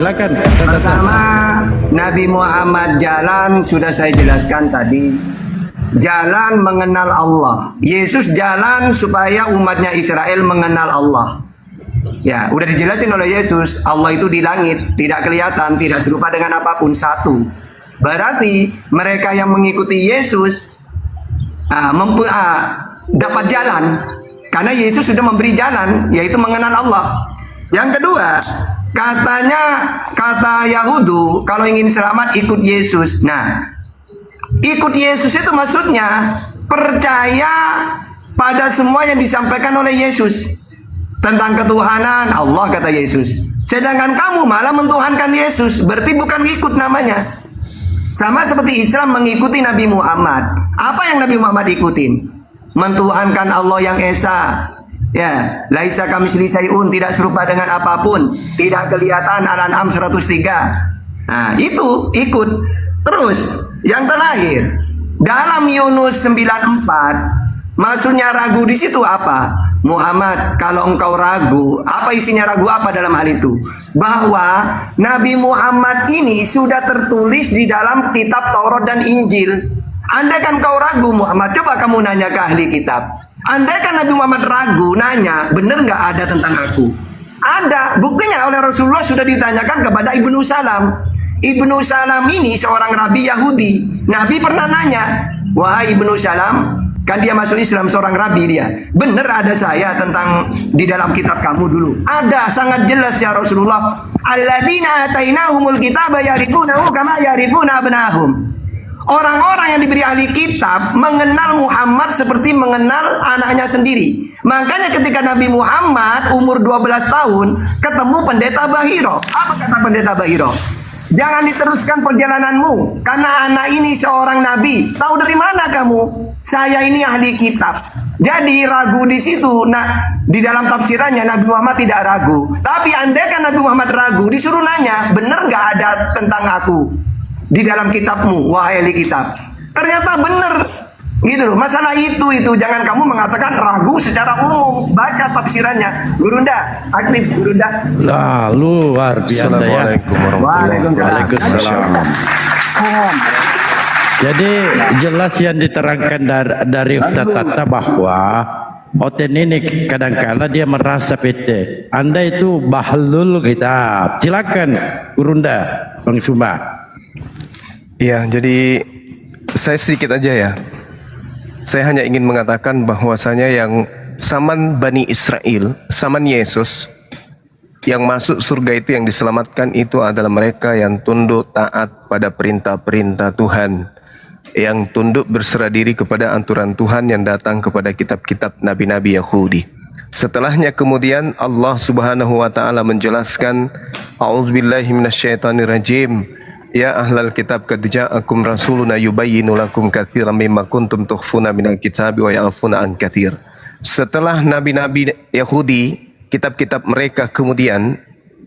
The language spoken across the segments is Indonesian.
Silakan. Pertama, Nabi Muhammad jalan sudah saya jelaskan tadi. Jalan mengenal Allah. Yesus jalan supaya umatnya Israel mengenal Allah. Ya, udah dijelasin oleh Yesus, Allah itu di langit, tidak kelihatan, tidak serupa dengan apapun, satu. Berarti mereka yang mengikuti Yesus dapat jalan karena Yesus sudah memberi jalan, yaitu mengenal Allah. Yang kedua, katanya kata Yahudu kalau ingin selamat ikut Yesus. Nah, ikut Yesus itu maksudnya percaya pada semua yang disampaikan oleh Yesus tentang ketuhanan Allah, kata Yesus. Sedangkan kamu malah mentuhankan Yesus, berarti bukan ikut namanya. Sama seperti Islam mengikuti Nabi Muhammad. Apa yang Nabi Muhammad ikutin? Mentuhankan Allah yang Esa. Ya, laisa kamitslihi syai'un, tidak serupa dengan apapun, tidak kelihatan. Al-An'am 103. Nah, itu ikut. Terus yang terakhir, dalam Yunus 94, maksudnya ragu di situ apa? Muhammad, kalau engkau ragu, apa isinya ragu apa dalam hal itu? Bahwa Nabi Muhammad ini sudah tertulis di dalam kitab Taurat dan Injil. Andai kan kau ragu Muhammad, coba kamu nanya ke ahli kitab. Andai kan Nabi Muhammad ragu, nanya, benar nggak ada tentang aku? Ada, buktinya oleh Rasulullah sudah ditanyakan kepada Ibnu Salam. Ibnu Salam ini seorang rabi Yahudi. Nabi pernah nanya, wahai Ibnu Salam, kan dia masuk Islam, seorang rabi dia. Benar ada saya tentang di dalam kitab kamu dulu? Ada, sangat jelas ya Rasulullah. Alladzina atainahumul kitaba ya'rifunahu kama ya'rifuna abnahum. Orang-orang yang diberi ahli kitab mengenal Muhammad seperti mengenal anaknya sendiri. Makanya ketika Nabi Muhammad umur 12 tahun ketemu pendeta Bahiro. Apa kata pendeta Bahiro? Jangan diteruskan perjalananmu karena anak ini seorang nabi. Tahu dari mana kamu? Saya ini ahli kitab. Jadi ragu di situ. Nah, di dalam tafsirannya Nabi Muhammad tidak ragu. Tapi andai kan Nabi Muhammad ragu, disuruh nanya, benar nggak ada tentang aku di dalam kitabmu, wahai ahli kitab? Ternyata benar. Gitu loh. Masalah itu jangan kamu mengatakan ragu secara umum. Baca tafsirannya. Gurunda, aktif Gurunda. Lah, luar biasa ya. Waalaikumsalam. Jadi jelas yang diterangkan dari Ustaz Tata bahwa Oten ini kadangkala dia merasa PT. Anda itu bahlul kitab. Silakan Gurunda, Bang Suma. Ya, jadi saya sedikit aja ya. Saya hanya ingin mengatakan bahwasanya yang zaman Bani Israel, zaman Yesus, yang masuk surga itu, yang diselamatkan itu adalah mereka yang tunduk taat pada perintah-perintah Tuhan, yang tunduk berserah diri kepada aturan Tuhan yang datang kepada kitab-kitab nabi-nabi Yahudi. Setelahnya kemudian Allah Subhanahu wa taala menjelaskan, A'udzubillahi minasyaitonirrajim. Ya ahlal kitab qad ja'akum rasuluna yubayyinu lakum katsiran mimma kuntum tukhfuna minal kitabi wa ya'funa an katsir. Setelah nabi-nabi Yahudi, kitab-kitab mereka kemudian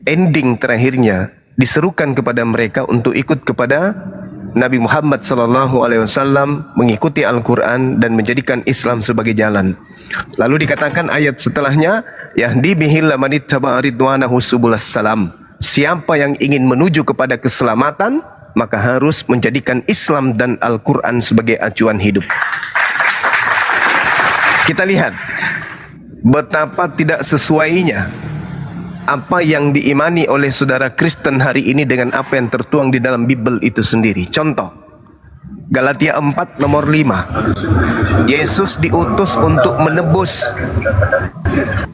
ending terakhirnya diserukan kepada mereka untuk ikut kepada Nabi Muhammad sallallahu alaihi wasallam, mengikuti Al-Qur'an dan menjadikan Islam sebagai jalan. Lalu dikatakan ayat setelahnya, yahdi bihil man ittaba'a ridwanahu subulas salam. Siapa yang ingin menuju kepada keselamatan, maka harus menjadikan Islam dan Al-Quran sebagai acuan hidup. Kita lihat betapa tidak sesuainya apa yang diimani oleh saudara Kristen hari ini dengan apa yang tertuang di dalam Bible itu sendiri. Contoh, Galatia 4 nomor 5. Yesus diutus untuk menebus.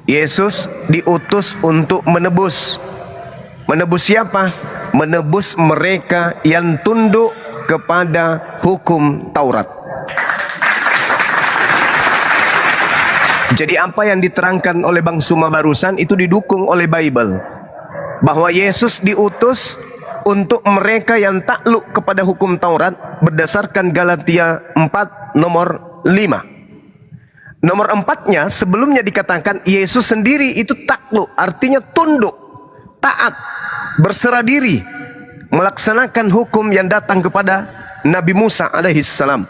Yesus diutus untuk menebus. Menebus siapa? Menebus mereka yang tunduk kepada hukum Taurat. Jadi apa yang diterangkan oleh Bang Suma barusan itu didukung oleh Bible. Bahwa Yesus diutus untuk mereka yang takluk kepada hukum Taurat berdasarkan Galatia 4 nomor 5. Nomor 4-nya sebelumnya dikatakan Yesus sendiri itu takluk, artinya tunduk, taat, berserah diri, melaksanakan hukum yang datang kepada Nabi Musa alaihissalam.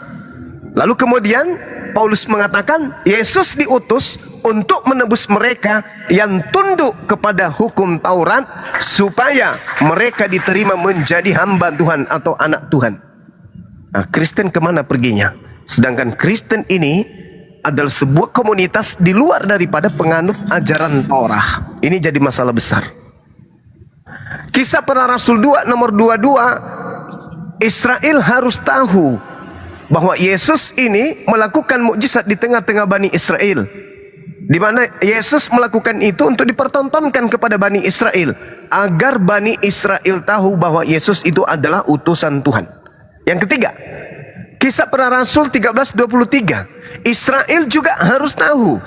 Lalu kemudian Paulus mengatakan Yesus diutus untuk menebus mereka yang tunduk kepada hukum Taurat, supaya mereka diterima menjadi hamba Tuhan atau anak Tuhan. Nah, Kristen kemana perginya? Sedangkan Kristen ini adalah sebuah komunitas di luar daripada penganut ajaran Taurat. Ini jadi masalah besar. Kisah Para Rasul 2 nomor 22, Israel harus tahu bahwa Yesus ini melakukan mukjizat di tengah-tengah Bani Israel, di mana Yesus melakukan itu untuk dipertontonkan kepada Bani Israel, agar Bani Israel tahu bahwa Yesus itu adalah utusan Tuhan. Yang ketiga, Kisah Para Rasul 13:23, Israel juga harus tahu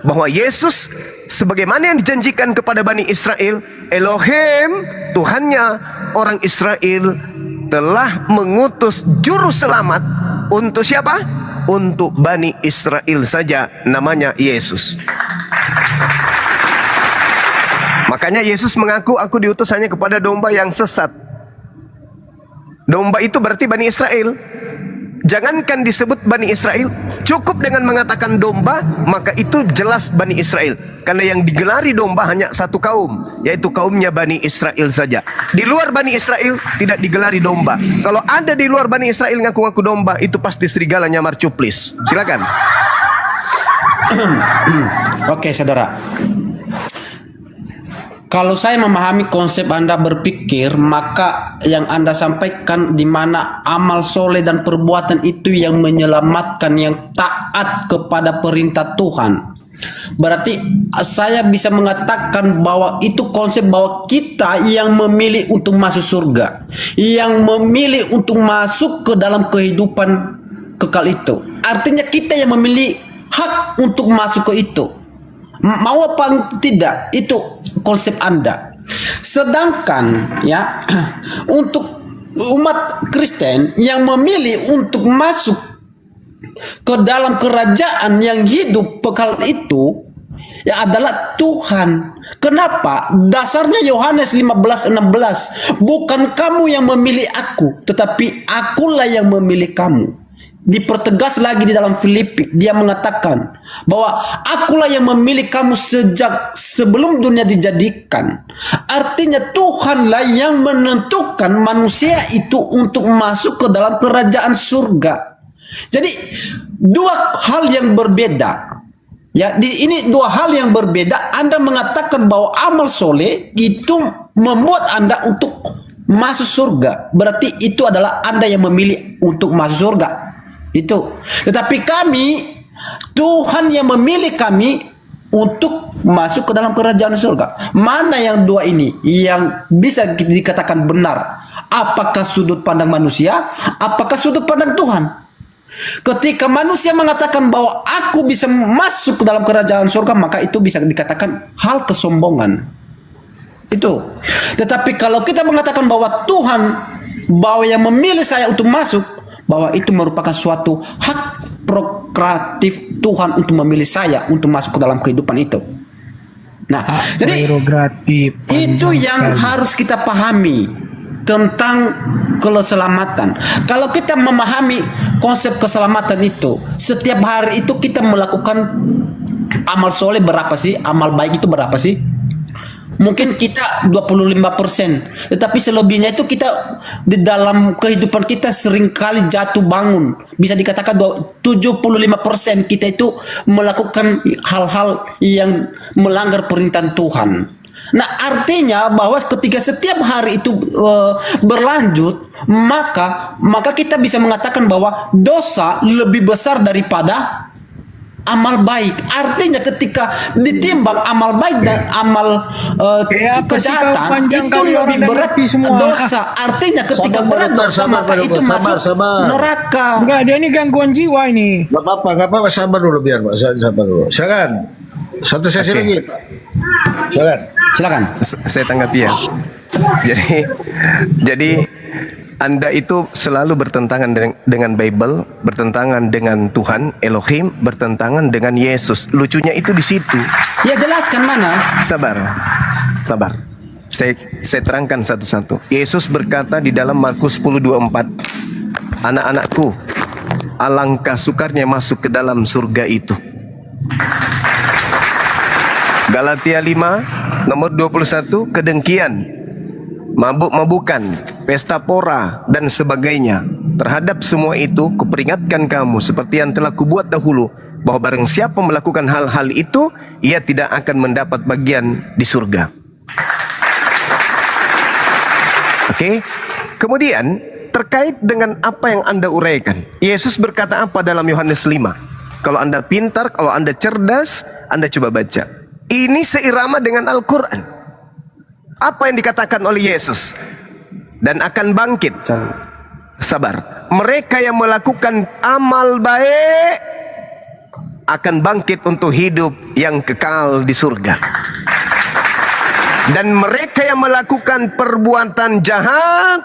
bahwa Yesus sebagaimana yang dijanjikan kepada Bani Israel, Elohim, Tuhannya orang Israel, telah mengutus juru selamat untuk siapa? Untuk Bani Israel saja, namanya Yesus. Makanya Yesus mengaku, aku diutus hanya kepada domba yang sesat. Domba itu berarti Bani Israel. Jangankan disebut Bani Israel, cukup dengan mengatakan domba, maka itu jelas Bani Israel. Karena yang digelari domba hanya satu kaum, yaitu kaumnya Bani Israel saja. Di luar Bani Israel tidak digelari domba. Kalau ada di luar Bani Israel ngaku-ngaku domba, itu pasti serigala nyamar cuplis. Silakan. Oke, saudara. Kalau saya memahami konsep Anda berpikir, maka yang Anda sampaikan di mana amal soleh dan perbuatan itu yang menyelamatkan, yang taat kepada perintah Tuhan. Berarti saya bisa mengatakan bahwa itu konsep bahwa kita yang memilih untuk masuk surga, yang memilih untuk masuk ke dalam kehidupan kekal itu. Artinya kita yang memilih hak untuk masuk ke itu. Mau apa tidak, itu konsep Anda. Sedangkan ya, untuk umat Kristen yang memilih untuk masuk ke dalam kerajaan yang hidup kekal itu, ya adalah Tuhan. Kenapa? Dasarnya Yohanes 15:16, bukan kamu yang memilih aku, tetapi akulah yang memilih kamu. Dipertegas lagi di dalam Filipi, dia mengatakan bahwa akulah yang memilih kamu sejak sebelum dunia dijadikan. Artinya Tuhanlah yang menentukan manusia itu untuk masuk ke dalam kerajaan surga. Jadi dua hal yang berbeda. Ya, ini dua hal yang berbeda. Anda mengatakan bahwa amal soleh itu membuat Anda untuk masuk surga. Berarti itu adalah Anda yang memilih untuk masuk surga. Itu. Tetapi kami, Tuhan yang memilih kami untuk masuk ke dalam kerajaan surga. Mana yang dua ini yang bisa dikatakan benar? Apakah sudut pandang manusia? Apakah sudut pandang Tuhan? Ketika manusia mengatakan bahwa aku bisa masuk ke dalam kerajaan surga, maka itu bisa dikatakan hal kesombongan. Itu. Tetapi kalau kita mengatakan bahwa Tuhan, bahwa yang memilih saya untuk masuk, bahwa itu merupakan suatu hak prokreatif Tuhan untuk memilih saya untuk masuk ke dalam kehidupan itu. Nah, jadi itu yang harus kita pahami tentang keselamatan. Kalau kita memahami konsep keselamatan itu, setiap hari itu kita melakukan amal soleh berapa sih? Amal baik itu berapa sih? Mungkin kita 25%, tetapi selebihnya itu kita di dalam kehidupan kita seringkali jatuh bangun. Bisa dikatakan 75% kita itu melakukan hal-hal yang melanggar perintah Tuhan. Nah, artinya bahwa ketika setiap hari itu berlanjut, maka kita bisa mengatakan bahwa dosa lebih besar daripada amal baik. Artinya ketika ditimbang amal baik dan amal kejahatan, itu lebih berat dosa. Artinya ketika berat dosa, maka itu masuk neraka. Enggak, dia ini gangguan jiwa ini. Gak apa-apa, sabar dulu biar Pak, sabar dulu. Silakan. Satu sesi lagi, Pak. Silakan. Saya tanggapi ya. Jadi Anda itu selalu bertentangan dengan Bible, bertentangan dengan Tuhan, Elohim, bertentangan dengan Yesus. Lucunya itu di situ. Ya, jelaskan mana? Sabar. Saya terangkan satu-satu. Yesus berkata di dalam Markus 10:24, anak-anakku, alangkah sukarnya masuk ke dalam surga itu. Galatia 5 nomor 21, kedengkian, mabuk-mabukan, pesta pora dan sebagainya. Terhadap semua itu kuperingatkan kamu seperti yang telah kubuat dahulu, bahwa barang siapa melakukan hal-hal itu, ia tidak akan mendapat bagian di surga. Oke. Kemudian terkait dengan apa yang Anda uraikan, Yesus berkata apa dalam Yohanes 5? Kalau Anda pintar, kalau Anda cerdas, Anda coba baca. Ini seirama dengan Al-Quran. Apa yang dikatakan oleh Yesus? Dan akan bangkit. Sabar. Mereka yang melakukan amal baik akan bangkit untuk hidup yang kekal di surga. Dan mereka yang melakukan perbuatan jahat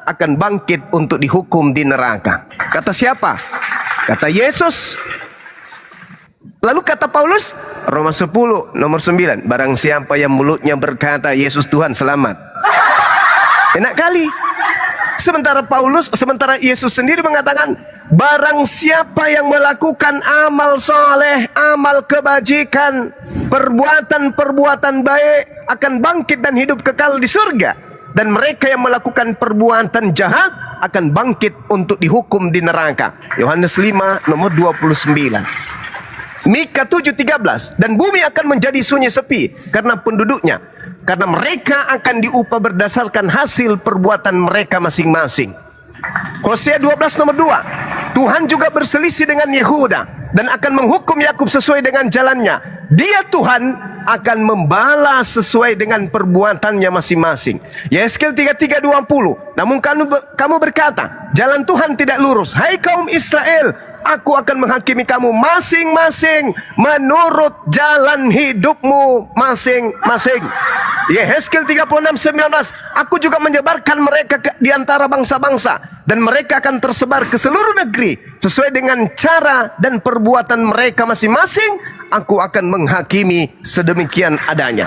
akan bangkit untuk dihukum di neraka. Kata siapa? Kata Yesus. Lalu kata Paulus, Roma 10 nomor 9, barang siapa yang mulutnya berkata Yesus Tuhan, selamat. Enak kali. Sementara Yesus sendiri mengatakan, barang siapa yang melakukan amal soleh, amal kebajikan, perbuatan-perbuatan baik, akan bangkit dan hidup kekal di surga. Dan mereka yang melakukan perbuatan jahat akan bangkit untuk dihukum di neraka. Yohanes 5 nomor 29. Mika 7:13, dan bumi akan menjadi sunyi sepi karena penduduknya, karena mereka akan diupah berdasarkan hasil perbuatan mereka masing-masing. Hosea 12 nomor 2, Tuhan juga berselisih dengan Yehuda dan akan menghukum Yakub sesuai dengan jalannya. Dia Tuhan akan membalas sesuai dengan perbuatannya masing-masing. Yeskel 33:20, namun kamu berkata, jalan Tuhan tidak lurus. Hai kaum Israel, aku akan menghakimi kamu masing-masing menurut jalan hidupmu masing-masing. Yeskel 36:19, aku juga menyebarkan mereka di antara bangsa-bangsa, dan mereka akan tersebar ke seluruh negeri sesuai dengan cara dan perbuatan mereka masing-masing. Aku akan menghakimi sedemikian adanya.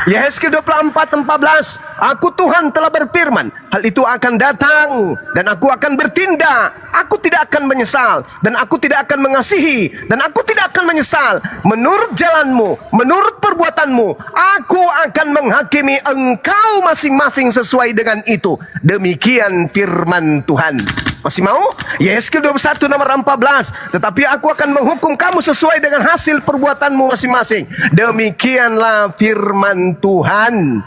Yeskel 24:14, aku Tuhan telah berfirman, hal itu akan datang dan aku akan bertindak. Aku tidak akan menyesal dan aku tidak akan mengasihi dan aku tidak akan menyesal. Menurut jalanmu, menurut perbuatanmu, aku akan menghakimi engkau masing-masing sesuai dengan itu. Demikian firman Tuhan. Masih mau? Yeskel 21 nomor 14, tetapi aku akan menghukum kamu sesuai dengan hasil perbuatanmu masing-masing. Demikianlah firman Tuhan.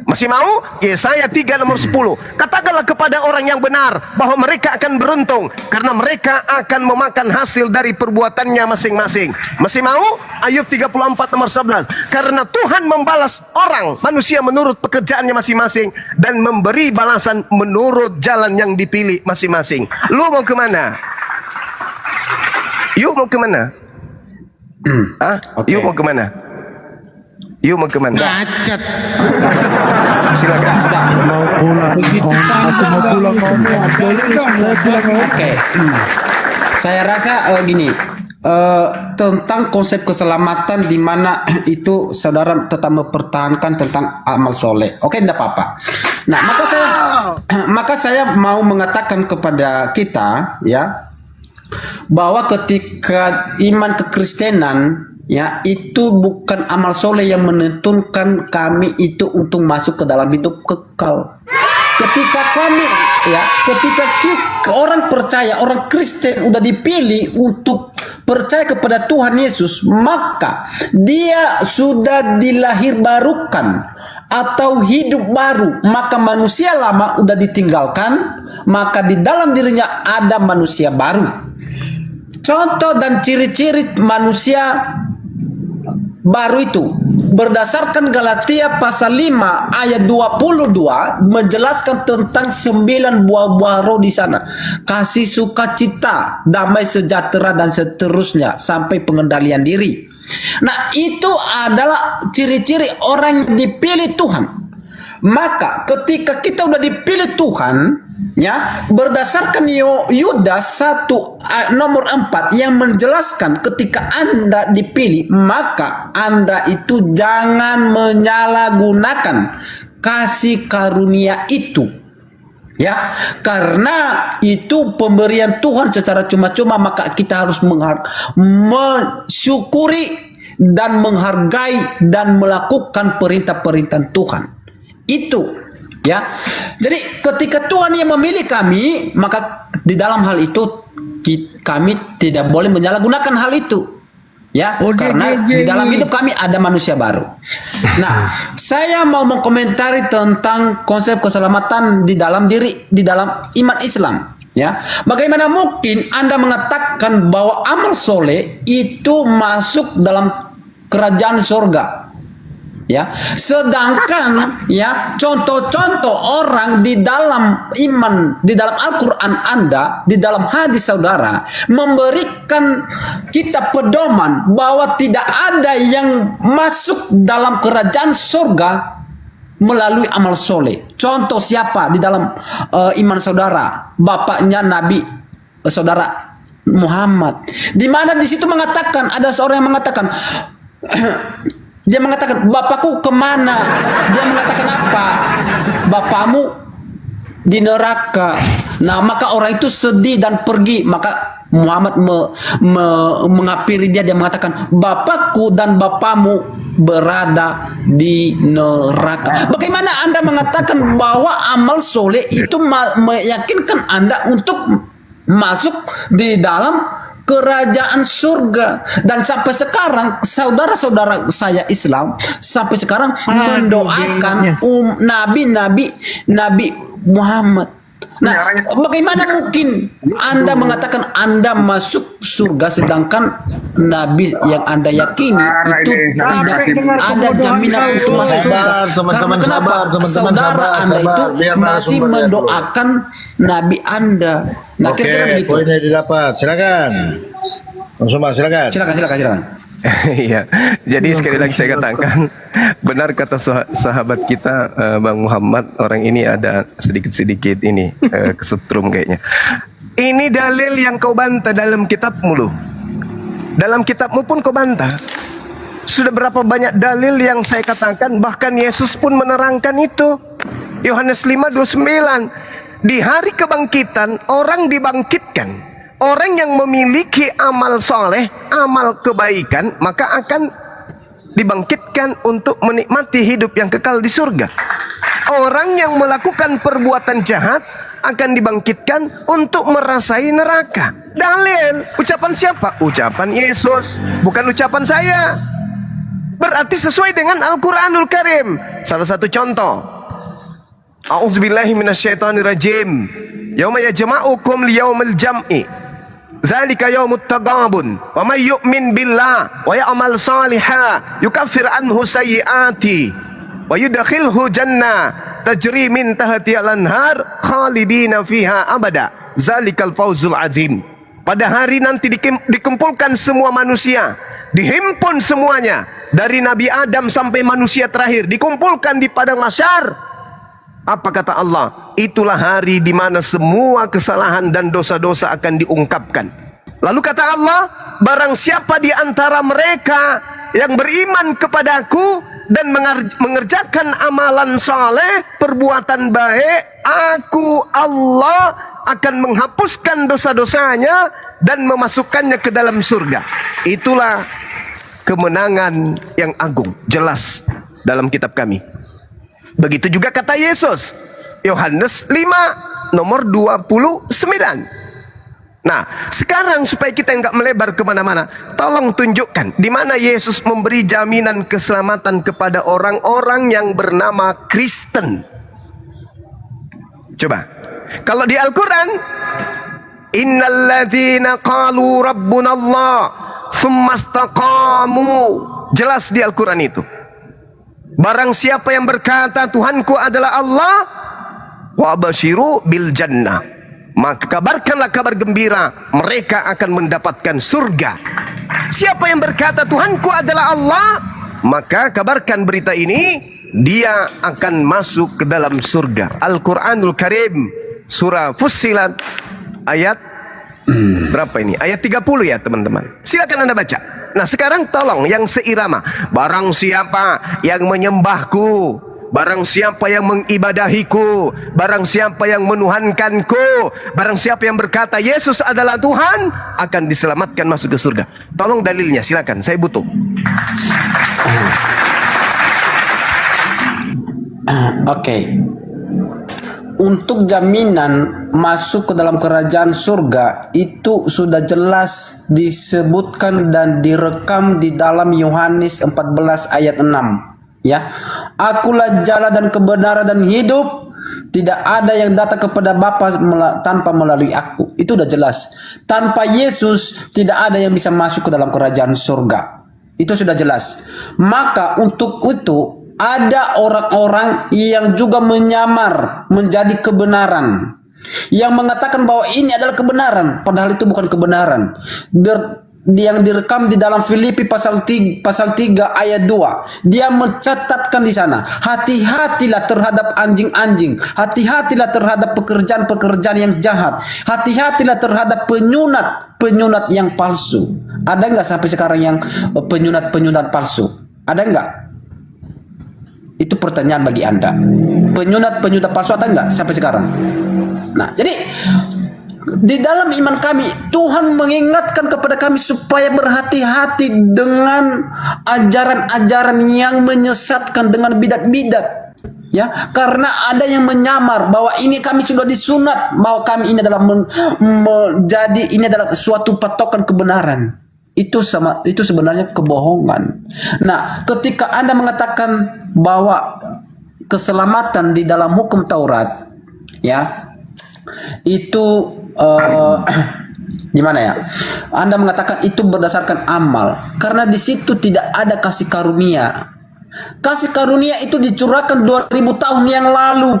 Masih mau? Yesaya 3 nomor 10, katakanlah kepada orang yang benar bahwa mereka akan beruntung karena mereka akan memakan hasil dari perbuatannya masing-masing. Masih mau? Ayub 34 nomor 11, karena Tuhan membalas orang manusia menurut pekerjaannya masing-masing dan memberi balasan menurut jalan yang dipilih masing-masing. Lu mau kemana? Yuk mau kemana? Yuk mau kemana? Yuk mau kemana? Bacot. Silakan. Mau pulang. Aku mau pulang. Oke. Saya rasa gini, tentang konsep keselamatan di mana itu saudara tetap mempertahankan tentang amal soleh. Oke, tidak apa-apa. Nah, maka saya mau mengatakan kepada kita, ya, bahwa ketika iman kekristenan, ya, itu bukan amal soleh yang menentukan kami itu untuk masuk ke dalam hidup kekal. Ketika orang percaya, orang Kristen udah dipilih untuk percaya kepada Tuhan Yesus, maka dia sudah dilahirbarukan atau hidup baru. Maka manusia lama udah ditinggalkan, maka di dalam dirinya ada manusia baru. Contoh dan ciri-ciri manusia baru itu berdasarkan Galatia pasal 5 ayat 22 menjelaskan tentang 9 buah-buah roh di sana. Kasih, sukacita, damai, sejahtera dan seterusnya sampai pengendalian diri. Nah, itu adalah ciri-ciri orang yang dipilih Tuhan. Maka ketika kita udah dipilih Tuhan, ya, berdasarkan Yudas 1 nomor 4 yang menjelaskan ketika Anda dipilih, maka Anda itu jangan menyalahgunakan kasih karunia itu, ya, karena itu pemberian Tuhan secara cuma-cuma. Maka kita harus mensyukuri dan menghargai dan melakukan perintah-perintah Tuhan. Itu ya. Jadi ketika Tuhan yang memilih kami, maka di dalam hal itu kami tidak boleh menyalahgunakan hal itu. Ya, karena di dalam hidup kami ada manusia baru. Nah, saya mau mengkomentari tentang konsep keselamatan di dalam iman Islam. Ya, bagaimana mungkin Anda mengatakan bahwa amal soleh itu masuk dalam kerajaan surga? Ya, sedangkan ya contoh-contoh orang di dalam iman, di dalam Al-Quran Anda, di dalam hadis saudara memberikan kita pedoman bahwa tidak ada yang masuk dalam kerajaan surga melalui amal soleh. Contoh siapa di dalam iman saudara? Bapaknya Nabi saudara Muhammad. Di mana di situ mengatakan, ada seorang yang mengatakan dia mengatakan, bapakku kemana? Dia mengatakan apa? Bapakmu di neraka. Nah, maka orang itu sedih dan pergi. Maka Muhammad menghampiri dia. Dia mengatakan, bapakku dan bapakmu berada di neraka. Bagaimana Anda mengatakan bahwa amal soleh itu meyakinkan Anda untuk masuk di dalam kerajaan surga? Dan sampai sekarang saudara-saudara saya Islam sampai sekarang mendoakan Nabi Muhammad. Nah, bagaimana mungkin Anda mengatakan Anda masuk surga sedangkan Nabi yang Anda yakini itu tidak ada jaminan untuk masuk surga? Karena kenapa saudara Anda itu masih mendoakan Nabi Anda? Nah, kira-kira begitu. Poinnya didapat. Silakan. Langsung Mas, silakan. Silakan. Iya, jadi sekali lagi saya katakan, benar kata sahabat kita Bang Muhammad, orang ini ada sedikit-sedikit ini kesetrum kayaknya. Ini dalil yang kau bantah dalam kitabmu loh. Dalam kitabmu pun kau bantah. Sudah berapa banyak dalil yang saya katakan, bahkan Yesus pun menerangkan itu. Yohanes 5:29. Di hari kebangkitan orang dibangkitkan. Orang yang memiliki amal soleh, amal kebaikan, maka akan dibangkitkan untuk menikmati hidup yang kekal di surga. Orang yang melakukan perbuatan jahat akan dibangkitkan untuk merasai neraka. Dalil, ucapan siapa? Ucapan Yesus, bukan ucapan saya. Berarti sesuai dengan Al-Quranul Karim. Salah satu contoh, A'udzubillahi minasyaitonirrajim. Yauma yajma'ukum liyaumil jam'i. Zalika yaumut taghabun. Wa may yu'min billah wa ya'mal salihan yukaffir anhu sayyi'ati wa yudkhilhu jannah tajri min tahtiha al-anhar khalidina fiha abada. Zalikal fawzul azim. Pada hari nanti dikumpulkan semua manusia, dihimpun semuanya dari Nabi Adam sampai manusia terakhir, dikumpulkan di padang mahsyar. Apa kata Allah? Itulah hari di mana semua kesalahan dan dosa-dosa akan diungkapkan. Lalu kata Allah, barang siapa di antara mereka yang beriman kepadaku dan mengerjakan amalan saleh, perbuatan baik, aku Allah akan menghapuskan dosa-dosanya dan memasukkannya ke dalam surga. Itulah kemenangan yang agung, jelas dalam kitab kami. Begitu juga kata Yesus, Yohanes 5 nomor 29. Nah, sekarang supaya kita nggak melebar kemana-mana, tolong tunjukkan di mana Yesus memberi jaminan keselamatan kepada orang-orang yang bernama Kristen. Coba, kalau di Al-Quran, innalladzina qalu rabbunallah tsumma istaqamu, jelas di Al-Quran itu. Barang siapa yang berkata Tuhanku adalah Allah, wa basyiru bil jannah, maka kabarkanlah kabar gembira, mereka akan mendapatkan surga. Siapa yang berkata Tuhanku adalah Allah, maka kabarkan berita ini, dia akan masuk ke dalam surga. Al-Quranul Karim, surah Fussilat ayat berapa ini? Ayat 30 ya teman-teman. Silakan Anda baca. Nah sekarang tolong yang seirama. Barang siapa yang menyembahku, barang siapa yang mengibadahiku, barang siapa yang menuhankanku, barang siapa yang berkata Yesus adalah Tuhan, akan diselamatkan masuk ke surga. Tolong dalilnya, silakan, saya butuh. Oke. Untuk jaminan masuk ke dalam kerajaan surga itu sudah jelas disebutkan dan direkam di dalam Yohanes 14 ayat 6. Ya. Akulah jalan dan kebenaran dan hidup. Tidak ada yang datang kepada Bapa tanpa melalui aku. Itu udah jelas. Tanpa Yesus tidak ada yang bisa masuk ke dalam kerajaan surga. Itu sudah jelas. Maka untuk itu ada orang-orang yang juga menyamar menjadi kebenaran, yang mengatakan bahwa ini adalah kebenaran, padahal itu bukan kebenaran. Yang direkam di dalam Filipi pasal 3 ayat 2, dia mencatatkan di sana, hati-hatilah terhadap anjing-anjing, hati-hatilah terhadap pekerjaan-pekerjaan yang jahat, hati-hatilah terhadap penyunat yang palsu. Ada nggak sampai sekarang yang penyunat palsu? Ada nggak? Itu pertanyaan bagi Anda. Penyunat palsu ada nggak sampai sekarang? Nah, jadi di dalam iman kami, Tuhan mengingatkan kepada kami supaya berhati-hati dengan ajaran-ajaran yang menyesatkan dengan bidat-bidat. Ya, karena ada yang menyamar bahwa ini kami sudah disunat, bahwa kami ini adalah ini adalah suatu patokan kebenaran. Itu sebenarnya kebohongan. Nah, ketika Anda mengatakan bahwa keselamatan di dalam hukum Taurat, ya, itu gimana ya? Anda mengatakan itu berdasarkan amal, karena di situ tidak ada kasih karunia. Kasih karunia itu dicurahkan 2000 tahun yang lalu,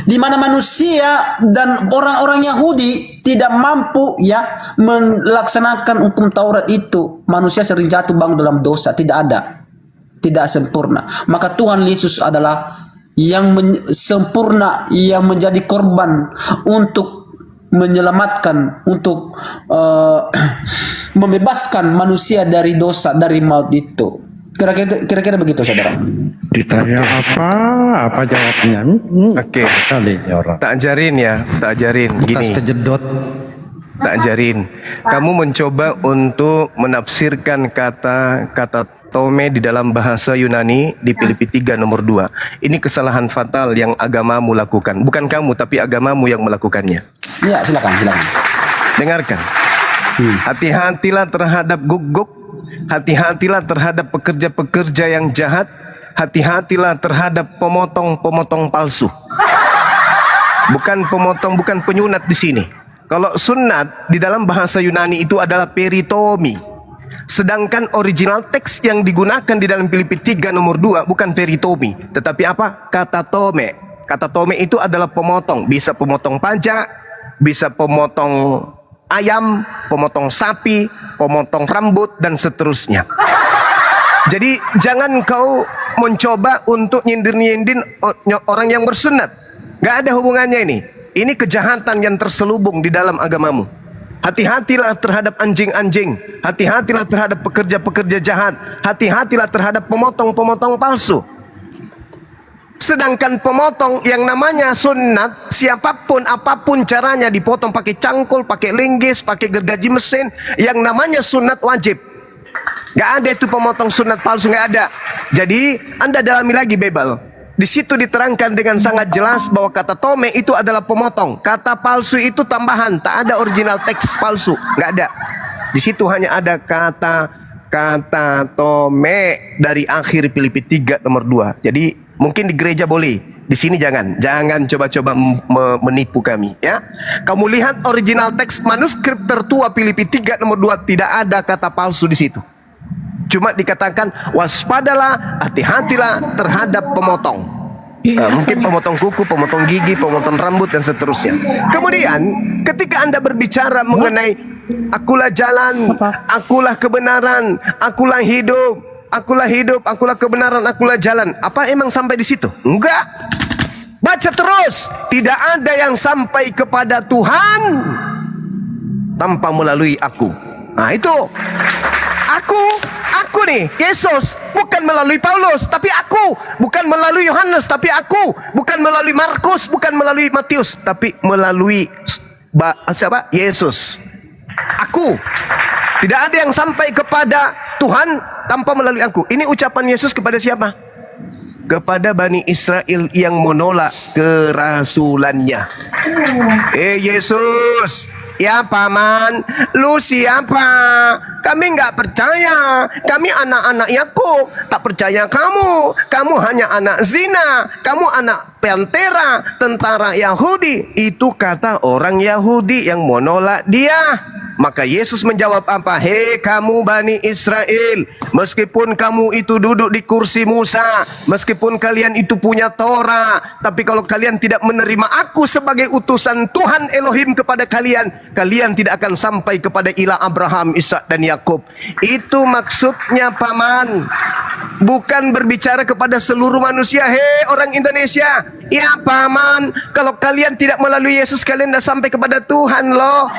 di mana manusia dan orang-orang Yahudi tidak mampu ya melaksanakan hukum Taurat itu. Manusia sering jatuh bangun dalam dosa, tidak sempurna. Maka Tuhan Yesus adalah yang sempurna, yang menjadi korban untuk menyelamatkan, untuk membebaskan manusia dari dosa, dari maut itu. Kira-kira begitu, saudara. Ditanya apa jawabnya? Oke. Kali ini orang. Tak ajarin gini. kejedot. Tak ajarin. Kamu mencoba untuk menafsirkan kata tome di dalam bahasa Yunani di Filipi 3 nomor 2. Ini kesalahan fatal yang agamamu lakukan. Bukan kamu, tapi agamamu yang melakukannya. Ya, silakan. Dengarkan. Hati-hatilah terhadap guguk. Hati-hatilah terhadap pekerja-pekerja yang jahat. Hati-hatilah terhadap pemotong-pemotong palsu. Bukan pemotong, bukan penyunat di sini. Kalau sunat di dalam bahasa Yunani itu adalah peritomi. Sedangkan original teks yang digunakan di dalam Filipi 3 nomor 2 bukan peritomi, tetapi apa? Katatome. Katatome itu adalah pemotong. Bisa pemotong pajak, bisa pemotong ayam, pemotong sapi, pemotong rambut, dan seterusnya. Jadi jangan kau mencoba untuk nyindir-nyindir orang yang bersunat. Gak ada hubungannya ini. Ini kejahatan yang terselubung di dalam agamamu. Hati-hatilah terhadap anjing-anjing. Hati-hatilah terhadap pekerja-pekerja jahat. Hati-hatilah terhadap pemotong-pemotong palsu. Sedangkan pemotong yang namanya sunat, siapapun apapun caranya dipotong, pakai cangkul, pakai linggis, pakai gergaji mesin, yang namanya sunat wajib. Gak ada itu pemotong sunat palsu, gak ada. Jadi Anda dalami lagi Bible. Di situ diterangkan dengan sangat jelas bahwa kata tome itu adalah pemotong. Kata palsu itu tambahan, tak ada original teks palsu, gak ada. Di situ hanya ada kata tome dari akhir Filipi 3 nomor 2. Jadi mungkin di gereja boleh, di sini jangan coba-coba menipu kami, ya. Kamu lihat original teks manuskrip tertua Filipi 3 nomor 2, tidak ada kata palsu di situ. Cuma dikatakan waspadalah, hati-hatilah terhadap pemotong. Mungkin pemotong kuku, pemotong gigi, pemotong rambut, dan seterusnya. Kemudian ketika Anda berbicara mengenai akulah jalan, akulah kebenaran, akulah hidup, akulah kebenaran, akulah jalan. Apa emang sampai di situ? Enggak. Baca terus. Tidak ada yang sampai kepada Tuhan tanpa melalui aku. Nah itu. Aku nih, Yesus, bukan melalui Paulus, tapi aku. Bukan melalui Yohanes, tapi aku. Bukan melalui Markus, bukan melalui Matius, tapi melalui siapa? Yesus. Aku. Tidak ada yang sampai kepada Tuhan tanpa melalui aku. Ini ucapan Yesus kepada siapa? kepada Bani Israel yang menolak kerasulannya. Yesus, ya paman, lu siapa? Kami nggak percaya. Kami anak-anak Yakub. Tak percaya kamu. Kamu hanya anak zina. Kamu anak pantera, tentara Yahudi. Itu kata orang Yahudi yang menolak dia. Maka Yesus menjawab apa? Hei kamu Bani Israel, meskipun kamu itu duduk di kursi Musa, meskipun kalian itu punya Torah, tapi kalau kalian tidak menerima aku sebagai utusan Tuhan Elohim kepada kalian, kalian tidak akan sampai kepada ilah Abraham, Ishak dan Yakub. Itu maksudnya paman. Bukan berbicara kepada seluruh manusia. Hei orang Indonesia, ya paman, kalau kalian tidak melalui Yesus, kalian tidak sampai kepada Tuhan loh.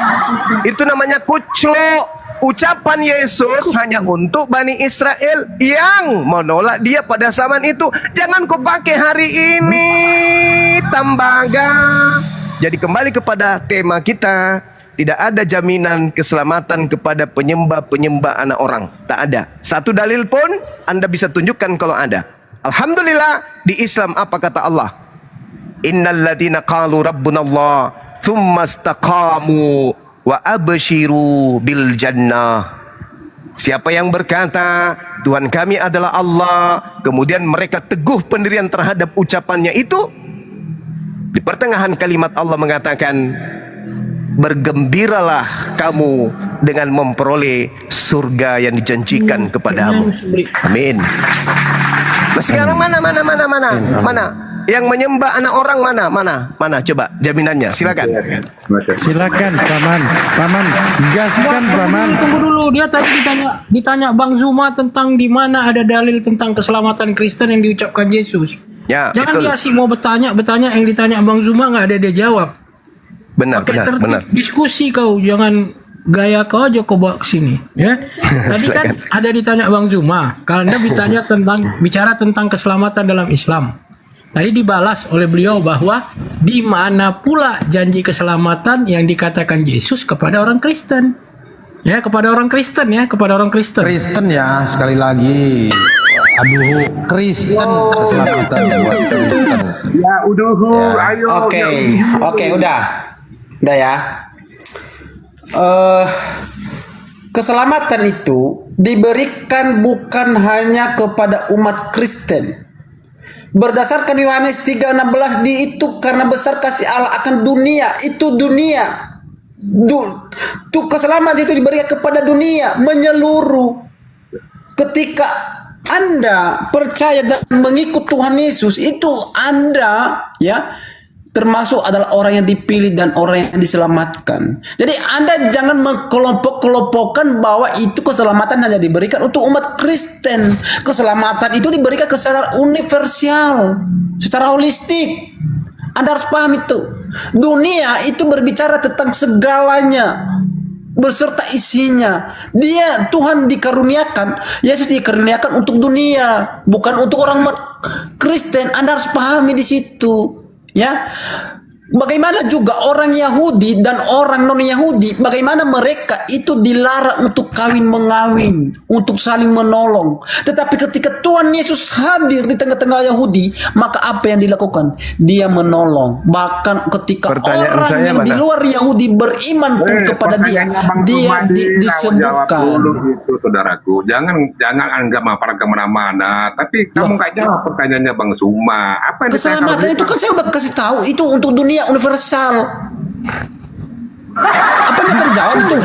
Itu namanya kuclok. Ucapan Yesus hanya untuk Bani Israel yang menolak dia pada zaman itu. Jangan kau pakai hari ini, tembaga. Jadi kembali kepada tema kita. Tidak ada jaminan keselamatan kepada penyembah-penyembah anak orang. Tak ada. Satu dalil pun Anda bisa tunjukkan kalau ada. Alhamdulillah, di Islam apa kata Allah? Innal ladzina qalu rabbunallah tsumma istaqamu wa abshiru bil jannah. Siapa yang berkata Tuhan kami adalah Allah, kemudian mereka teguh pendirian terhadap ucapannya itu, di pertengahan kalimat Allah mengatakan, bergembiralah kamu dengan memperoleh surga yang dijanjikan kepadamu. Amin. Nah sekarang mana yang menyembah anak orang, mana coba jaminannya, silakan. Silakan paman gaskan paman. Tunggu dulu, dia tadi ditanya Bang Zuma tentang di mana ada dalil tentang keselamatan Kristen yang diucapkan Yesus. Ya, Jangan betul. dia sih mau bertanya yang ditanya Bang Zuma nggak ada dia jawab. Benar. Diskusi kau, jangan gaya kau aja kau bawa ke sini, ya. Tadi kan ada ditanya Bang Zuma, kalau Anda bicara tentang keselamatan dalam Islam. Tadi dibalas oleh beliau bahwa di mana pula janji keselamatan yang dikatakan Yesus kepada orang Kristen. Ya, kepada orang Kristen. Kristen ya, sekali lagi. Aduh, Kristen keselamatan buat Kristen. Ya, ayo. Oke, udah ya. Keselamatan itu diberikan bukan hanya kepada umat Kristen. Berdasarkan Yohanes 3:16, itu karena besar kasih Allah akan dunia. Itu dunia. Keselamatan itu diberikan kepada dunia menyeluruh. Ketika Anda percaya dan mengikut Tuhan Yesus, itu Anda ya termasuk adalah orang yang dipilih dan orang yang diselamatkan. Jadi Anda jangan mengkelompok-kelompokkan bahwa itu keselamatan hanya diberikan untuk umat Kristen. Keselamatan itu diberikan secara universal, secara holistik. Anda harus paham itu. Dunia itu berbicara tentang segalanya beserta isinya. Tuhan dikaruniakan, Yesus dikaruniakan untuk dunia, bukan untuk orang umat Kristen. Anda harus pahami di situ. Ya, bagaimana juga orang Yahudi dan orang non-Yahudi, bagaimana mereka itu dilarang untuk kawin mengawin, untuk saling menolong. Tetapi ketika Tuhan Yesus hadir di tengah-tengah Yahudi, maka apa yang dilakukan? Dia menolong. Bahkan ketika orang yang di luar Yahudi beriman pun kepada dia disembuhkan. Itu saudaraku, jangan anggap mampar kemana-mana. Tapi kamu nggak jawab pertanyaannya Bang Zuma. Apa yang keselamatan itu kan saya udah kasih tahu, itu untuk dunia universal. Apa nggak terjawab itu?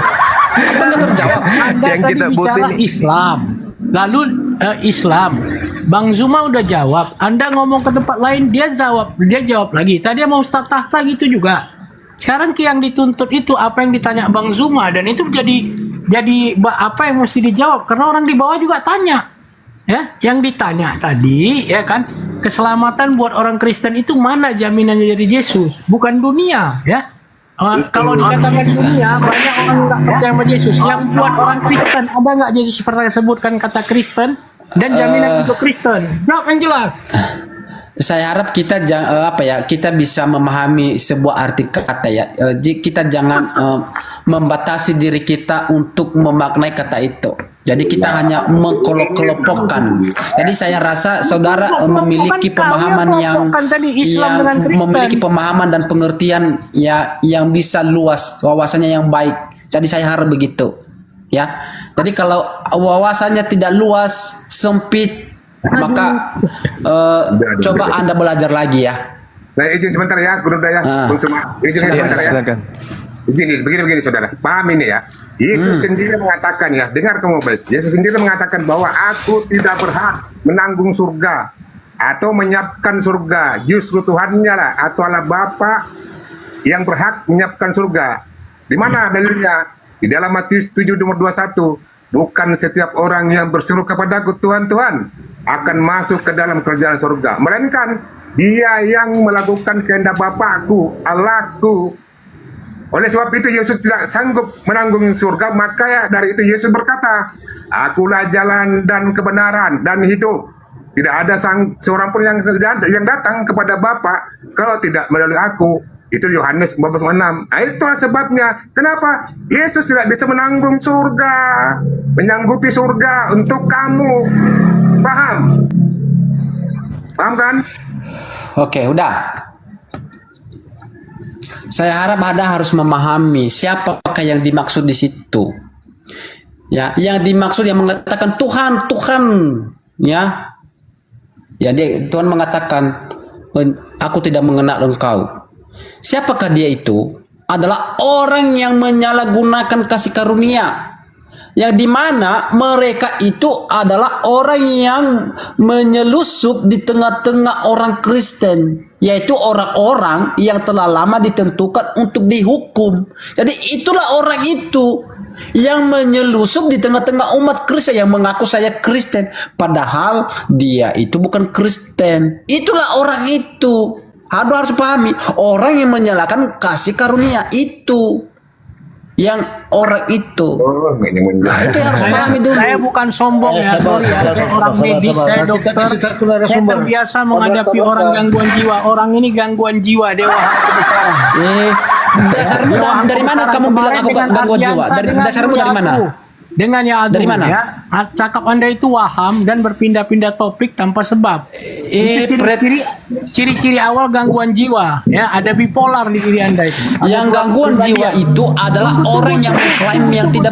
Apa nggak terjawab? Yang kita butuh ini Islam. Lalu Islam. Bang Zuma udah jawab. Anda ngomong ke tempat lain, dia jawab lagi. Tadi dia mau start tahta gitu juga. Sekarang yang dituntut itu apa yang ditanya Bang Zuma, dan itu jadi apa yang mesti dijawab, karena orang di bawah juga tanya. Ya, yang ditanya tadi ya kan, keselamatan buat orang Kristen itu mana jaminannya dari Yesus, bukan dunia ya. Kalau dikatakan dunia, banyak orang nggak percaya sama Yesus. Yang buat orang Kristen, ada nggak Yesus pernah sebutkan kata Kristen dan jaminan untuk Kristen? Jawab yang jelas. Saya harap kita kita bisa memahami sebuah arti kata ya. Kita jangan membatasi diri kita untuk memaknai kata itu. Jadi kita hanya mengkelompokkan. Jadi saya rasa saudara memiliki pemahaman yang memiliki pemahaman dan pengertian ya yang bisa luas, wawasannya yang baik. Jadi saya harap begitu. Ya. Jadi kalau wawasannya tidak luas, sempit, maka coba Anda belajar lagi ya. Saya izin sebentar ya, Guru Daya, Suma. Izin sebentar ya. Silakan. Begini saudara, paham ini ya. Yesus sendiri mengatakan ya, dengar kamu baik. Yesus sendiri mengatakan bahwa aku tidak berhak menanggung surga atau menyiapkan surga. Justru Tuhannya lah atau Allah Bapa yang berhak menyiapkan surga. Di mana dalilnya? Di dalam Matius 7 nomor 21. Bukan setiap orang yang berseru kepadaku Tuhan, Tuhan akan masuk ke dalam kerajaan surga. Melainkan dia yang melakukan kehendak Bapakku, Allahku. Oleh sebab itu Yesus tidak sanggup menanggung surga, maka ya dari itu Yesus berkata, Akulah jalan dan kebenaran dan hidup. Tidak ada seorang pun yang datang kepada Bapa kalau tidak melalui aku. Itu Yohanes 14:6. Nah, itulah sebabnya kenapa Yesus tidak bisa menanggung surga, menyanggupi surga untuk kamu. Paham? Paham kan? Oke, udah. Saya harap Anda harus memahami siapakah yang dimaksud di situ. Ya, yang dimaksud yang mengatakan Tuhan, Tuhan, ya. Ya, Tuhan mengatakan, aku tidak mengenal engkau. Siapakah dia itu? Adalah orang yang menyalahgunakan kasih karunia. Yang dimana mereka itu adalah orang yang menyelusup di tengah-tengah orang Kristen, yaitu orang-orang yang telah lama ditentukan untuk dihukum. Jadi itulah orang itu yang menyelusup di tengah-tengah umat Kristen yang mengaku saya Kristen, padahal dia itu bukan Kristen. Itulah orang itu. Anda harus pahami, orang yang menyalahkan kasih karunia itu. Yang orang itu. Nah, itu yang harus pahami dulu. Saya bukan sombong ya, sorry ya. Saya orang medis, saya dokter. Saya terbiasa menghadapi orang gangguan jiwa. Orang ini gangguan jiwa, dewa kebesaran. Dasarmu dari mana kamu bilang aku gangguan jiwa? Dasarmu dari mana? Dengan ya Agung, dari mana? Ya, cakap Anda itu waham dan berpindah-pindah topik tanpa sebab. Ciri-ciri awal gangguan jiwa, ya ada bipolar di diri Anda itu. Yang gangguan jiwa itu adalah orang yang mengklaim yang tidak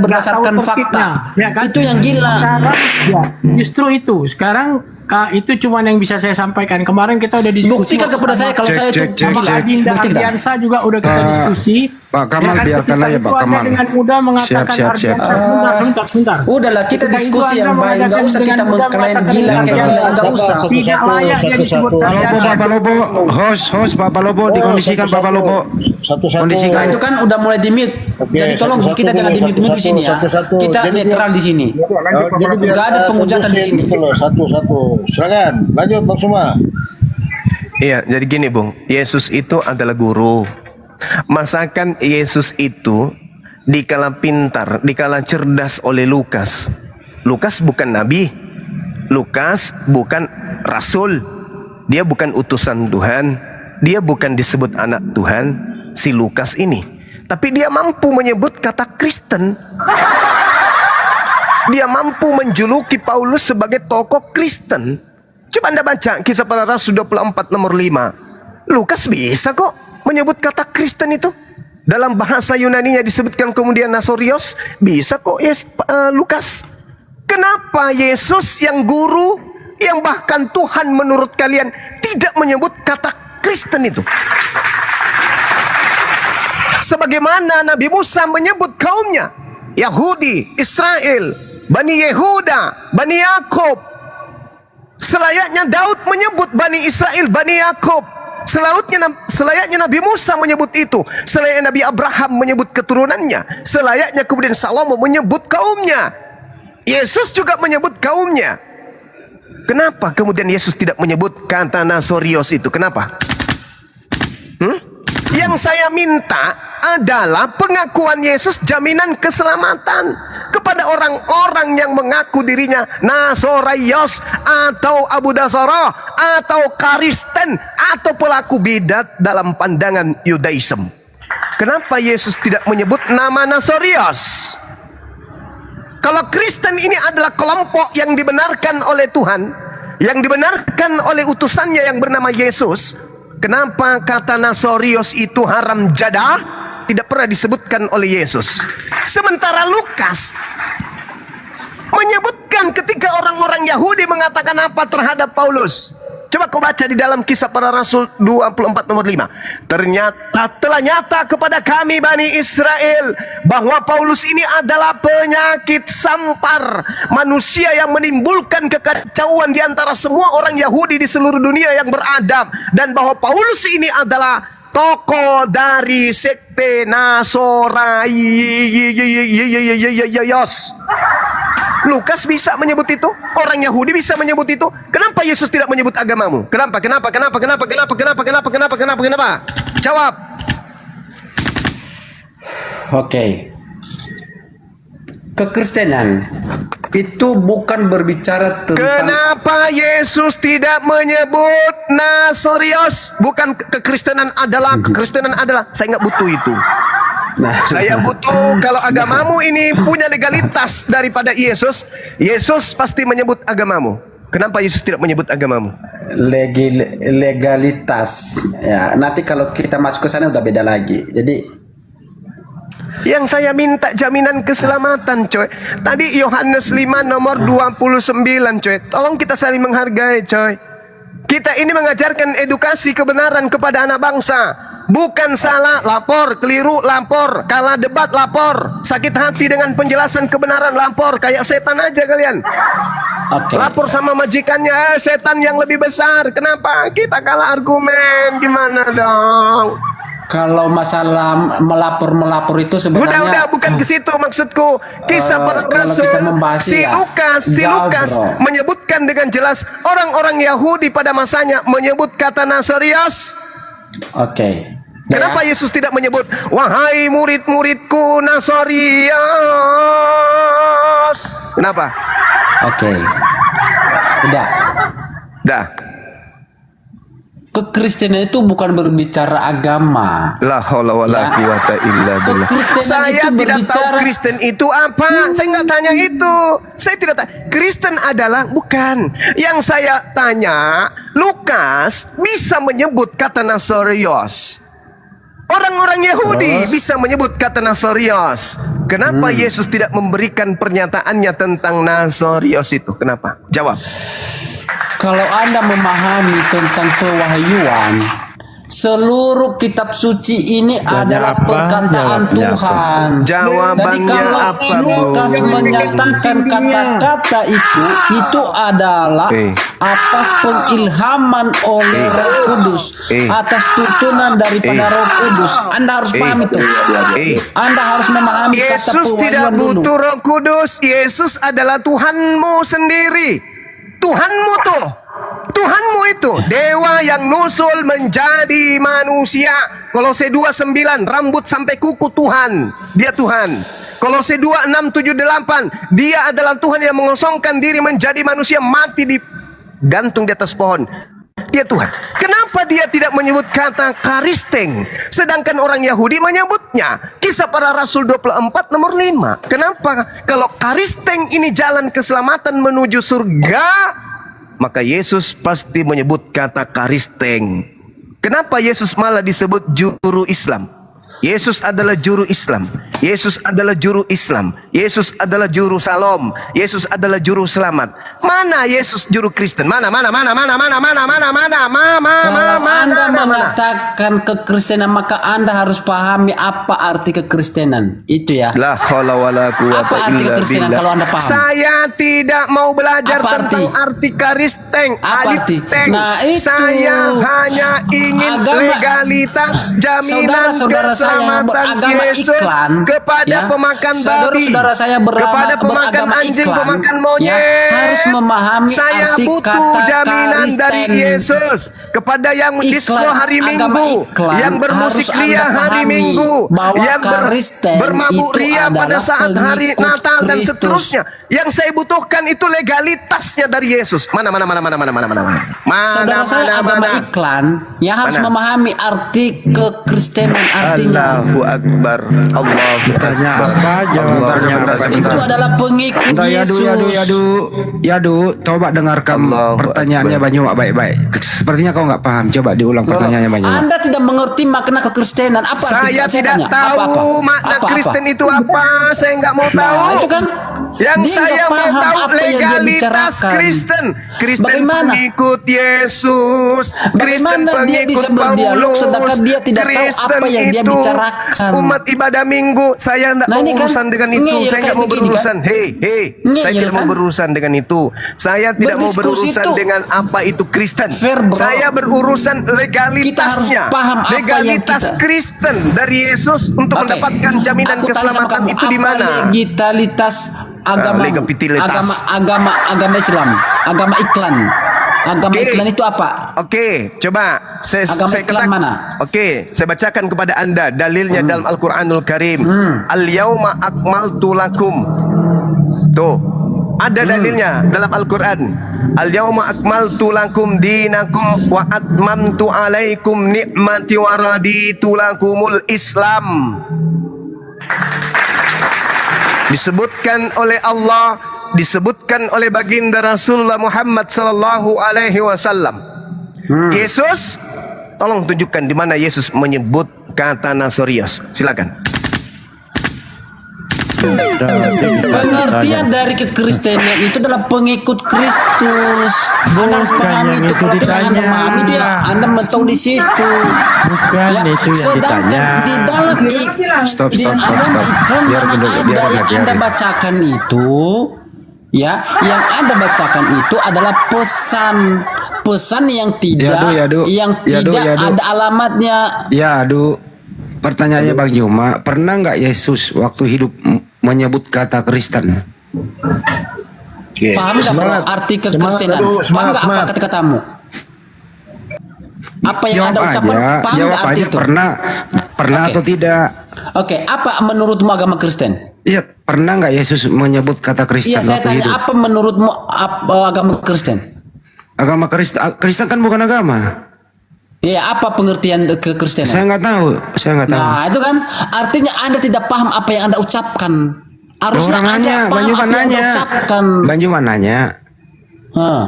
berdasarkan fakta. Ya, kan? Itu yang gila. Sekarang, ya, justru itu. Sekarang itu cuma yang bisa saya sampaikan. Kemarin kita udah diskusi. Buktikan kepada saya kalau saya itu Adinda Ardiansa juga udah kita diskusi. Pak Kamal biarkanlah ya Pak Kamal. Dengan mudah mengatakan Siap. Bentar. Udahlah kita diskusi yang baik. Enggak usah kita mengklaim gila kayak gila. Enggak usah. Tidak layak dia disebut Pak Lobo, host Pak Lobo dikondisikan Pak Lobo. Kondisikan. Nah, itu kan udah mulai di-mute. Jadi tolong kita jangan di-mute di sini ya. Kita netral di sini. Enggak ada penghujatan di sini. Satu-satu. Silakan, lanjut Bang Suma. Iya, jadi gini Bung, Yesus itu adalah guru. Masakan Yesus itu dikala pintar, dikala cerdas oleh Lukas. Lukas bukan nabi, Lukas bukan rasul, dia bukan utusan Tuhan, dia bukan disebut anak Tuhan, si Lukas ini. Tapi dia mampu menyebut kata Kristen. Dia mampu menjuluki Paulus sebagai tokoh Kristen. Coba Anda baca Kisah Para Rasul 24 nomor 5. Lukas bisa kok menyebut kata Kristen itu. Dalam bahasa Yunaninya disebutkan kemudian Nasorios. Bisa kok Lukas. Kenapa Yesus yang guru, yang bahkan Tuhan menurut kalian tidak menyebut kata Kristen itu? Sebagaimana Nabi Musa menyebut kaumnya Yahudi, Israel, Bani Yehuda, Bani Yakob. Selayaknya Daud menyebut Bani Israel, Bani Yakob. Selayaknya Nabi Musa menyebut itu. Selayaknya Nabi Abraham menyebut keturunannya. Selayaknya kemudian Salomo menyebut kaumnya. Yesus juga menyebut kaumnya. Kenapa kemudian Yesus tidak menyebut kata Nasorios itu? Kenapa? Yang saya minta adalah pengakuan Yesus jaminan keselamatan kepada orang-orang yang mengaku dirinya Nasorios atau Abu Dasara atau Kristen atau pelaku bidat dalam pandangan Yudaism. kenapa Yesus tidak menyebut nama Nasorios? Kalau Kristen ini adalah kelompok yang dibenarkan oleh Tuhan, yang dibenarkan oleh utusannya yang bernama Yesus, kenapa kata Nasorios itu haram jadah tidak pernah disebutkan oleh Yesus? Sementara Lukas menyebutkan ketika orang-orang Yahudi mengatakan apa terhadap Paulus. Coba kau baca di dalam Kisah Para Rasul 24 nomor 5. Ternyata telah nyata kepada kami Bani Israel bahwa Paulus ini adalah penyakit sampar, manusia yang menimbulkan kekacauan di antara semua orang Yahudi di seluruh dunia yang beradab, dan bahwa Paulus ini adalah tokoh dari sekte Nasorios. Lukas bisa menyebut itu, orang Yahudi bisa menyebut itu. Kenapa Yesus tidak menyebut agamamu? Kenapa? Jawab. Oke. Kekristenan itu bukan berbicara tentang Kenapa Yesus tidak menyebut Nasorios? Bukan kekristenan adalah, saya nggak butuh itu. Saya butuh kalau agamamu ini punya legalitas daripada Yesus, Yesus pasti menyebut agamamu. Kenapa Yesus tidak menyebut agamamu? legalitas. Ya, nanti kalau kita masuk ke sana udah beda lagi. Jadi yang saya minta jaminan keselamatan, coy. Tadi Yohanes 5 nomor 29, coy. Tolong kita saling menghargai, coy. Kita ini mengajarkan edukasi kebenaran kepada anak bangsa. Bukan salah, lapor. Keliru, lapor. Kalah debat, lapor. Sakit hati dengan penjelasan kebenaran, lapor. Kayak setan aja kalian. oke. Lapor sama majikannya, setan yang lebih besar. Kenapa? Kita kalah argumen. Gimana dong? Kalau masalah melapor itu sebenarnya Udah, bukan ke situ maksudku. Kisah Para kalau Rasul, kita membahas si ya, jauh, Lukas bro. menyebutkan dengan jelas orang-orang Yahudi pada masanya menyebut kata Nasorios. Oke. Kenapa Yesus tidak menyebut wahai murid-muridku Nasorios? Kenapa? Oke. Udah. Dah. Kekristenan itu bukan berbicara agama. La haula wala Ya. quwata illa billah. Kekristenan Saya itu tidak tahu berbicara- Kristen itu apa. Saya nggak tanya itu. Saya tidak tahu. Kristen adalah bukan. Yang saya tanya, Lukas bisa menyebut kata Nasorios. Orang-orang Yahudi bisa menyebut kata Nasorios. Kenapa Yesus tidak memberikan pernyataannya tentang Nasorios itu? Kenapa? Jawab. Kalau Anda memahami tentang pewahyuan, seluruh kitab suci ini adalah apa? perkataan Jawabnya apa? Tuhan. Jawabannya Jadi kalau apa, Bu? Lukas menyatakan kata-kata itu adalah atas pengilhaman oleh Roh Kudus, atas tuntunan daripada Roh Kudus. Anda harus paham itu. Anda harus memahami kata Yesus tidak pewahyuan dulu. butuh Roh Kudus. Yesus adalah Tuhanmu sendiri. Tuhanmu tuh, Tuhanmu itu dewa yang nusul menjadi manusia. Kolose 2:9, rambut sampai kuku Tuhan, dia Tuhan. Kolose 2:6-7-8, dia adalah Tuhan yang mengosongkan diri menjadi manusia, mati digantung di atas pohon. Dia Tuhan. Kenapa dia tidak menyebut kata karisteng, sedangkan orang Yahudi menyebutnya? Kisah Para Rasul 24 nomor 5. Kenapa? Kalau karisteng ini jalan keselamatan menuju surga, maka Yesus pasti menyebut kata karisteng. Kenapa Yesus malah disebut juru Islam? Yesus adalah juru Islam. Yesus adalah juru Islam. Yesus adalah juru Salom. Yesus adalah juru selamat. Mana Yesus juru Kristen? Mana? Kalau Anda mengatakan kekristenan, maka Anda harus pahami apa arti kekristenan. Itu ya. La haula wala quwata Apa arti illa kekristenan billah. kalau Anda paham? Saya tidak mau belajar Apa tentang arti? arti karisteng, Apa arti? aliteng. Nah, itu. Saya hanya ingin Agama- legalitas jaminan Saudara-saudara saya yang keselamatan beragama Yesus iklan, kepada ya, pemakan babi, saudara-saudara saya kepada pemakan beragama anjing, iklan, pemakan monyet. ya, harus memahami saya arti butuh kata jaminan dari karisten. Yesus kepada yang Iklan hari agama Minggu, iklan yang bermusik harus ria Anda hari pahami Minggu, bahwa yang Kristen bermabuk itu ria pada adalah saat hari pengikut Natal dan Kristus. seterusnya. Yang saya butuhkan itu legalitasnya dari Yesus. Mana. Saudara saya agama iklan yang harus Mana? memahami arti kekristenan artinya. Allahu Akbar. Allahu Tanya Akbar. apa, jawabannya Bentar, apa. Itu adalah pengikut Bentar, Yesus. Yadu, coba dengarkan Allahu pertanyaannya Akbar. Banyumak baik-baik. Sepertinya kau nggak paham. Coba diulang pertanyaannya Banyumak. Anda tidak mengerti makna kekristenan. Apa arti Saya tidak tanya? tahu makna Kristen itu apa. Saya nggak mau tahu. Nah, itu kan Yang dia saya nggak mau paham tahu apa yang dia legalitas bicarakan. Kristen. Kristen Bagaimana? pengikut Yesus. Kristen Bagaimana dia pengikut bisa berdialog Paulus. sedangkan dia tidak tahu Kristen apa yang dia itu bicarakan? Umat ibadah Minggu. Saya tidak Nah, mau ini kan urusan dengan itu. ngeyel Saya nggak kayak mau begini, berurusan. kan? Hei, Ngeyel, saya tidak mau kan? berurusan dengan itu. Saya tidak mau Berdiskusi berurusan itu dengan apa itu Kristen. fair, bro. Saya berurusan legalitasnya. Kita harus paham apa yang Legalitas kita- Kristen dari Yesus untuk Oke. mendapatkan jaminan Aku tanya sama keselamatan kamu, itu di apa mana? legalitas agama legalitas. agama Islam, agama iklan. Agama Oke. iklan itu apa? Oke, coba Agama iklan mana? Oke, saya bacakan kepada Anda dalilnya dalam Al-Qur'anul Karim. Al-yauma akmaltu lakum. Tuh, ada dalilnya dalam Al-Qur'an. Al-yauma akmaltu lakum dinakum wa atmamtu alaikum ni'mati wa raditu lakumul Islam. Disebutkan oleh Allah, disebutkan oleh baginda Rasulullah Muhammad sallallahu alaihi wasallam. Yesus, tolong tunjukkan di mana Yesus menyebut kata Nasorios. Silakan. Pengertian dari kekristenan itu adalah pengikut Kristus. Anda harus Bukan pahami yang itu. itu Kalau tidak Anda ditanya. pahami itu ya Anda mentok di situ. Bukan itu yang Sedangkan ditanya. di dalam Stop. di dalam iklan Biar mana dulu, ada biar yang biar. Anda bacakan itu, ya, yang Anda bacakan itu adalah pesan yang tidak Yadu. ada alamatnya. Yadu, pertanyaannya Bang Juma, pernah nggak Yesus waktu hidup menyebut kata Kristen? Paham nggak Semangat. arti kekristenan? Aduh, Paham semangat, nggak apa semangat. kata-katamu? Apa yang Anda Jawab ucapkan? aja, Paham jawab nggak arti aja itu? pernah Oke. atau tidak? Oke, apa menurutmu agama Kristen? Iya, pernah nggak Yesus menyebut kata Kristen Iya, saya waktu tanya hidup? apa menurutmu agama Kristen? Agama Kristen kan bukan agama. Iya, apa pengertian kekristenan? Saya nggak tahu. Nah, itu kan artinya Anda tidak paham apa yang Anda ucapkan. Harusnya Orang nanya, Anda paham Banyu apa yang Anda nanya. ucapkan. Banyu nanya. Hah.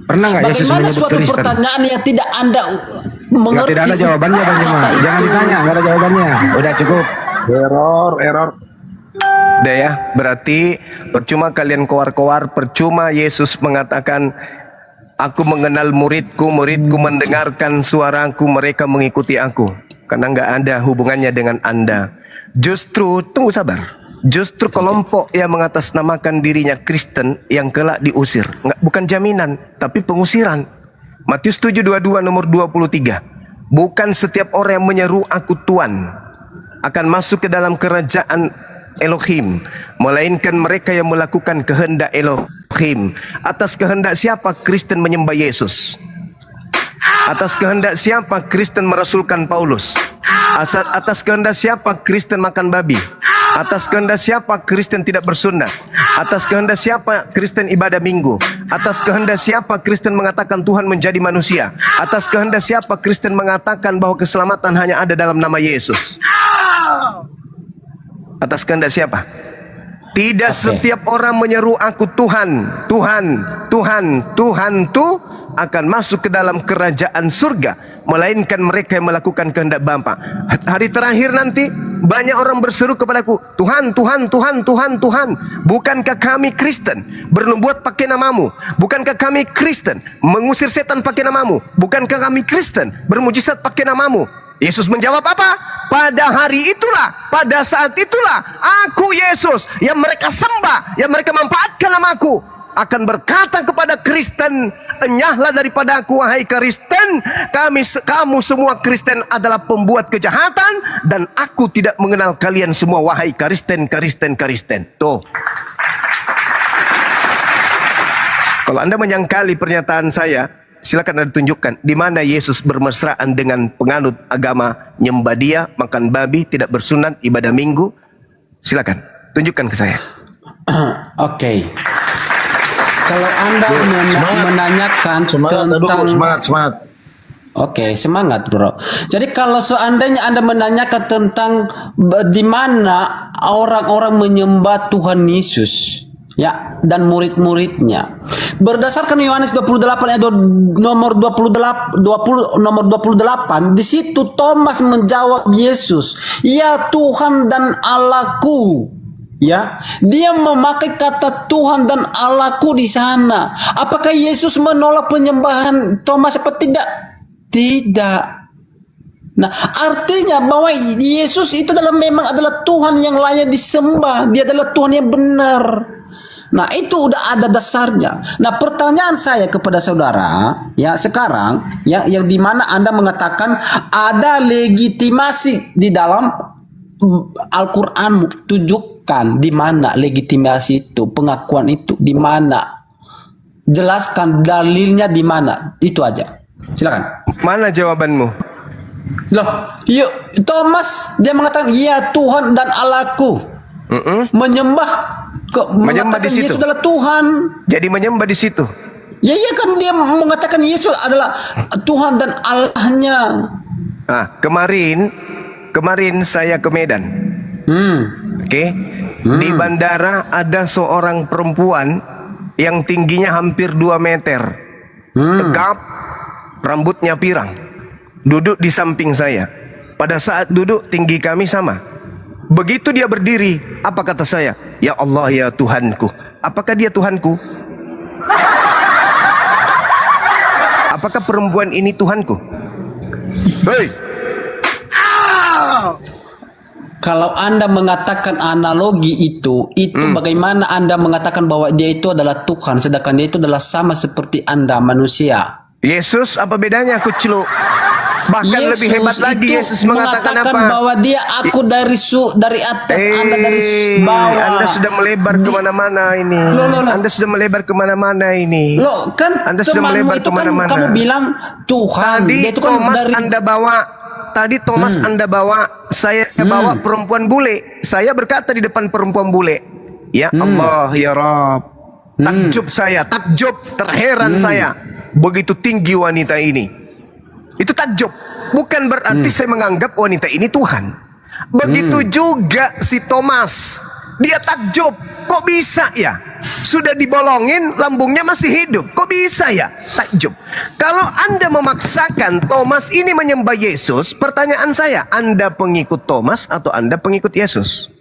Pernah nggak Yesus Bagaimana menyebut suatu Kristen? pertanyaan yang tidak Anda Nggak, mengerti? tidak ada jawabannya Banyu. kata Jangan itu? ditanya, nggak ada jawabannya. Udah cukup. Error. Udah ya, berarti percuma kalian koar-koar, percuma Yesus mengatakan, aku mengenal muridku, muridku mendengarkan suaraku, mereka mengikuti aku. Karena nggak ada hubungannya dengan Anda. Justru, tunggu sabar. Justru kelompok yang mengatasnamakan dirinya Kristen yang kelak diusir. Bukan jaminan, tapi pengusiran. Matius 7:22 nomor 23. Bukan setiap orang yang menyeru aku Tuhan akan masuk ke dalam kerajaan Elohim, melainkan mereka yang melakukan kehendak Elohim. Atas kehendak siapa Kristen menyembah Yesus? Atas kehendak siapa Kristen merasulkan Paulus? Atas kehendak siapa Kristen makan babi? Atas kehendak siapa Kristen tidak bersunat? Atas kehendak siapa Kristen ibadah minggu? Atas kehendak siapa Kristen mengatakan Tuhan menjadi manusia? Atas kehendak siapa Kristen mengatakan bahwa keselamatan hanya ada dalam nama Yesus? Atas kehendak siapa? Tidak setiap orang menyeru aku Tuhan, Tuhan, Tuhan, Tuhan tuh akan masuk ke dalam kerajaan surga, melainkan mereka yang melakukan kehendak Bapa. Hari terakhir nanti banyak orang berseru kepadaku, Tuhan, Tuhan, Tuhan, Tuhan, Tuhan. Bukankah kami Kristen bernubuat pakai namamu? Bukankah kami Kristen mengusir setan pakai namamu? Bukankah kami Kristen bermujizat pakai namamu? Yesus menjawab apa? Pada hari itulah, pada saat itulah, aku Yesus yang mereka sembah, yang mereka manfaatkan namaku, akan berkata kepada Kristen, enyahlah daripada aku wahai Kristen, kamu semua Kristen adalah pembuat kejahatan, dan aku tidak mengenal kalian semua wahai Kristen. Tuh. Kalau Anda menyangkali pernyataan saya, Silakan Anda tunjukkan di mana Yesus bermesraan dengan penganut agama nyembah dia, makan babi, tidak bersunat, ibadah minggu. Silakan tunjukkan ke saya. Oke. Kalau Anda menanyakan Semangat, aduh, tentang semangat. Oke, semangat bro. Jadi kalau seandainya Anda menanyakan tentang di mana orang-orang menyembah Tuhan Yesus, ya, dan murid-muridnya, berdasarkan Yohanes 28 ayat nomor 28, di situ Thomas menjawab Yesus, "Ya Tuhan dan Allahku." Ya, dia memakai kata Tuhan dan Allahku di sana. Apakah Yesus menolak penyembahan Thomas apa tidak? Tidak. Nah, artinya bahwa Yesus itu memang adalah Tuhan yang layak disembah. Dia adalah Tuhan yang benar. Nah, itu udah ada dasarnya. Nah, pertanyaan saya kepada saudara, ya sekarang, ya yang dimana Anda mengatakan ada legitimasi di dalam Al-Quran, tunjukkan di mana legitimasi itu, pengakuan itu di mana, jelaskan dalilnya di mana, itu aja. Silakan. Mana jawabanmu? Loh, yuk Thomas dia mengatakan ya Tuhan dan Allahku, menyembah Menyembah di situ. Yesus adalah Tuhan. Jadi menyembah di situ. Ya iya kan dia mengatakan Yesus adalah Tuhan dan Allahnya. Ah, kemarin saya ke Medan. Oke. Di bandara ada seorang perempuan yang tingginya hampir 2 meter. Tegap, rambutnya pirang. Duduk di samping saya. Pada saat duduk tinggi kami sama. Begitu dia berdiri, apa kata saya? Ya Allah ya Tuhanku. Apakah dia Tuhanku? Apakah perempuan ini Tuhanku? Hei! Kalau Anda mengatakan analogi itu bagaimana Anda mengatakan bahwa dia itu adalah Tuhan sedangkan dia itu adalah sama seperti Anda manusia? Yesus apa bedanya kucluk? Bahkan Yesus lebih hebat lagi itu Yesus mengatakan apa? bahwa dia aku dari atas, Anda dari bawah. Anda sudah melebar kemana-mana ini. Anda sudah melebar kemana-mana ini. Loh, kan Anda sudah melebar itu kan kemana-mana. kamu bilang Tuhan. Tadi Dia itu kan Thomas dari Anda bawa. Tadi Thomas Anda bawa. Saya bawa perempuan bule. Saya berkata di depan perempuan bule. Ya Allah ya Rabb. Takjub saya. Takjub. Terheran saya. Begitu tinggi wanita ini. Itu takjub. Bukan berarti saya menganggap wanita ini Tuhan. Begitu juga si Thomas. Dia takjub. Kok bisa ya? Sudah dibolongin, lambungnya masih hidup. Kok bisa ya? Takjub. Kalau Anda memaksakan Thomas ini menyembah Yesus, pertanyaan saya, Anda pengikut Thomas atau Anda pengikut Yesus?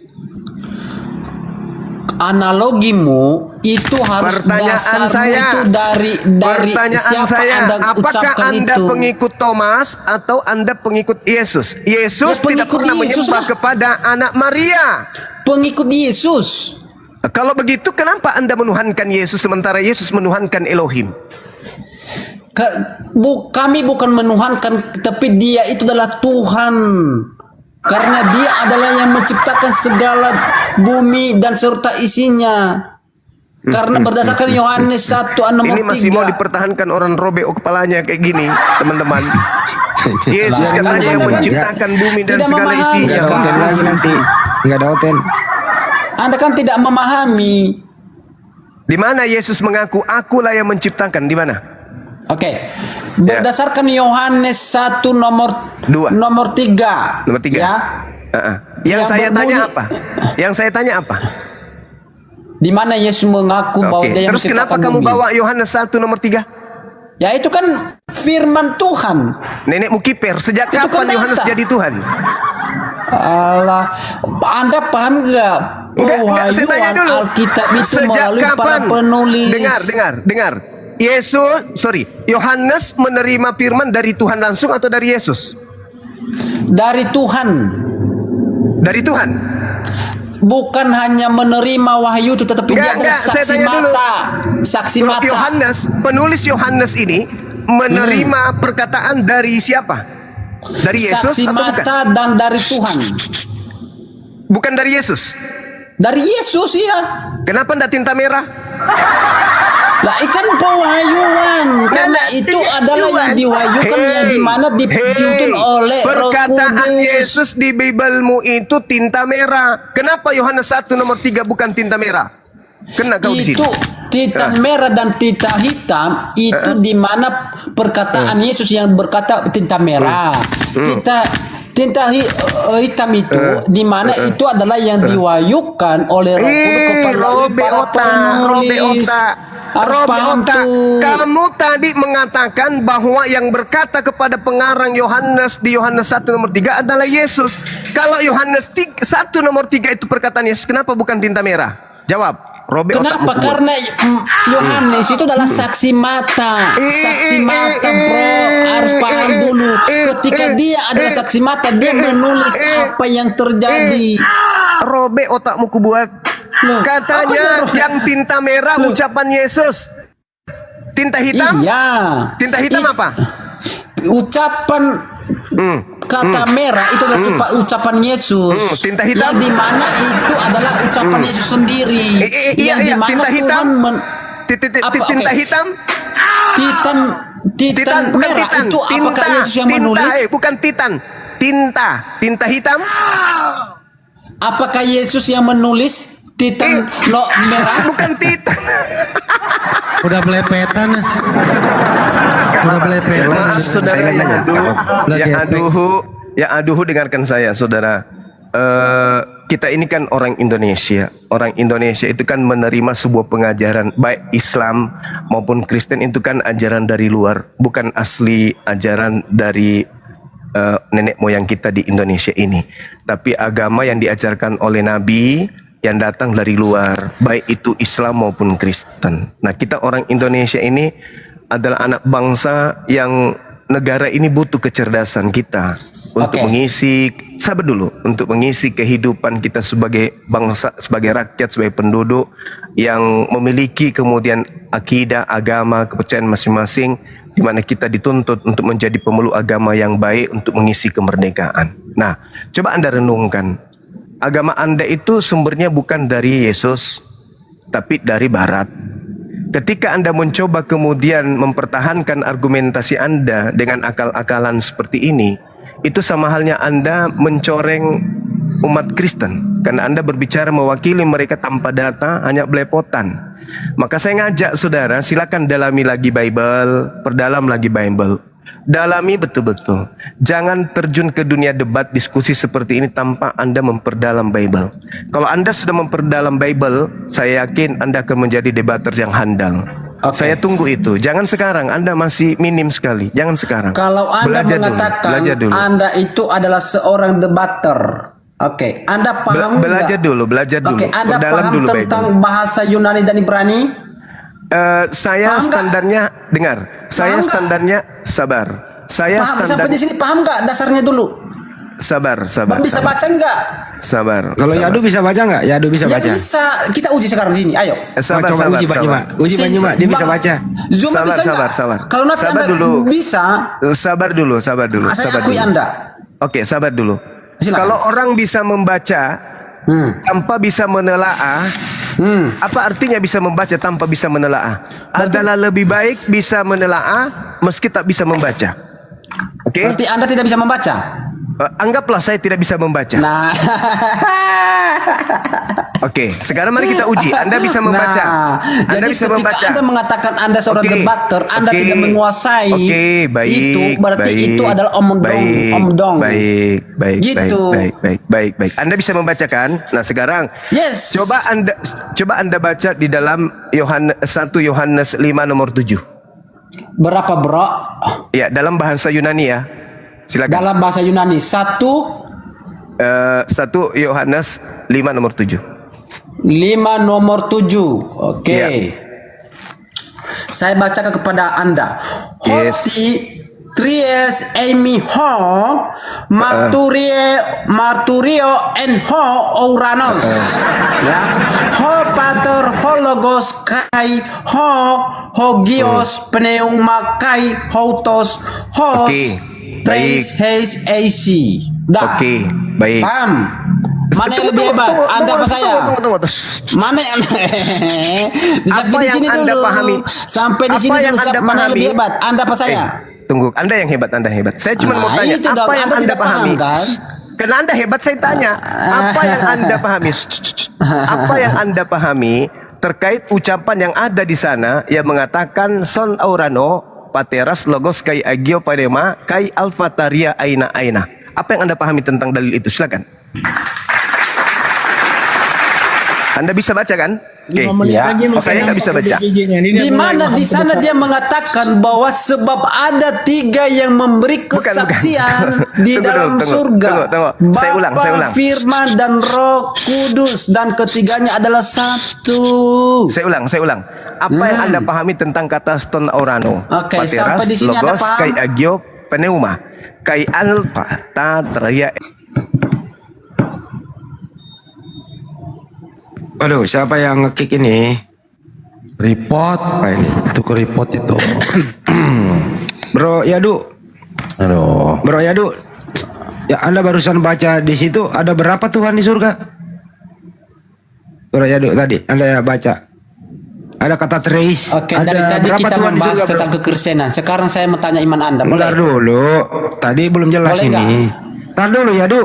Analogimu itu harus Pertanyaan saya itu dari pertanyaan siapa saya, Anda apakah ucapkan Anda itu? pengikut Thomas atau Anda pengikut Yesus? Yesus Ya, tidak pengikut pernah Yesus menyembah lah. kepada anak Maria. Pengikut Yesus. Kalau begitu kenapa Anda menuhankan Yesus sementara Yesus menuhankan Elohim? Kami bukan menuhankan, tapi dia itu adalah Tuhan. Karena dia adalah yang menciptakan segala bumi dan serta isinya. Karena berdasarkan Yohanes 1 nomor 3. Ini masih mau dipertahankan orang robek kepalanya kayak gini, teman-teman. Yesus katanya yang menciptakan bumi dan Tidak segala memahami. isinya. Nggak ada hotel lagi nanti. Nggak ada hotel. Anda kan tidak memahami. Di mana Yesus mengaku akulah yang menciptakan? Di mana? Oke. Berdasarkan Yohanes 1 nomor 2. nomor 3. Nomor 3. Ya. Yang saya tanya berbunyi- apa? Yang saya tanya apa? Di mana Yesus mengaku bahwa Oke. dia yang Terus kenapa menciptakan kamu bumi? bawa Yohanes 1 nomor 3? Ya itu kan firman Tuhan. Nenekmu kiper. Sejak Itu kapan kan Yohanes data. jadi Tuhan? Allah, Anda paham nggak? Enggak, saya tanya Pewahyuan dulu. Alkitab itu Sejak melalui para kapan? penulis. Dengar. Yohanes menerima firman dari Tuhan langsung atau dari Yesus? Dari Tuhan. Dari Tuhan. Bukan hanya menerima wahyu itu, tetapi dia adalah Saya saksi tanya dulu. mata. Saksi mata. Penulis Yohanes ini menerima perkataan dari siapa? Dari Yesus Saksi atau bukan? mata dan dari Tuhan. Bukan dari Yesus. Dari Yesus ya. Kenapa enggak tinta merah? Lah ikan pewahyuan karena itu adalah yang diwahyukan yang dimana dituntun oleh Roh perkataan Kudus. Yesus di Biblemu itu tinta merah. Kenapa Yohanes 1 nomor 3 bukan tinta merah? Kena kau di sini. Itu tinta merah dan tinta hitam itu di mana perkataan Yesus yang berkata tinta merah. Hitam itu di mana itu adalah yang diwahyukan oleh Roh Kudus kepada para penulis. Harus paham tuh. Kamu tadi mengatakan bahwa yang berkata kepada pengarang Yohanes di Yohanes 1 nomor 3 adalah Yesus. Kalau Yohanes 1 nomor 3 itu perkataan Yesus, kenapa bukan tinta merah? Jawab. Kenapa? Karena Yohanes itu adalah saksi mata. Saksi mata, bro. Harus paham dulu. Ketika dia adalah saksi mata, dia menulis apa yang terjadi. Robek otakmu kubuat. Katanya yang tinta merah ucapan Yesus. Tinta hitam? Iya. Tinta hitam apa? Ucapan kata merah itu adalah ucapan Yesus. Tinta hitam? Yang dimana itu adalah ucapan Yesus sendiri. Iya, Yang dimana tinta hitam. Tinta hitam? Titan bukan merah titan. itu apakah Yesus yang menulis? Bukan titan. Tinta hitam? Apakah Yesus yang menulis? Titan merah? Bukan titan. Udah belepetan. Saudara yang aduhu dengarkan saya, saudara. Kita ini kan orang Indonesia. Orang Indonesia itu kan menerima sebuah pengajaran, baik Islam maupun Kristen itu kan ajaran dari luar, bukan asli ajaran dari nenek moyang kita di Indonesia ini. Tapi agama yang diajarkan oleh Nabi yang datang dari luar, baik itu Islam maupun Kristen. Nah, kita orang Indonesia ini adalah anak bangsa yang negara ini butuh kecerdasan kita untuk mengisi, sabar dulu, untuk mengisi kehidupan kita sebagai bangsa, sebagai rakyat, sebagai penduduk yang memiliki kemudian akidah, agama, kepercayaan masing-masing, di mana kita dituntut untuk menjadi pemeluk agama yang baik untuk mengisi kemerdekaan. Nah, coba Anda renungkan, agama Anda itu sumbernya bukan dari Yesus, tapi dari Barat. Ketika Anda mencoba kemudian mempertahankan argumentasi Anda dengan akal-akalan seperti ini, itu sama halnya Anda mencoreng umat Kristen. Karena Anda berbicara mewakili mereka tanpa data, hanya belepotan. Maka saya ngajak saudara, silakan dalami lagi Bible, perdalam lagi Bible. Dalami betul-betul. Jangan terjun ke dunia debat diskusi seperti ini tanpa Anda memperdalam Bible. Kalau Anda sudah memperdalam Bible, saya yakin Anda akan menjadi debater yang handal. Saya tunggu itu. Jangan sekarang, Anda masih minim sekali. Jangan sekarang. Kalau Anda belajar mengatakan dulu. Anda itu adalah seorang debater, Anda paham belajar dulu. Anda perdalam paham dulu tentang Bible. bahasa Yunani dan Ibrani? Saya Paham standarnya dengar. Saya Paham standarnya sabar. Saya Paham? standar Sampai di sini paham nggak dasarnya dulu? sabar. Bisa baca nggak? Sabar. Kalau sabar. Yadu bisa baca nggak? Yadu bisa Ya baca. bisa. Kita uji sekarang di sini. Ayo. Sabar, Coba sabar, uji Pak Juma. Uji Pak Juma, dia bisa baca. Zuma Sabar, bisa sabar, nggak? sabar. Kalau nanti Sabar Anda dulu. bisa, Sabar dulu. saya Sabar akui dulu. Anda. Oke, sabar dulu. Silakan. Kalau orang bisa membaca tanpa bisa menelaah, apa artinya bisa membaca tanpa bisa menelaah? Adalah lebih baik bisa menelaah meski tak bisa membaca. Oke? Berarti Anda tidak bisa membaca. Anggaplah saya tidak bisa membaca. Nah. Oke, sekarang mari kita uji. Anda bisa membaca. Nah, Anda jadi bisa ketika membaca. Anda mengatakan Anda seorang Oke, debater, Anda oke, tidak menguasai oke, baik, itu, berarti baik, itu adalah omdong. Baik, Gitu. baik. Anda bisa membacakan? Nah, sekarang Yes. coba Anda baca di dalam 1 Yohanes 5 nomor 7. Berapa, bro? Ya, dalam bahasa Yunani ya. Silakan. Dalam bahasa Yunani 1 Yohanes 5 nomor 7. 5 nomor 7. Oke. Ya. Saya bacakan kepada Anda. Yes. Hoti Tries Amy Ho Marturio and Ho Ouranos. Ya. Ho Pater Hologos Kai Ho Hogios Pneuma Kai Houtos Hos Oke, Trace baik. Haze AC. Dah. Oke, baik. Paham? Mana yang lebih hebat? Anda apa saya? Tunggu. Mana yang Apa di yang sini Anda dulu. pahami? Sampai di Apa sini yang dulu. Anda Mana yang pahami? lebih hebat? Anda apa saya? Tunggu, Anda yang hebat, Anda hebat. Saya cuma mau tanya, itu dong, apa yang Anda Anda tidak paham, pahami? kan? Karena Anda hebat, saya tanya, apa yang Anda pahami? Apa yang Anda pahami terkait ucapan yang ada di sana yang mengatakan son aurano pateras logos kai agio padema kai alfataria aina aina. Apa yang Anda pahami tentang dalil itu? Silakan. Anda bisa baca kan? Oke. 5 menit Ya. lagi Oh, saya nggak bisa baca. Di mana di sana dia mengatakan bahwa sebab ada 3 yang memberi kesaksian di Tunggu, dalam tunggu, surga. tunggu. Saya ulang. Bapa, Firman dan Roh Kudus dan ketiganya adalah satu. Saya ulang. Apa yang Anda pahami tentang kata ston aurano? Oke, Pateras, sampai di sini Anda logos, paham? kai agio, pneuma, kai alfa, tatria. Waduh, siapa yang ngekick ini? Report. Apa ini? Itu ke report itu. Bro Yadu, Aduh. Bro Yadu. Ya, Anda barusan baca di situ ada berapa Tuhan di surga? Bro Yadu tadi Anda baca. Ada kata treis. Oke, ada dari tadi berapa kita Tuhan di membahas surga, bro? tentang kekristenan. Sekarang saya mau tanya iman Anda. Bentar Boleh? dulu. Tadi belum jelas Boleh ini. Ntar dulu Yadu.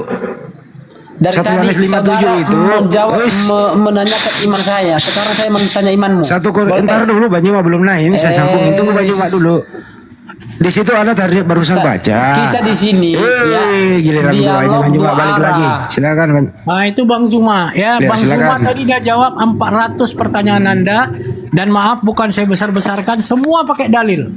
Dari 1 tadi Yohanes 5:7 saudara itu. menjawab Wis. menanyakan iman saya. Sekarang saya menanya imanmu. Ntar Boleh? dulu Banyuma belum naik. Ini saya sambung itu Banyuma dulu. Di situ Anda tadi barusan baca. Kita di sini ya. Giliran Dialog Banyuma dua balik lagi. arah. Silakan. Nah itu Bang Zuma ya, Ya, Bang Zuma silakan. tadi dia jawab 400 pertanyaan Anda dan maaf bukan saya besar-besarkan, semua pakai dalil.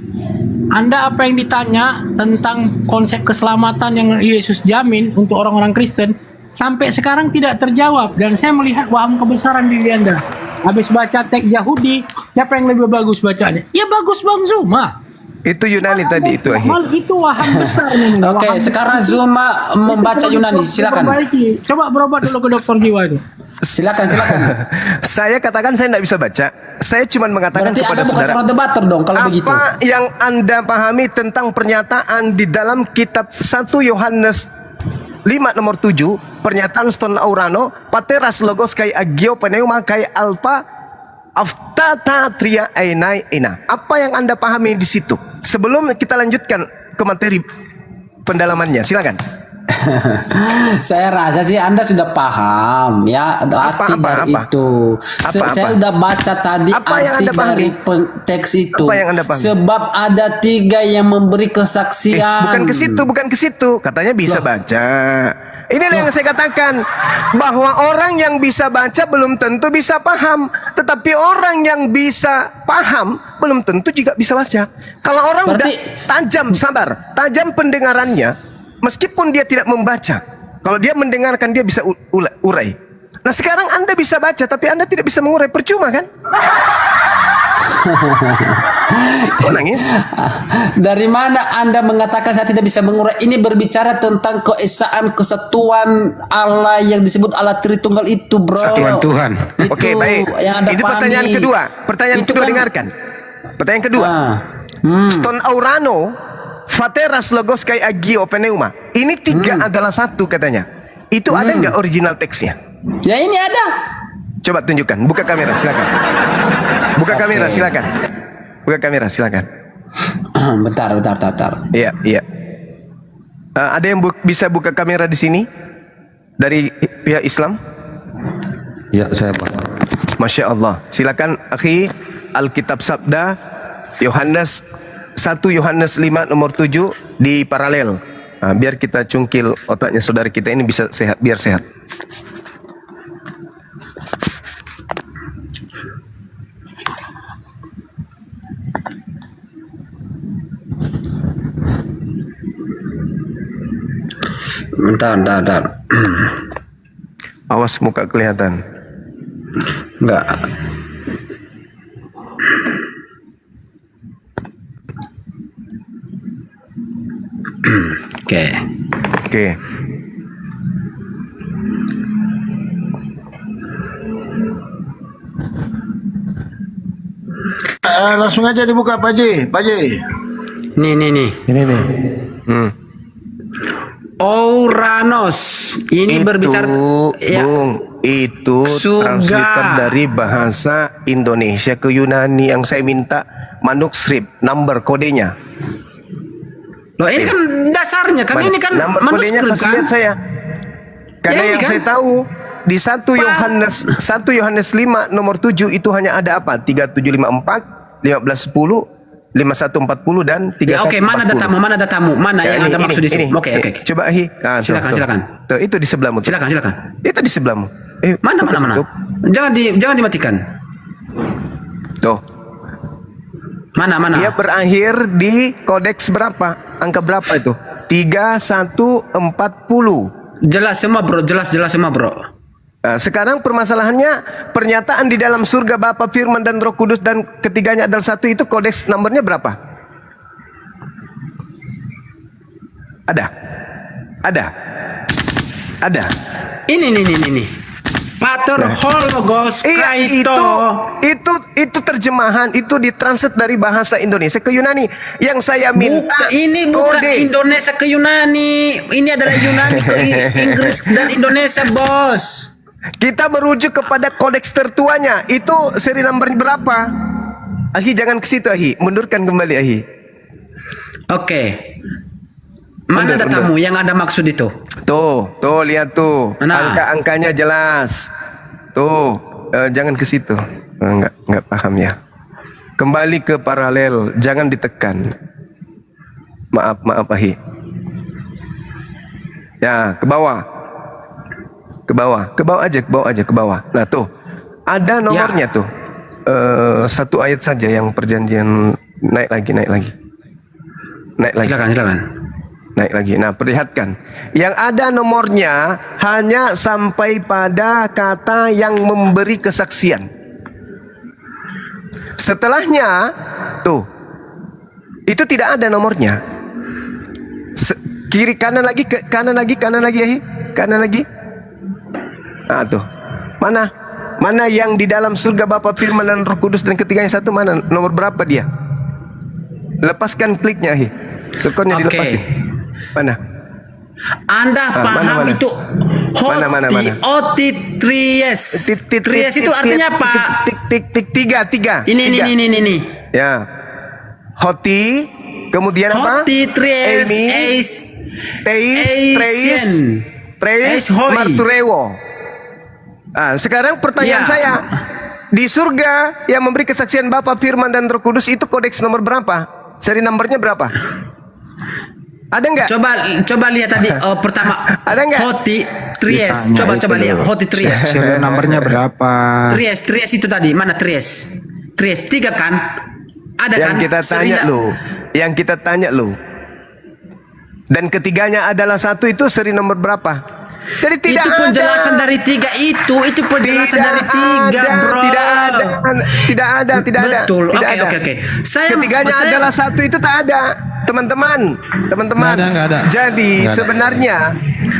Anda apa yang ditanya tentang konsep keselamatan yang Yesus jamin untuk orang-orang Kristen sampai sekarang tidak terjawab dan saya melihat waham kebesaran diri Anda. Habis baca teks Yahudi, siapa yang lebih bagus bacanya? Ya bagus Bang Zuma. Itu Yunani tadi itu. Itu waham besar memang. Oke, Waham sekarang besar. Zuma membaca Itu Yunani. perlu Silakan. diperbaiki. Coba berobat dulu ke dokter jiwa itu. Silakan. Saya katakan saya tidak bisa baca. Saya cuma mengatakan Berarti kepada Anda bukan saudara. seorang debater dong kalau begitu. Apa yang Anda pahami tentang pernyataan di dalam kitab 1 Yohanes 5 nomor 7, pernyataan ston aurano, pateras logos kai agio pneuma kai alfa aftata tria ainai ina. Apa yang Anda pahami di situ? Sebelum kita lanjutkan ke materi pendalamannya, silakan. Saya rasa sih Anda sudah paham ya arti dari itu. Saya sudah baca tadi Apa yang arti Anda pahami? dari teks itu. Apa yang Anda pahami? Sebab ada 3 yang memberi kesaksian. Bukan ke situ. Katanya bisa baca. Inilah yang saya katakan, bahwa orang yang bisa baca belum tentu bisa paham, tetapi orang yang bisa paham belum tentu juga bisa baca. Kalau orang udah tajam pendengarannya, meskipun dia tidak membaca, kalau dia mendengarkan dia bisa urai. Nah sekarang Anda bisa baca tapi Anda tidak bisa mengurai, percuma kan? Kok nangis? Dari mana Anda mengatakan saya tidak bisa mengurai? Ini berbicara tentang keesaan kesatuan Allah yang disebut Allah Tritunggal itu, bro. Satuan Tuhan. Itu Oke, baik. yang Anda Itu pahami. pertanyaan kedua. Pertanyaan Itu kedua kan- dengarkan. Pertanyaan kedua. Ston aurano, fateras logos kai agio pneuma. Ini 3 adalah satu katanya. Itu ada nggak original teksnya? Ya ini ada. Coba tunjukkan. Buka kamera, silakan. Buka kamera, silakan. Buka kamera, silakan. Bentar. Iya. Ada yang bisa buka kamera di sini dari pihak Islam? Ya, saya Pak. Masya Allah. Silakan, akhi. Alkitab Sabda Yohanes 1 Yohanes 5 nomor 7 di paralel. Nah, biar kita cungkil otaknya saudara kita ini bisa sehat, biar sehat. Bentar. Awas muka kelihatan. Enggak. Oke. Langsung aja dibuka Pak Ji. Nih. Ini nih. Ouranos. Ini berbicara ya. Bung, itu Surga. translator dari bahasa Indonesia ke Yunani yang saya minta manuskrip, number kodenya. Loh, ini kan dasarnya kan, ini kan Number kodenya manuskrip kasih kan. lihat saya. Karena Ya, ini yang kan? saya tahu di 1 Yohanes 5 nomor 7 itu hanya ada apa? 3754, 1510, 5140 dan 3140. Ya, oke, mana datamu? Mana datamu? Mana Ya, yang ini, ada maksud di sini? Oke. Coba Silakan, silakan. Tuh, itu di sebelahmu. Tuh. Silakan. Itu di sebelahmu. Mana? tutup. Jangan dimatikan. Tuh. Mana? Dia berakhir di kodeks berapa? Angka berapa itu? 3140. Jelas semua, Bro. Jelas semua, Bro. Nah, sekarang permasalahannya pernyataan di dalam surga Bapa, Firman dan Roh Kudus dan ketiganya adalah satu, itu kodeks nomornya berapa? Ada. Ini. Pater Hologos Kaito. Itu terjemahan, itu ditranslate dari bahasa Indonesia ke Yunani. Yang saya minta Ini bukan kode. Indonesia ke Yunani. Ini adalah Yunani ke Inggris dan Indonesia, Bos. Kita merujuk kepada kodeks tertuanya. Itu seri nomor berapa? Ahi, jangan ke situ, Ahi. Mundurkan kembali, Ahi. Oke. Mana datamu yang ada maksud itu? Tuh, lihat tuh. Mana? Angka-angkanya jelas. Tuh, jangan ke situ. Enggak paham ya. Kembali ke paralel, jangan ditekan. Maaf, Ahi. Ya, ke bawah. Ke bawah. Nah, tuh. Ada nomornya tuh. Satu ayat saja yang perjanjian naik lagi. Silakan. Naik lagi. Nah, perlihatkan. Yang ada nomornya hanya sampai pada kata yang memberi kesaksian. Setelahnya, tuh. Itu tidak ada nomornya. Kiri kanan lagi, kanan lagi, Ahi. Kanan lagi. Nah, tuh. Mana yang di dalam surga Bapa, Firman dan Roh Kudus dan ketiganya satu, mana? Nomor berapa dia? Lepaskan kliknya, Ahi. Sekonnya dilepasin. Mana? Anda paham mana? itu Mana? Tries. Tries itu artinya apa? Tiga. Ini. Ya. Hoti, kemudian apa? Hoti, Tries, Treis, Hoi. Marturewo. Nah, sekarang pertanyaan Ya. saya, di surga yang memberi kesaksian Bapa, Firman dan Roh Kudus itu kodeks nomor berapa? Seri nomornya berapa? Ada nggak? Coba lihat tadi pertama. Ada nggak? Hoti, Tries. Ditanya Coba itu lihat loh. Hoti, Tries. Serial nomornya berapa? Tries itu tadi. Mana Tries? Tries 3 kan? Ada Yang kan? kita tanya lo. Dan ketiganya adalah satu, itu seri nomor berapa? Jadi tidak itu penjelasan ada. dari 3 itu penjelasan dari 3, Bro. Tidak ada. Betul. Tidak Oke. ada. Ketiganya adalah satu, itu tak ada. Teman-teman. Nggak ada. Jadi Nggak ada. sebenarnya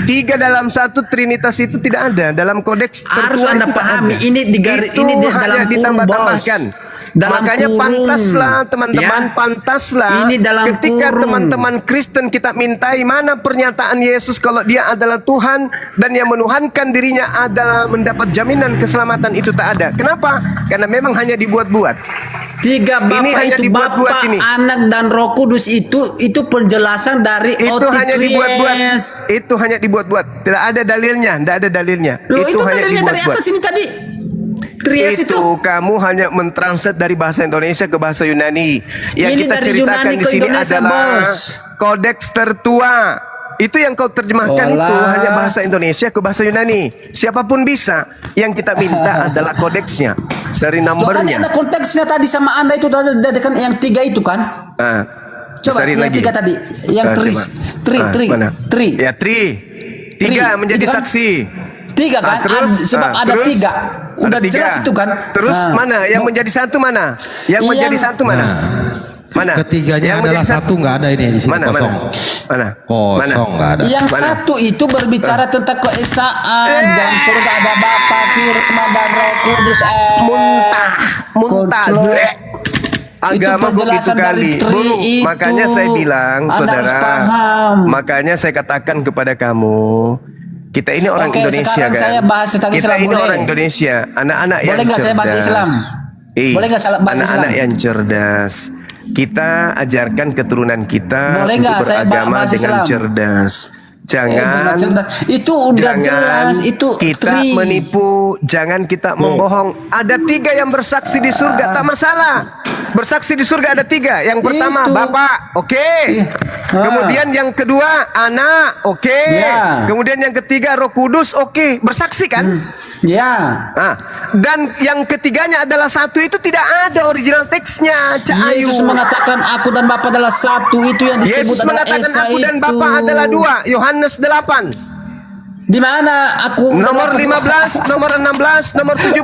3 dalam 1 Trinitas itu tidak ada dalam kodeks Harus tertua. Anda itu tak pahami ada. ini di dalam Itu hanya kurung, ditambah-tambahkan. Bos. Dalam Makanya kurung. pantaslah teman-teman, Ya. pantaslah Ini dalam ketika kurung. teman-teman Kristen kita mintai mana pernyataan Yesus kalau dia adalah Tuhan dan yang menuhankan dirinya adalah mendapat jaminan keselamatan, itu tak ada. Kenapa? Karena memang hanya dibuat-buat. 3 Bapa Ini hanya itu dibuat-buat Bapa, ini. Anak dan Roh Kudus itu penjelasan dari Itu hanya dibuat-buat. Otitries. Itu hanya dibuat-buat. Tidak ada dalilnya, tidak ada dalilnya. Loh, itu hanya dalilnya dari dibuat-buat. atas ini tadi. Tries itu. Kamu hanya mentranslate dari bahasa Indonesia ke bahasa Yunani. Yang Ini kita dari ceritakan Yunani di ke sini Indonesia, adalah Bos. kodeks tertua. Itu yang kau terjemahkan Olah. itu hanya bahasa Indonesia ke bahasa Yunani. Siapapun bisa. Yang kita minta adalah kodeksnya, seri Loh, tadi numbernya. ada konteksnya tadi sama Anda itu tadi kan yang 3 itu kan? Nah, Coba seri yang lagi. 3 tadi, yang Nah, Tris. coba. Mana? Tri. Ya, tiga menjadi Itu kan? saksi. 3 kan? Sebab ada 3. Udah ada 3. jelas itu kan? Terus Nah. mana? Yang menjadi satu mana? Yang menjadi satu mana? Mana? Ketiganya Yang adalah menjadi satu, nggak ada ini di sini, Mana? kosong. Mana? Kosong, nggak ada. Yang Mana? satu itu berbicara tentang keesaan dan surga ada Bapa, Firman dan Roh Kudus. Muntah. Koclok. agama kok gitu penjelasan dari kali. Bu, itu. makanya saya bilang, Anda saudara. harus paham. Makanya saya katakan kepada kamu, kita ini orang Oke, Indonesia sekarang kan. saya bahas tentang Kita Islam, ini boleh? orang Indonesia, anak-anak yang Boleh nggak cerdas. saya bahas Islam? Boleh nggak saya bahas anak-anak Islam? yang cerdas. Kita ajarkan keturunan kita Boleh untuk nggak saya beragama bahas dengan Islam? cerdas. Jangan itu udah jelas, itu kita tri. menipu, jangan kita membohong. Ada 3 yang bersaksi di surga, tak masalah. Bersaksi di surga ada 3. Yang pertama Itu. Bapak, oke. Ah. Kemudian yang kedua anak, oke. Ya. Kemudian yang ketiga Roh Kudus, oke. Bersaksi kan? Ya. Nah, dan yang ketiganya adalah satu, itu tidak ada original teksnya, Cak Ayu. Yesus mengatakan aku dan Bapa adalah satu, itu yang disebut Yesus adalah mengatakan Esa aku dan itu. Bapa adalah 2. Yohanes 8. Di mana aku Nomor 15, nomor 16, nomor 17.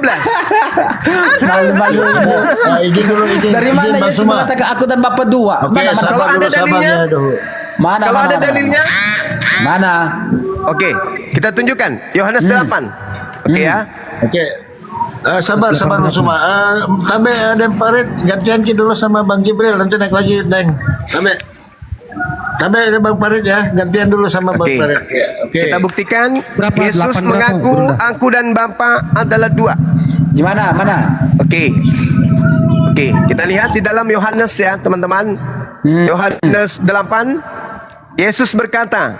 Malu-malu. Nah, izin dulu, izin. Dari mana izin, Bang Yesus Suma. mengatakan aku dan Bapa 2? Oke, Mana? sabar Kalau ada dulu, dalilnya? sabarnya dulu. Mana? Kalau mana, ada mana? dalilnya, Mana? oke, kita tunjukkan Yohanes 8. Oke ya. Oke. Sabar Bang Suma. Kami ada parit gantian dulu sama Bang Jibril, nanti naik lagi Deng. Kami ada Bang Parit ya, gantian dulu sama Bang Oke. Parit. Ya, oke. Kita buktikan Berapa? Yesus 8 berapa? mengaku Udah. aku dan Bapa adalah 2. Di mana? Mana? Oke. Oke, kita lihat di dalam Yohanes ya, teman-teman. Yohanes 8. Yesus berkata,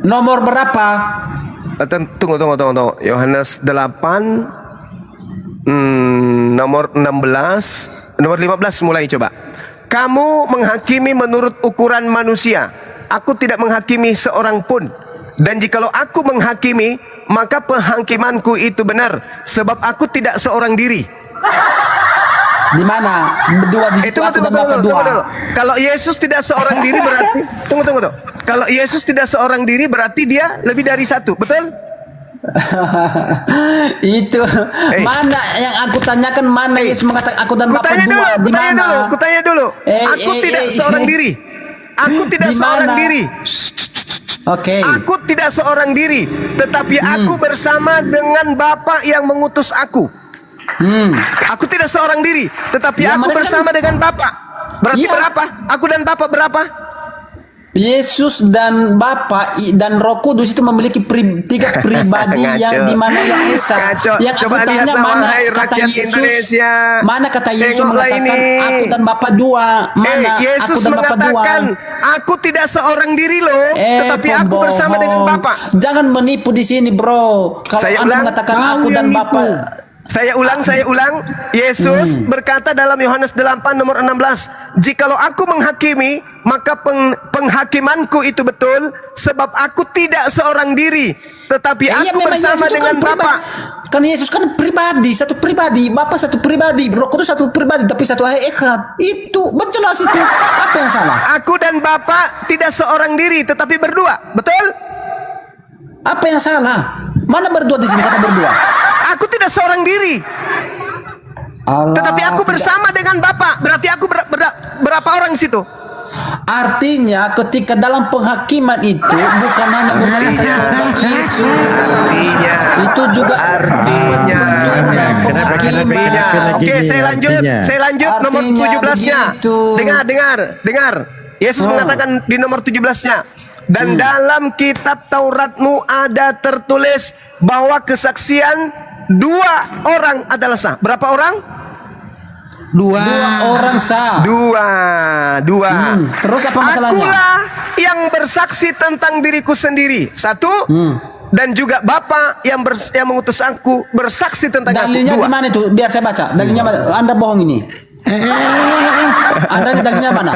Nomor berapa? tunggu. Yohanes 8 nomor 16, nomor 15 mulai coba. Kamu menghakimi menurut ukuran manusia. Aku tidak menghakimi seorang pun. Dan jikalau aku menghakimi, maka penghakimanku itu benar, sebab aku tidak seorang diri. Di mana? Berdua di situ aku dan Bapa 2. Kalau Yesus tidak seorang diri berarti tunggu. Kalau Yesus tidak seorang diri berarti dia lebih dari 1, betul? Itu mana yang aku tanyakan, mana Yesus mengatakan aku dan Bapa 2? Di mana? Kutanya dulu. Aku tidak seorang diri. Aku tidak Di seorang mana? diri. Oke. Aku tidak seorang diri, tetapi aku bersama dengan Bapa yang mengutus aku. Aku tidak seorang diri, tetapi Ya, aku mereka bersama dengan Bapa. Berarti Iya. berapa? Aku dan Bapa berapa? Yesus dan Bapa dan Roh Kudus itu memiliki 3 pribadi yang Ngaco. di mana yang Esa. Ngaco. Yang aku Coba tanya lihatlah, mana wahai kata rakyat Yesus? Indonesia. Mana kata Yesus Tengoklah mengatakan ini. aku dan Bapa 2? Mana Yesus aku dan Bapa 2? mengatakan, aku tidak seorang diri loh, tetapi aku pembohong. bersama dengan Bapa. Jangan menipu di sini, bro. Kalau Saya Anda ulang. mengatakan Kau aku dan yang Bapa, Saya ulang. Yesus berkata dalam Yohanes 8 nomor 16, jikalau aku menghakimi, maka penghakimanku itu betul, sebab aku tidak seorang diri, tetapi iya, aku memang bersama Yesus itu dengan kan Bapa. Kan Yesus kan pribadi, satu pribadi, Bapa satu pribadi, Roh Kudus satu pribadi, tapi satu hakikat. Itu jelas itu. Apa yang salah? Aku dan Bapa tidak seorang diri, tetapi berdua, betul? Apa yang salah? Mana berdua di sini kata berdua? Aku tidak seorang diri, Allah, tetapi aku tidak. bersama dengan Bapa. Berarti aku berapa orang di situ? Artinya ketika dalam penghakiman itu bukan hanya berdasarkan kehendak Yesus, itu juga Artinya. penghakiman. Oke, saya lanjut nomor Artinya 17-nya. begitu. Dengar. Yesus mengatakan di nomor 17-nya. Dan dalam kitab Tauratmu ada tertulis bahwa kesaksian 2 orang adalah sah. Berapa orang? 2 orang sah. 2. Terus apa masalahnya? Akulah yang bersaksi tentang diriku sendiri. 1. Dan juga Bapa yang mengutus aku bersaksi tentang Dalilnya aku. 2. di mana itu? Biar saya baca. Dalilnya mana? Anda bohong ini. Anda dalilnya mana?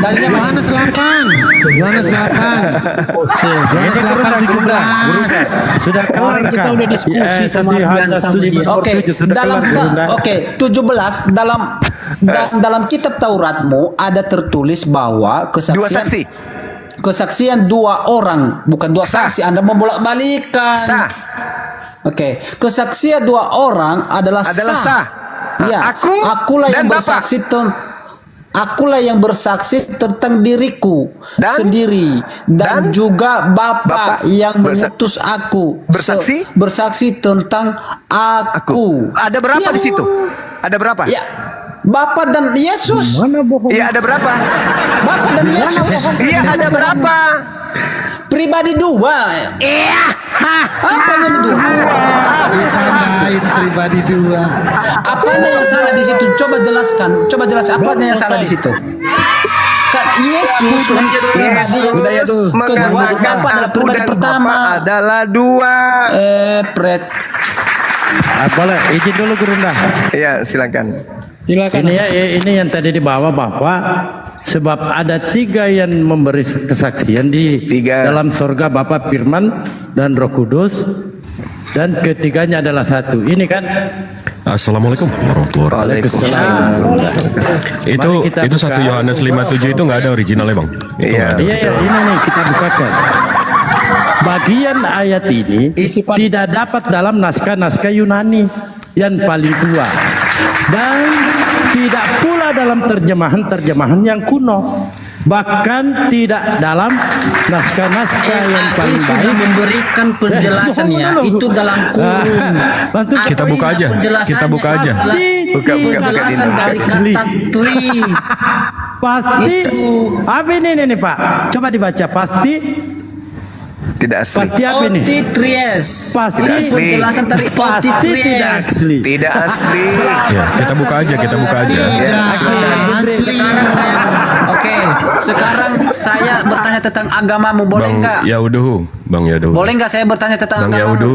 Dalilnya mana? Yohanes 8. Yohanes 8. Yohanes 8 17. Sudah kelar Kita kan? udah diskusi sama Satu Adrian Yohanes sama 5 dia. nomor Oke, 7 sudah dalam kelar Gurunda. 17 dalam kitab Tauratmu ada tertulis bahwa 2 saksi. kesaksian 2 orang, bukan 2 Sah. saksi. Anda membolak-balikan. Sah. Oke, kesaksian 2 orang adalah sah. Ya, akulah dan yang Bapa. bersaksi akulah yang bersaksi tentang diriku sendiri dan juga Bapa yang mengutus aku bersaksi bersaksi tentang aku. Ada berapa Ya, di situ? Ada berapa? Ya, Bapa dan Yesus. Iya, ada berapa? Bapa dan Yesus. Iya, ada berapa? Pribadi dua. Apanya di dua? Lain pribadi dua. Apanya yang salah di situ? Coba jelaskan. Apanya yang salah di situ? Kan Yesus pribadi. Yesus Kedua, mengatakan Bapa adalah aku pribadi dan pertama. Bapa adalah dua. Pret. Boleh izin dulu Gurunda. Iya, silakan. Silakan. Ini yang tadi dibawa bahwa sebab ada 3 yang memberi kesaksian di 3. dalam surga, Bapa, Firman, dan Roh Kudus, dan ketiganya adalah satu. Ini kan Assalamualaikum warahmatullahi wabarakatuh. Itu Mari kita itu buka. 1 Yohanes 5:7 itu nggak ada originalnya, Bang. Itu Iya. nggak ada. Iya, ini nih kita bukakan. Bagian ayat ini tidak dapat dalam naskah-naskah Yunani yang paling tua, dan tidak pula dalam terjemahan-terjemahan yang kuno, bahkan tidak dalam naskah-naskah yang paling sudah baik. memberikan penjelasannya Tunggu dulu. itu dalam kurung. Langsung Kita buka aja. Kita buka aja. Buka Penjelasan ini. dari kata tri. pasti. Apa ini nih Pak? Coba dibaca. Pasti Tidak asli. pasti apa ini? Otitries. Pasti Penjelasan dari pasti tidak Otitries. asli. Tidak asli. Ya, kita buka aja. Sekarang saya bertanya tentang agamamu, boleh Bang nggak? Bang Yahudu. Boleh nggak saya bertanya tentang Bang agamamu? Yahudu.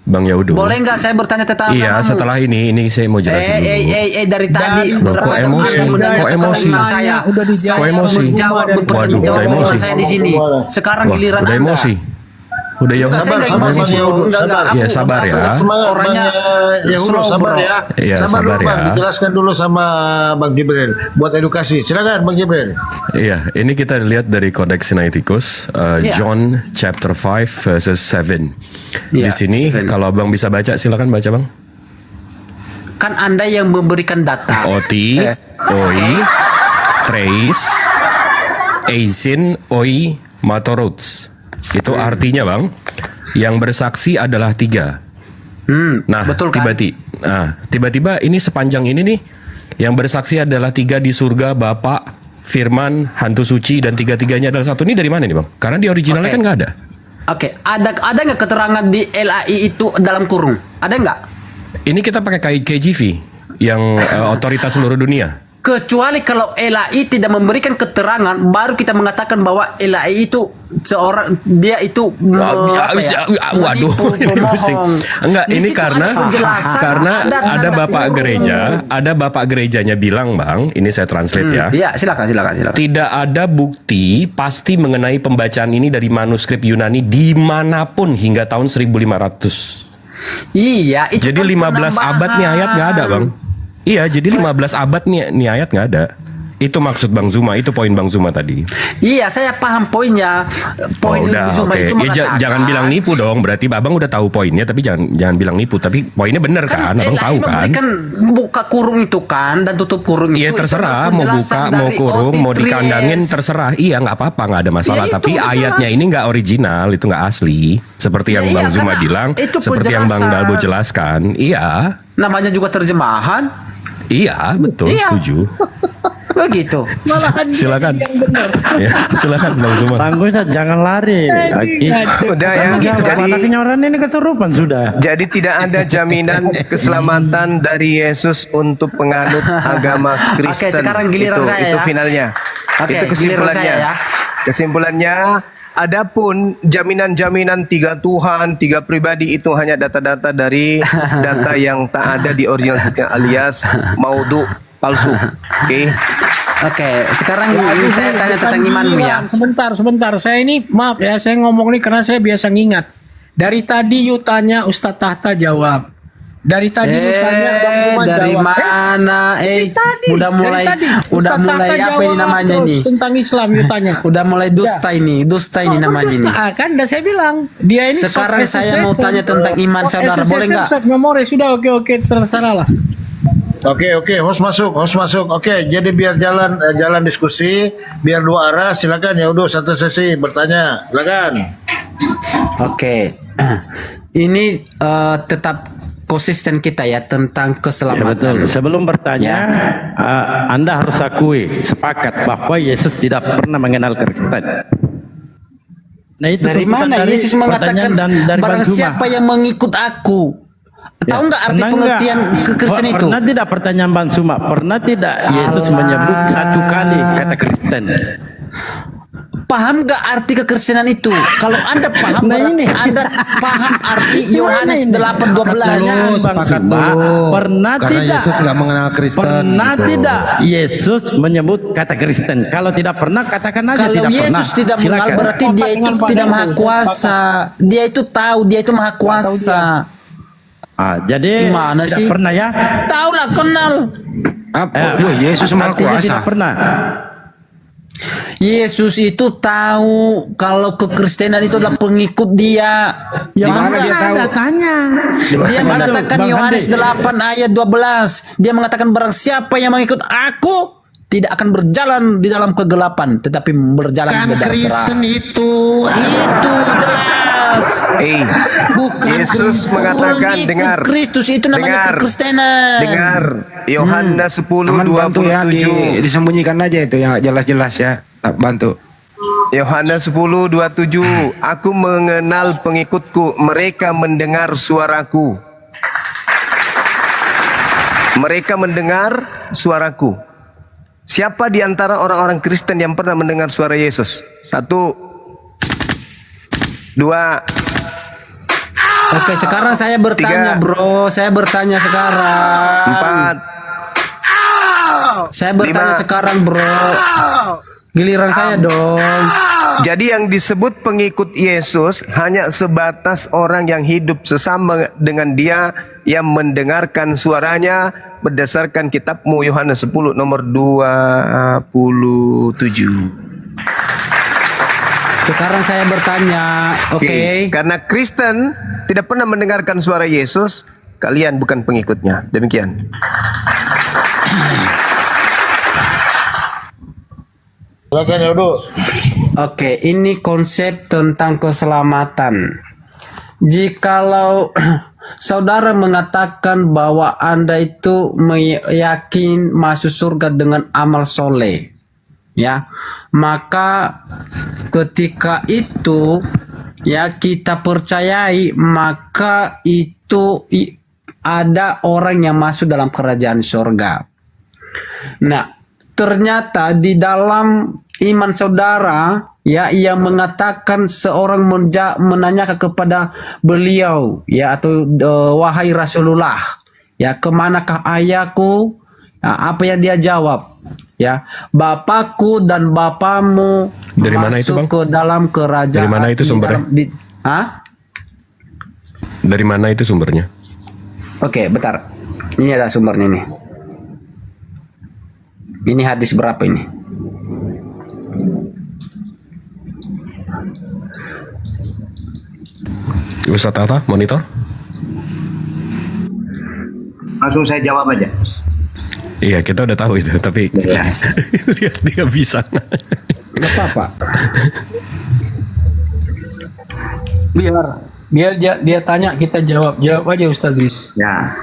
Bang Yahudu. Boleh nggak saya bertanya tentang Iya, agamamu? setelah ini saya mau jelasin dulu. dari tadi Loh, kok emosi? Kok emosi? Saya Udah dijawab. Kok emosi? menjawab Waduh, udah bertanggung emosi. saya di sini. Sekarang Wah, giliran udah Anda. emosi. Udah ya. Saya nggak Sabar, emosi. Bang Yahudu, Enggak, sabar. Ya, sabar ya. Semangat Orangnya Bang Yahudu, slow, sabar bro. ya. Iya, sabar dulu sabar Bang, ya. dijelaskan dulu sama Bang Jibril buat edukasi. Silakan Bang Jibril. Iya, ini kita lihat dari Codex Sinaiticus, Iya. John chapter 5 verses 7. Di Iya, sini 7. kalau Abang bisa baca, silakan baca, Bang. Kan Anda yang memberikan data. Oti, oi, treis, eisin, oi, matorots. Itu artinya, Bang, yang bersaksi adalah 3. Nah, betul kan? tiba-tiba ini sepanjang ini nih, yang bersaksi adalah 3 di surga, Bapa, Firman, Hantu Suci, dan 3-tiganya adalah satu. Ini dari mana nih, Bang? Karena di originalnya Oke. kan nggak ada. Oke, ada nggak keterangan di LAI itu dalam kurung? Ada nggak? Ini kita pakai KJV yang otoritas seluruh dunia. Kecuali kalau LAI tidak memberikan keterangan, baru kita mengatakan bahwa LAI itu seorang dia itu Waduh, menipu, ini pusing. bohong. Enggak, Di ini situ karena ada penjelasan, ada bapak gereja, ada bapak gerejanya bilang, Bang, ini saya translate ya. Iya, silakan. Tidak ada bukti pasti mengenai pembacaan ini dari manuskrip Yunani dimanapun hingga tahun 1500. Iya, itu Jadi kan 15 abad nih ayat nggak ada, Bang. Iya, jadi 15 abad nih ayat nggak ada. Itu maksud Bang Zuma, itu poin Bang Zuma tadi. Iya, saya paham poinnya. Poin Oh, udah, Zuma oke. itu Ya, mengatakan. jangan bilang nipu dong. Berarti Abang udah tahu poinnya, tapi jangan bilang nipu. Tapi poinnya bener kan? Abang LAI tahu kan? memberikan buka kurung itu kan dan tutup kurung Iya itu. terserah, itu mau penjelasan buka, mau dari kurung, mau Otitries. dikandangin terserah. Iya nggak apa-apa, nggak ada masalah. Ya, itu Tapi jelas. ayatnya ini nggak original, itu nggak asli. Seperti yang Ya, Bang iya, Zuma karena bilang, itu seperti yang Bang penjelasan. Dalbo jelaskan. Iya, Namanya juga terjemahan. iya betul, Iya. setuju. Begitu. Silakan. Ya, silakan Bang Zuma. Tangguh jangan lari. Udah ya. Anaknya orang ini kesurupan sudah. Jadi tidak ada jaminan keselamatan dari Yesus untuk penganut agama Kristen. Oke, sekarang giliran saya Itu ya. finalnya. Oke, Itu giliran kesimpulannya. saya ya. Kesimpulannya, adapun jaminan-jaminan 3 Tuhan, 3 pribadi itu hanya data-data dari data yang tak ada di original alias maudhu, palsu. Oke. Oke, sekarang saya tanya tentang imanmu ya. Sebentar. Saya ini maaf ya, saya ngomong ini karena saya biasa ngingat. Dari tadi you tanya Ustadz Tahta jawab. Dari tadi you tanya Bang Zuma dari jawab. mana? Udah mulai Ustadz Tahta apa ini jawab namanya terus ini? tentang Islam you tanya. Udah mulai dusta ini namanya ini. Kan udah saya bilang dia ini Sekarang sok saya mau tanya tentang iman saudara, boleh nggak? Memori sudah oke terserah lah. Oke, host masuk. Oke, jadi biar jalan diskusi, biar 2 arah. Silakan ya udah satu sesi bertanya. Silakan. Oke. Ini tetap konsisten kita ya tentang Ya keselamatan. betul. Sebelum bertanya, Anda harus akui sepakat bahwa Yesus tidak pernah mengenal Kristen. Nah itu Dari tuntutan mana dari Yesus mengatakan pertanyaan dari barang Bang Zuma. siapa yang mengikut aku? Ya, Tahu nggak arti pernah pengertian nggak? kekristen itu? Pernah tidak pertanyaan Bang Zuma? Pernah tidak Yesus menyebut satu kali kata Kristen? Paham nggak arti kekristenan itu? Kalau Anda paham Nah, berarti ini. Anda paham arti Yohanes 8:12. Sepakat Bang Zuma, dulu. pernah Karena tidak Yesus nggak mengenal Kristen. Pernah gitu. tidak Yesus menyebut kata Kristen? Kalau tidak pernah, katakan aja Kalau tidak pernah. Yesus tidak mengenal Silakan. berarti dia itu tidak maha kuasa. Dia itu tahu dia itu maha kuasa. Jadi Gimana tidak sih? pernah ya? Tahu lah kenal. Apa? Wah, Yesus Maha Artinya Kuasa. tidak pernah. Yesus itu tahu kalau kekristenan itu adalah pengikut dia. Yang mana mana dia tahu? Tanya. Dia mengatakan Bang Yohanes Handi. 8 ayat 12. Dia mengatakan barang siapa yang mengikut aku tidak akan berjalan di dalam kegelapan tetapi berjalan Kan di dalam terang. Kristen itu. Itu jelas. Bukan Yesus mengatakan, pengikut dengar. Kristus itu namanya Dengar. kekristenan. Dengar Yohanes 10 Teman bantu ya, 27. disembunyikan aja itu yang jelas-jelas ya. Tak bantu. Yohanes 10:27, aku mengenal pengikutku, mereka mendengar suaraku. Mereka mendengar suaraku. Siapa di antara orang-orang Kristen yang pernah mendengar suara Yesus? 1, 2, Oke, sekarang saya bertanya, 3, bro. Saya bertanya sekarang. 4. Saya bertanya 5. sekarang, bro. Giliran saya dong. Jadi yang disebut pengikut Yesus hanya sebatas orang yang hidup sesama dengan dia, yang mendengarkan suaranya berdasarkan kitabmu Yohanes 10 nomor 27. Sekarang saya bertanya, oke. Karena Kristen tidak pernah mendengarkan suara Yesus, kalian bukan pengikutnya. Demikian. Silakan Yodo. Oke, ini konsep tentang keselamatan. Jikalau saudara mengatakan bahwa Anda itu yakin masuk surga dengan amal soleh, ya, maka ketika itu ya kita percayai, maka itu ada orang yang masuk dalam kerajaan surga. Nah, ternyata di dalam iman saudara ya, yang mengatakan seorang menanyakan kepada beliau ya, atau wahai Rasulullah ya, kemanakah ayahku? Nah, apa yang dia jawab? Ya, bapakku dan bapamu Dari mana itu, masuk Bang? ke dalam kerajaan. Dari mana itu di sumbernya? dalam- Hah? Dari mana itu sumbernya? Oke, bentar. Ini ada sumbernya nih. Ini hadis berapa ini? Ustadz Atta, monitor? Langsung saya jawab aja. Iya, kita udah tahu itu, tapi Ya. lihat dia bisa. Gak apa-apa. Biar dia tanya kita jawab aja Ustaz. Ya.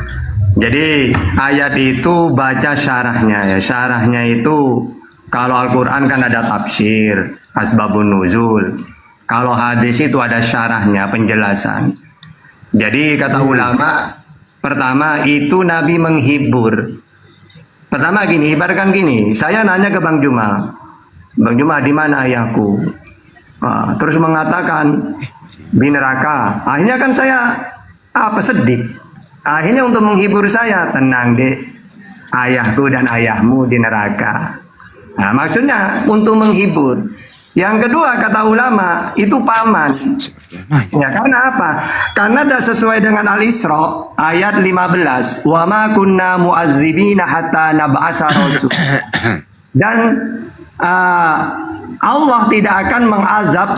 Jadi ayat itu baca syarahnya ya. Syarahnya itu kalau Al-Qur'an kan ada tafsir, asbabun nuzul. Kalau hadis itu ada syarahnya, penjelasan. Jadi kata ulama, pertama itu Nabi menghibur. Pertama gini, ibaratkan gini, saya nanya ke Bang Juma. Bang Juma, di mana ayahku? Terus mengatakan di neraka. Akhirnya kan saya sedih. Akhirnya untuk menghibur saya, tenang dek, ayahku dan ayahmu di neraka. Nah, maksudnya untuk menghibur. Yang kedua kata ulama itu paman. Ya, karena apa? Karena dah sesuai dengan Al-Isra ayat 15. Wa ma kunna mu'adzibina hatta nab'asa rasul. Dan Allah tidak akan mengazab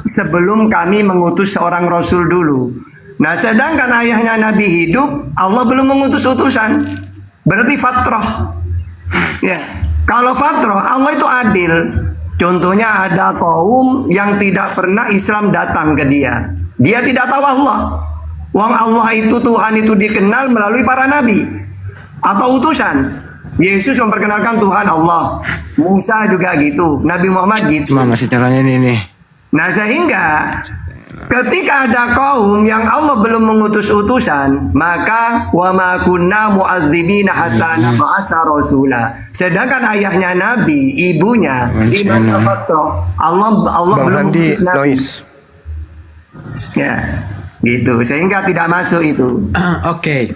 sebelum kami mengutus seorang rasul dulu. Nah, sedangkan ayahnya Nabi hidup, Allah belum mengutus utusan. Berarti fatrah. Ya. Kalau fatrah, Allah itu adil. Contohnya ada kaum yang tidak pernah Islam datang ke dia. Dia tidak tahu Allah. Wong Allah itu, Tuhan itu dikenal melalui para nabi atau utusan. Yesus memperkenalkan Tuhan Allah. Musa juga gitu. Nabi Muhammad gitu. Gimana sih caranya ini nih? Nah, sehingga ketika ada kaum yang Allah belum mengutus utusan, maka wa ma kunna mu'adzibina hatta nab'atsa rasula. Sedangkan ayahnya nabi, ibunya di masa fatrah, Allah Bang belum Handi mengutus nabi. noise. Ya, gitu. Sehingga tidak masuk itu. Oke.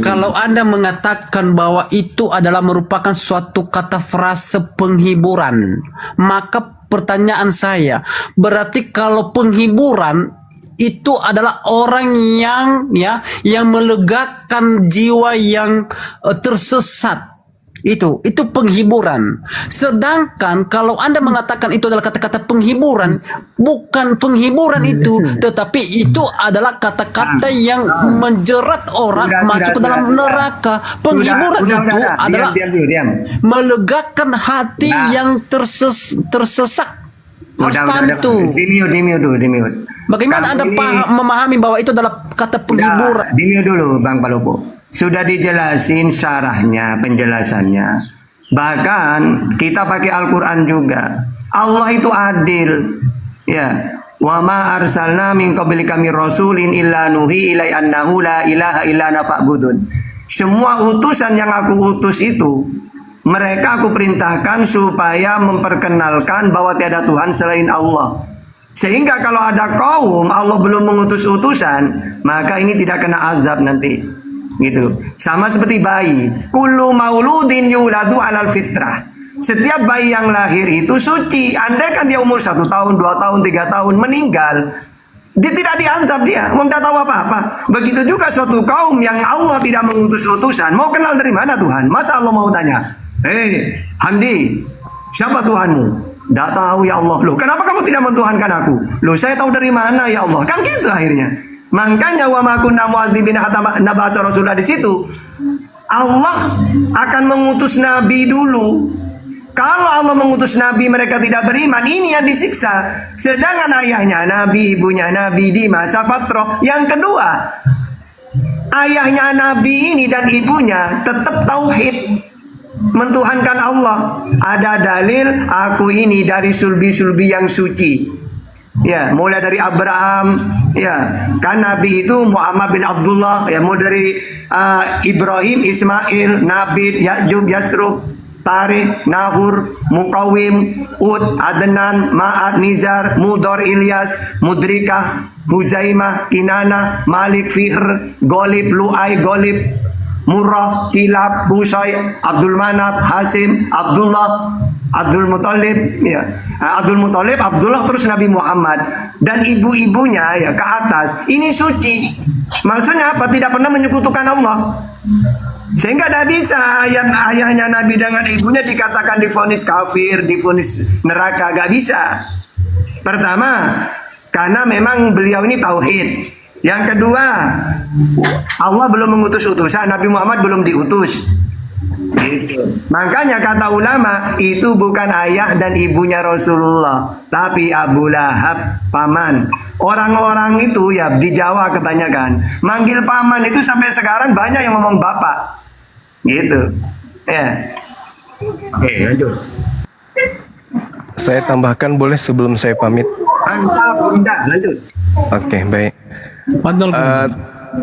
Kalau Anda mengatakan bahwa itu adalah merupakan suatu kata frase penghiburan, maka pertanyaan saya, berarti kalau penghiburan itu adalah orang yang melegakan jiwa yang tersesat. Itu penghiburan. Sedangkan kalau Anda mengatakan itu adalah kata-kata penghiburan, bukan penghiburan itu, tetapi itu adalah kata-kata yang menjerat orang masuk ke dalam neraka. Penghiburan itu adalah diam. melegakan hati yang tersesat. Harus paham tuh. Di mute. Bagaimana Anda memahami bahwa itu adalah kata penghiburan? Di mute dulu, Bang Palopo. Sudah dijelasin syarahnya, penjelasannya. Bahkan kita pakai Al-Quran juga. Allah itu adil. Ya. Wa ma arsalna min qablika mir rasulin illa nuhi ilai annahu la ilaha illa ana fa'budun. Semua utusan yang aku utus itu, mereka aku perintahkan supaya memperkenalkan bahwa tiada Tuhan selain Allah. Sehingga kalau ada kaum Allah belum mengutus utusan, maka ini tidak kena azab nanti. Gitu. Sama seperti bayi. Kullu mauludin yuladu alal fitrah. Setiap bayi yang lahir itu suci. Andai kan dia umur 1 tahun, 2 tahun, 3 tahun meninggal, dia tidak diazab dia. Tidak tahu apa-apa. Begitu juga suatu kaum yang Allah tidak mengutus utusan. Mau kenal dari mana Tuhan? Masa Allah mau tanya, Hamdi, siapa Tuhanmu? Tidak tahu ya Allah. Loh, kenapa kamu tidak mentuhankan aku? Loh, saya tahu dari mana ya Allah? Kan gitu akhirnya. Makanya wa ma kunna mu'adzibina hatta nab'atsa rasula, di situ Allah akan mengutus nabi dulu. Kalau Allah mengutus nabi mereka tidak beriman, ini yang disiksa. Sedangkan ayahnya nabi, ibunya nabi di masa fatrah. Yang kedua, ayahnya nabi ini dan ibunya tetap tauhid, mentuhankan Allah. Ada dalil, aku ini dari sulbi-sulbi yang suci. Ya, mulai dari Abraham, ya, kan Nabi itu Muhammad bin Abdullah, ya, mulai dari Ibrahim, Ismail, Nabi, Ya'jub, Yasrub, Tarikh, Nahur, Mukawim, Ud, Adnan, Ma'ad, Nizar, Mudor, Ilyas, Mudrikah, Huzaimah, Kinana, Malik, Fihr, Golib, Lu'ay, Golib, Murrah, Kilab, Husay, Abdul Manaf, Hasim, Abdullah, Abdul Muthalib, ya, Abdul Muthalib, Abdullah, terus Nabi Muhammad dan ibu-ibunya ya ke atas. Ini suci. Maksudnya apa? Tidak pernah menyekutukan Allah. Sehingga tidak bisa ayahnya Nabi dengan ibunya dikatakan divonis kafir, divonis neraka, gak bisa. Pertama, karena memang beliau ini tauhid. Yang kedua, Allah belum mengutus utusan, Nabi Muhammad belum diutus. Gitu. Makanya kata ulama itu bukan ayah dan ibunya Rasulullah, tapi Abu Lahab, paman. Orang-orang itu ya di Jawa kebanyakan manggil paman itu sampai sekarang banyak yang ngomong bapak. Gitu. Ya. Oke, lanjut. Saya tambahkan boleh sebelum saya pamit? Mantap, Bunda, lanjut. Oke, baik. Fadol.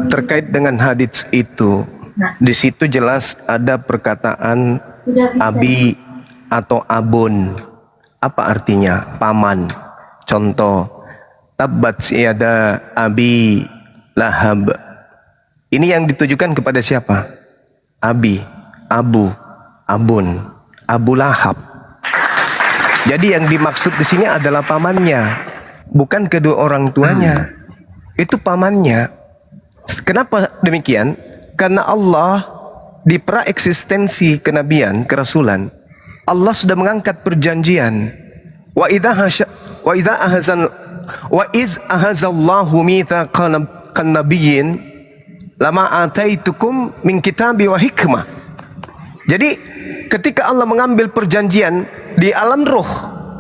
Terkait dengan hadits itu, di situ jelas ada perkataan abi atau abun. Apa artinya? Paman. Contoh, tabbat siada abi lahab. Ini yang ditujukan kepada siapa? Abi, abu, abun, Abu Lahab. Jadi yang dimaksud di sini adalah pamannya, bukan kedua orang tuanya. Itu pamannya. Kenapa demikian? Karena Allah di pra-eksistensi kenabian, kerasulan, Allah sudah mengangkat perjanjian. Wa iz ahazallahu mitsaqan nabiyyin lama ataitukum min kitabi wa hikmah. Jadi ketika Allah mengambil perjanjian di alam roh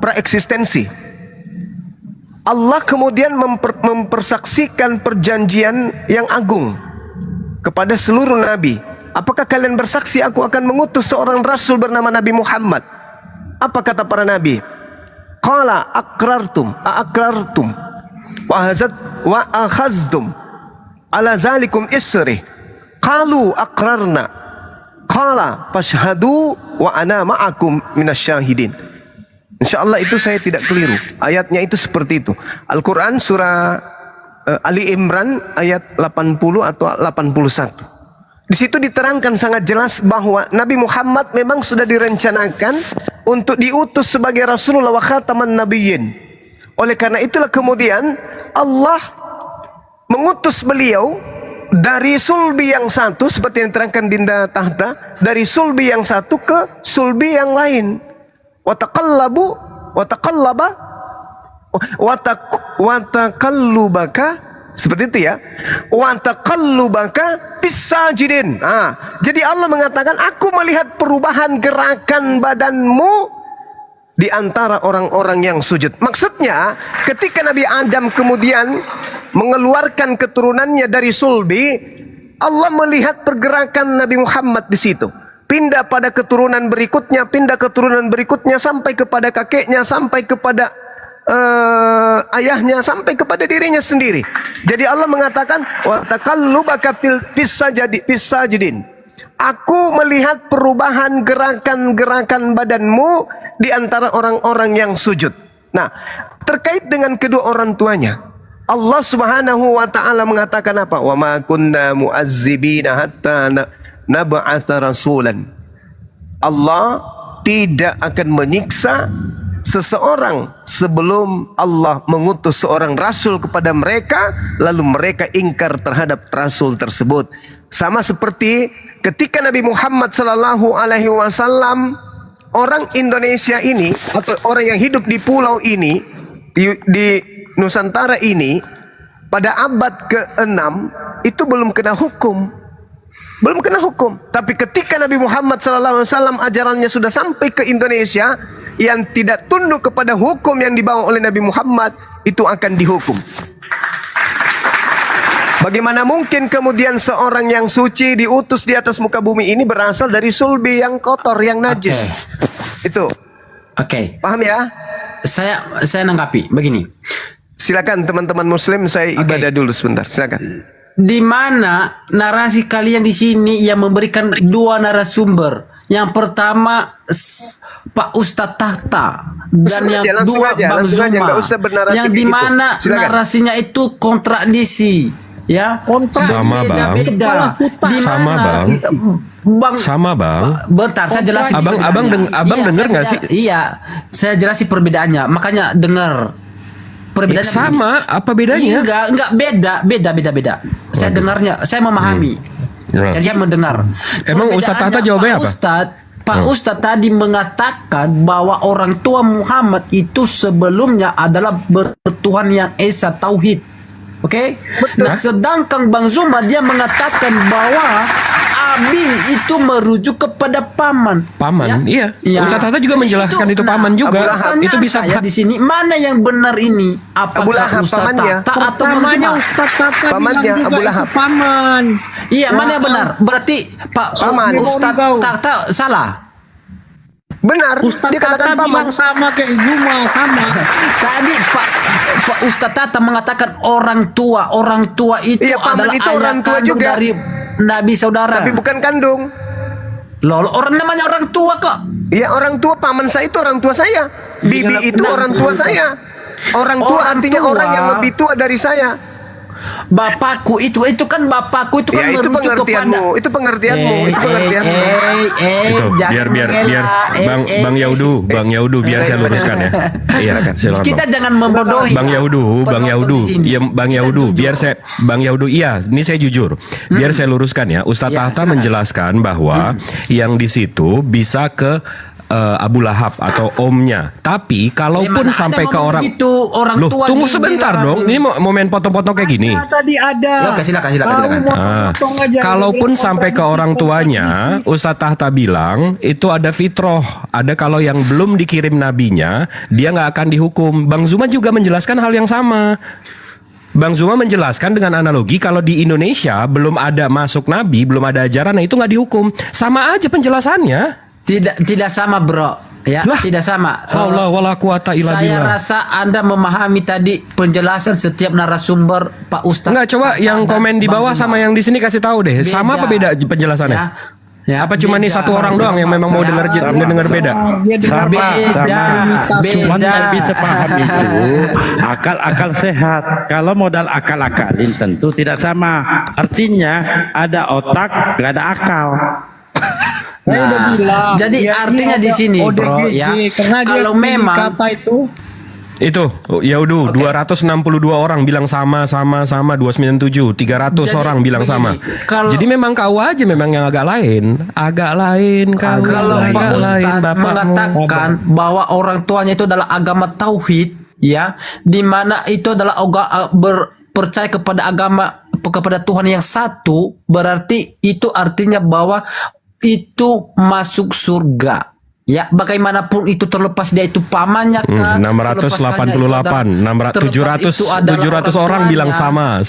pra-eksistensi, Allah kemudian mempersaksikan perjanjian yang agung kepada seluruh nabi. Apakah kalian bersaksi aku akan mengutus seorang rasul bernama Nabi Muhammad? Apa kata para nabi? Qala aqrartum wa akhaztum ala zalikum isri. Qalu aqrarna. Qala fashhadu wa ana ma'akum minasyahidin. InsyaAllah itu saya tidak keliru. Ayatnya itu seperti itu. Al-Quran surah Ali Imran ayat 80 atau 81. Di situ diterangkan sangat jelas bahwa Nabi Muhammad memang sudah direncanakan untuk diutus sebagai Rasulullah wa khataman nabiyyin. Oleh karena itulah kemudian Allah mengutus beliau dari sulbi yang satu seperti yang diterangkan Dinda Tahta, dari sulbi yang satu ke sulbi yang lain. Watakallubaka seperti itu ya. Watakallubaka pisajidin. Jadi Allah mengatakan, aku melihat perubahan gerakan badanmu di antara orang-orang yang sujud. Maksudnya, ketika Nabi Adam kemudian mengeluarkan keturunannya dari sulbi, Allah melihat pergerakan Nabi Muhammad di situ. Pindah pada keturunan berikutnya, sampai kepada kakeknya, sampai kepada ayahnya, sampai kepada dirinya sendiri. Jadi Allah mengatakan, wa taqallubaka fis sajidin. Aku melihat perubahan gerakan-gerakan badanmu di antara orang-orang yang sujud. Nah, terkait dengan kedua orang tuanya, Allah Subhanahu wa taala mengatakan apa? Wa ma kunna mu'azzibina hatta nab'atsa rasulan. Allah tidak akan menyiksa seseorang sebelum Allah mengutus seorang rasul kepada mereka, lalu mereka ingkar terhadap rasul tersebut. Sama seperti ketika Nabi Muhammad sallallahu alaihi wasallam, orang Indonesia ini atau orang yang hidup di pulau ini, di Nusantara ini, pada abad ke-6 itu belum kena hukum. Tapi ketika Nabi Muhammad SAW ajarannya sudah sampai ke Indonesia, yang tidak tunduk kepada hukum yang dibawa oleh Nabi Muhammad itu akan dihukum. Bagaimana mungkin kemudian seorang yang suci diutus di atas muka bumi ini berasal dari sulbi yang kotor, yang najis? Itu. Paham ya? Saya nanggapi begini. Silakan teman-teman muslim, saya ibadah dulu sebentar. Silakan. Di mana narasi kalian di sini yang memberikan dua narasumber. Yang pertama Pak Ustadz Tahta dan yang kedua Bang Zuma. Yang di mana narasinya itu kontradiksi, ya. Sama bang. Sama bang. Bentar, saya jelasin. Abang dengar nggak sih? Iya, saya jelasin perbedaannya. Makanya dengar. Perbedaannya sama, apa bedanya? Enggak beda. Saya dengarnya, saya memahami. Jadi saya mendengar. Emang Ustadz Tahta jawabnya apa? Pak Ustadz tadi mengatakan bahwa orang tua Muhammad itu sebelumnya adalah bertuhan yang esa, tauhid. Oke? Nah, sedangkan Bang Zuma dia mengatakan bahwa Abi itu merujuk kepada paman. Paman, ya? Iya. Ustadz Tahta juga menjelaskan itu paman juga. Itu bisa di sini mana yang benar ini? Apakah Ustadz Tahta atau Bang Zuma? Pamannya Abu Lahab. Paman. Iya, mana yang benar? Berarti Pak Ustadz Tahta salah. Benar. Ustadz dia katakan paman sama kayak Zuma, sama. Tadi Pak Ustadz Tahta mengatakan orang tua itu adalah itu ayah orang tua kandung juga dari Nabi saudara. tapi bukan kandung. Loh, orang namanya orang tua kok. Iya, orang tua. Paman saya itu orang tua saya. Bibi itu orang tua saya. Orang tua artinya orang yang lebih tua dari saya. Bapakku itu kan bapakku itu kan Ya, itu merujuk pengertianmu. kepada Itu pengertianmu. Itu biar Bang Yaudu biar saya luruskan ya. Iya, silakan. Kita jangan membodohi. Bang Yaudu, biar saya ini saya jujur. Biar saya luruskan ya. Ustadz Tahta menjelaskan bahwa yang di situ bisa ke Abu Lahab atau omnya. Tapi kalaupun Mana sampai ada ke ngomong orang begitu, orang Loh, tua tunggu dia sebentar bilang. dong. Ini momen potong-potong kayak gini. Tadi ada. Ya, oke, silakan. Potong aja. Kalaupun Bilang sampai ke orang tuanya, Ustadz Tahta bilang itu ada fitroh. Ada kalau yang belum dikirim nabinya, dia nggak akan dihukum. Bang Zuma juga menjelaskan hal yang sama. Bang Zuma menjelaskan dengan analogi kalau di Indonesia belum ada masuk nabi, belum ada ajaran, nah itu nggak dihukum. Sama aja penjelasannya. Tidak sama, bro. Ya, Lah, tidak sama. Allah wala quwata illa Saya billah. rasa Anda memahami tadi penjelasan setiap narasumber Pak Ustadz. Enggak, coba yang dan komen di Bang bawah Zuma. sama yang di sini kasih tahu deh. Sama apa beda penjelasannya? Ya, Apa cuma nih beda. satu orang doang yang memang mau denger denger beda? Sama, Beda. Cuman Beda. saya bisa paham itu akal-akal sehat. Kalau modal akal-akalin tentu tidak sama. Artinya ada otak, gak ada akal. Saya udah bilang. jadi dia artinya ini di ada sini, bro, ODGJ, ya. Karena dia Kalau pilih memang kata itu Itu, ya udah 262 orang bilang sama 297, 300 Jadi, orang bilang sama. begini, kalau- Jadi memang kau aja memang yang agak lain kau. kalau Pak agak lain, Ustadz bapakmu. mengatakan bahwa orang tuanya itu adalah agama tauhid, ya, di mana itu adalah percaya kepada agama kepada Tuhan yang satu, berarti itu artinya bahwa itu masuk surga. Ya, bagaimanapun itu terlepas dia itu pamannya kah, 688, 700 orang bilang sama.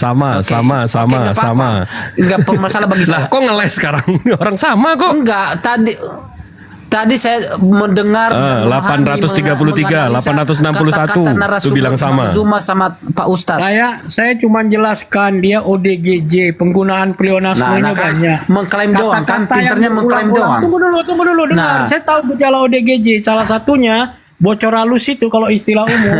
Enggak masalah bagi Lah, saya. kok ngeles sekarang? Orang sama kok. Enggak, tadi saya mendengar 833, 861 itu bilang sama. Zuma sama Pak Ustadz. saya cuma jelaskan dia ODGJ, penggunaan pleonasmenya kan banyak. mengklaim doang kan, Kata-kata pinternya yang mengklaim berulang-ulang. doang. Tunggu dulu dengar. Nah. Saya tahu gejala ODGJ. Salah satunya bocor halus itu kalau istilah umum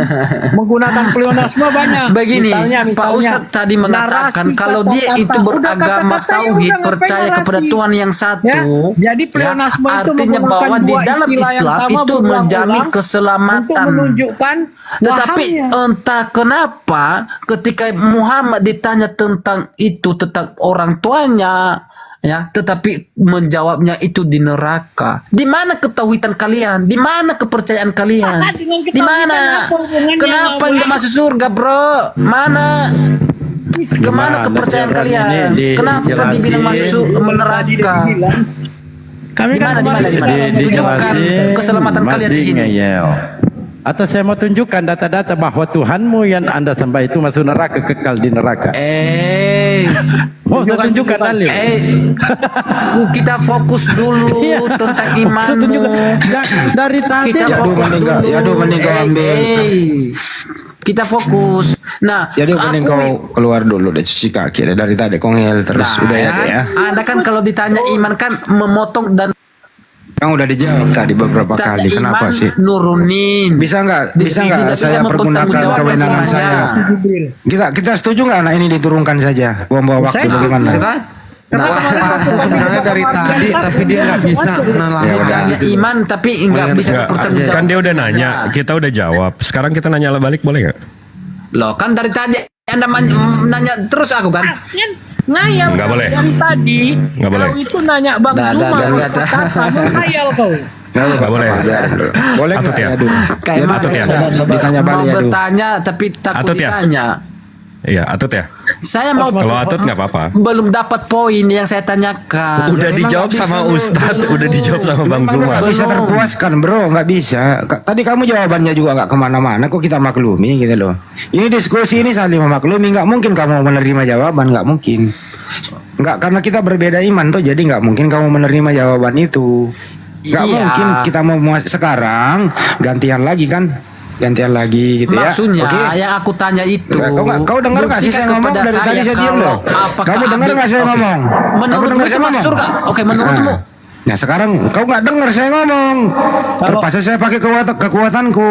menggunakan pleonasme banyak. Begini, Misalnya, Pak Ustadz tadi mengatakan narasi kalau dia kata-kata. itu Udah beragama kata-kata, ya tauhid, udah, ngapain percaya narasi? kepada Tuhan yang satu. Ya, jadi pleonasme itu artinya menggunakan bahwa di dua dalam istilah yang Islam sama itu berulang-ulang menjamin untuk keselamatan. menunjukkan Tetapi pahamnya. entah kenapa ketika Muhammad ditanya tentang itu, tentang orang tuanya, ya, tetapi menjawabnya itu di neraka. Di mana ketauhidan kalian? Di mana kepercayaan kalian? Dengan Di mana? ketauhidan apa hubungannya, Kenapa Bang? enggak masuk surga, bro? Mana? Kemana Gimana kepercayaan orang kalian? ini Kenapa dijelasin? dibilang masuk neraka? Kami Di mana, kan kemarin di mana? Tunjukkan keselamatan kalian di sini. ngeyel. Atau saya mau tunjukkan data-data bahwa Tuhanmu yang Anda sembah itu masuk neraka, kekal di neraka. Mau saya tunjukkan dalil. Kita fokus dulu Iya. tentang Saya tunjukkan. imanmu. Dari tadi Kita Ya, fokus mending kau- dulu. ya, mending kau ambil. Kita fokus. Nah, Jadi mending kau keluar dulu deh cuci kaki deh. Dari tadi kau ngel terus udah ya deh ya. Anda kan kalau ditanya iman kan memotong dan Kan udah dijawab tadi beberapa kali. Kenapa iman sih? nurunin. Bisa nggak Tidak saya bisa pergunakan mempertanggungjawabkan kewenangan imannya. saya? Kita setuju nggak anak ini diturunkan saja? Buang-buang waktu bagaimana? Bisa kan? Nah, Sebenarnya dari tadi tapi dia nggak bisa Ya udah. nelayan. tanya iman tapi nggak bisa Enggak, mempertanggungjawabkan. kan dia udah nanya, kita udah jawab. Sekarang kita nanya balik boleh nggak? Loh, kan dari tadi Anda nanya terus aku kan? ngayal Nggak boleh. dari tadi. Nggak boleh. Kau itu nanya Bang Zuma, Ustaz Tata, ngayal kau. Nggak boleh. Boleh Atut nggak ya? ya dulu? Kayak Ya, mana? Atut ya? Ditanya Mau balik ya dulu. bertanya tapi takut Atut ya? ditanya. Iya, Atut ya. Saya mau Kalau Atut nggak apa-apa. belum dapat poin yang saya tanyakan. Udah memang dijawab nggak sama bisa, bro. Ustadz, udah dijawab sama Bang Memang Zuma. nggak bisa terpuaskan bro, nggak bisa. Tadi kamu jawabannya juga nggak kemana-mana, kok kita maklumi gitu loh. Ini diskusi ini saling memaklumi, nggak mungkin kamu menerima jawaban, nggak mungkin. Nggak, karena kita berbeda iman tuh, jadi nggak mungkin kamu menerima jawaban itu. Nggak Iya. mungkin kita mau sekarang gantian lagi kan, gantian lagi gitu ya. Maksudnya Oke. yang aku tanya itu. Kau dengar nggak sih saya ngomong kepada dari tadi saya diam kalau loh. apakah Kamu dengar nggak saya Oke. ngomong? Kamu Menurutmu dengar itu saya masuk ngomong? surga? Oke, menurutmu. Nah sekarang kau nggak dengar saya ngomong. Terpaksa saya pakai kekuatanku.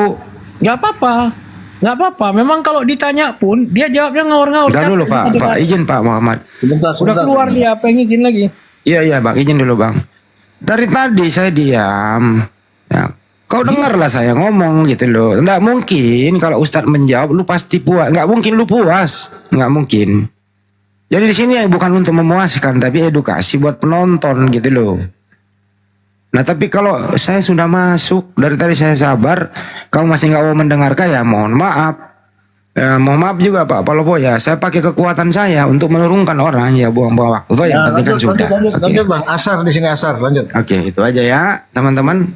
Nggak apa-apa. Nggak apa-apa. Memang kalau ditanya pun dia jawabnya ngawur-ngawur. Udah dulu Pak izin Pak Muhammad. Udah keluar dia, apa yang izin lagi? Iya Bang, izin dulu Bang. Dari tadi saya diam. Ya, kau dengarlah saya ngomong gitu loh. Nggak mungkin kalau Ustadz menjawab lu pasti puas. Nggak mungkin lu puas. Nggak mungkin. Jadi di sini bukan untuk memuaskan tapi edukasi buat penonton gitu loh. Nah tapi kalau saya sudah masuk, dari tadi saya sabar, kamu masih nggak mau mendengarkan, ya mohon maaf. Ya, mohon maaf juga Pak Palopo, ya saya pakai kekuatan saya untuk menurunkan orang, ya buang-buang waktu. Toh yang penting kan sudah. lanjut Bang. Asar di sini Asar, lanjut. Oke, itu aja ya teman-teman.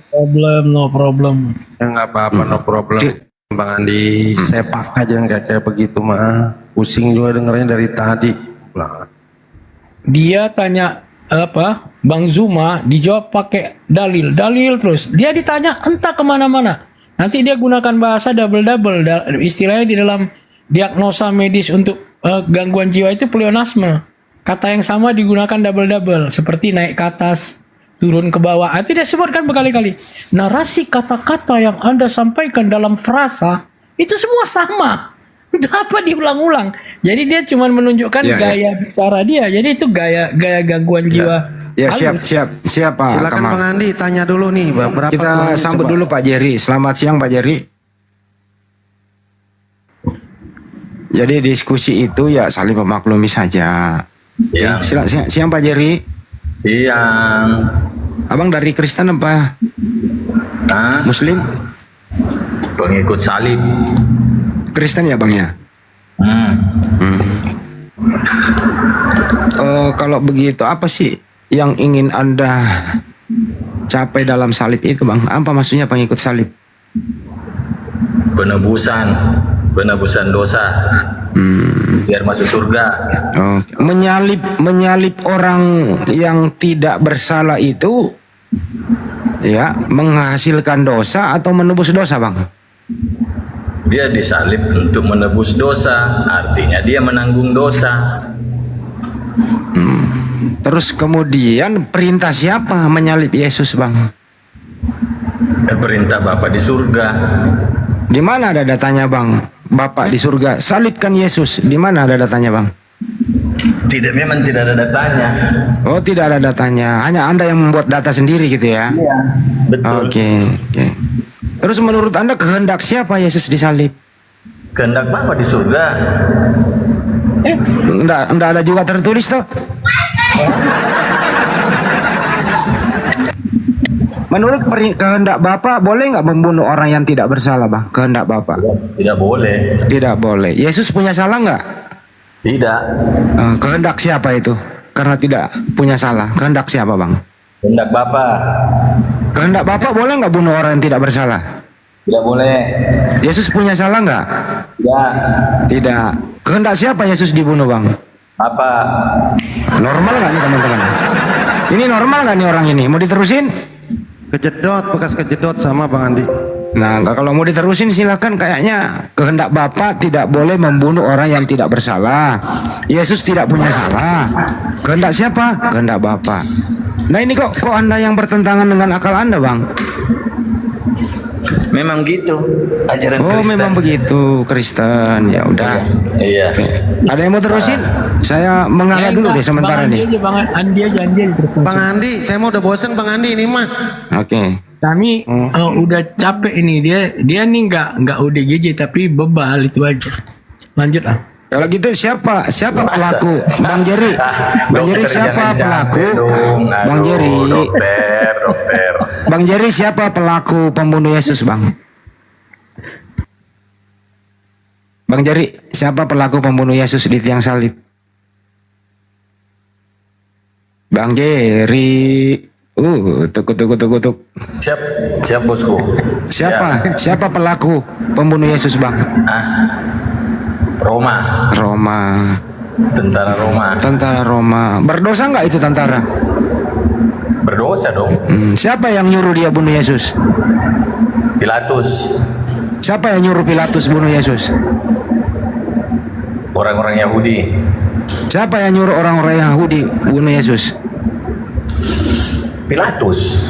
No problem. Ya nggak apa-apa, no problem. Bang Andi, sepak aja kayak begitu mah. Pusing juga dengernya dari tadi. Lah. Dia tanya apa? Bang Zuma dijawab pakai dalil terus. Dia ditanya entah kemana-mana. Nanti dia gunakan bahasa double. Istilahnya di dalam diagnosa medis untuk gangguan jiwa itu pleonasme. Kata yang sama digunakan double. Seperti naik ke atas, turun ke bawah. Itu dia sebutkan berkali-kali. Narasi kata-kata yang Anda sampaikan dalam frasa itu semua sama. Untuk apa diulang-ulang? Jadi dia cuma menunjukkan gaya bicara dia. Jadi itu gaya gangguan jiwa. Ya siap Pak Silakan Kamal. Bang Andi tanya dulu nih, berapa Kita tuh, sambut coba. dulu Pak Jerry. Selamat siang Pak Jerry. Jadi diskusi itu ya saling memaklumi saja. Ya. Siang Pak Jerry. Siang. Abang dari Kristen apa Nah, Muslim? pengikut salib. Kristen ya Bang ya? Kalau begitu apa sih yang ingin Anda capai dalam salib itu Bang? Apa maksudnya pengikut salib? Penebusan dosa. Biar masuk surga. Oke. Menyalib orang yang tidak bersalah itu ya menghasilkan dosa atau menebus dosa Bang? Dia disalib untuk menebus dosa, artinya dia menanggung dosa. Terus kemudian perintah siapa menyalib Yesus Bang? Perintah Bapa di surga. Di mana ada datanya Bang? Bapak di surga salibkan Yesus. Di mana ada datanya Bang? Memang tidak ada datanya. Oh tidak ada datanya. Hanya Anda yang membuat data sendiri gitu ya? Iya, betul. Oke. Terus menurut Anda kehendak siapa Yesus disalib? Kehendak Bapa di surga. Enggak ada juga tertulis toh? Menurut kehendak Bapak boleh nggak membunuh orang yang tidak bersalah Bang? Kehendak Bapak? Tidak boleh. Tidak boleh. Yesus punya salah nggak? Tidak. Kehendak siapa itu? Karena tidak punya salah. Kehendak siapa Bang? Kehendak Bapa. Kehendak Bapak boleh nggak bunuh orang yang tidak bersalah? Tidak boleh. Yesus punya salah nggak? Tidak. Tidak. Kehendak siapa Yesus dibunuh Bang? Apa? Normal nggak nih teman-teman? Ini normal nggak nih orang ini? Mau diterusin? Bekas kejedot sama Bang Andi. Nah, kalau mau diterusin silakan. Kayaknya kehendak Bapak tidak boleh membunuh orang yang tidak bersalah. Yesus tidak punya salah. Kehendak siapa? Kehendak Bapak. Nah ini kok Anda yang bertentangan dengan akal Anda Bang? Memang gitu ajaran Oh Kristen. memang begitu Kristen. Ya udah. Iya. Oke. Ada yang mau terusin? Saya mengalah dulu deh sementara nih. Bang Andi aja terus. Bang Andi, saya mau udah bosen Bang Andi ini mah. Oke. Kami udah capek ini, dia nih nggak ODGJ tapi bebal itu aja. Lanjut ah. Kalau gitu siapa pelaku? Bang Jerry. Bang Jerry siapa pelaku? Bang Jerry. Dokter. Bang Jerry siapa pelaku pembunuh Yesus Bang? Bang Jerry siapa pelaku pembunuh Yesus di tiang salib? Bang Jerry. Tuk. Siap bosku. Siapa pelaku pembunuh Yesus Bang? Roma. Tentara Roma. Berdosa nggak itu tentara? Berdosa dong. Siapa yang nyuruh dia bunuh Yesus? Pilatus. Siapa yang nyuruh Pilatus bunuh Yesus? Orang-orang Yahudi. Siapa yang nyuruh orang-orang Yahudi bunuh Yesus? Pilatus.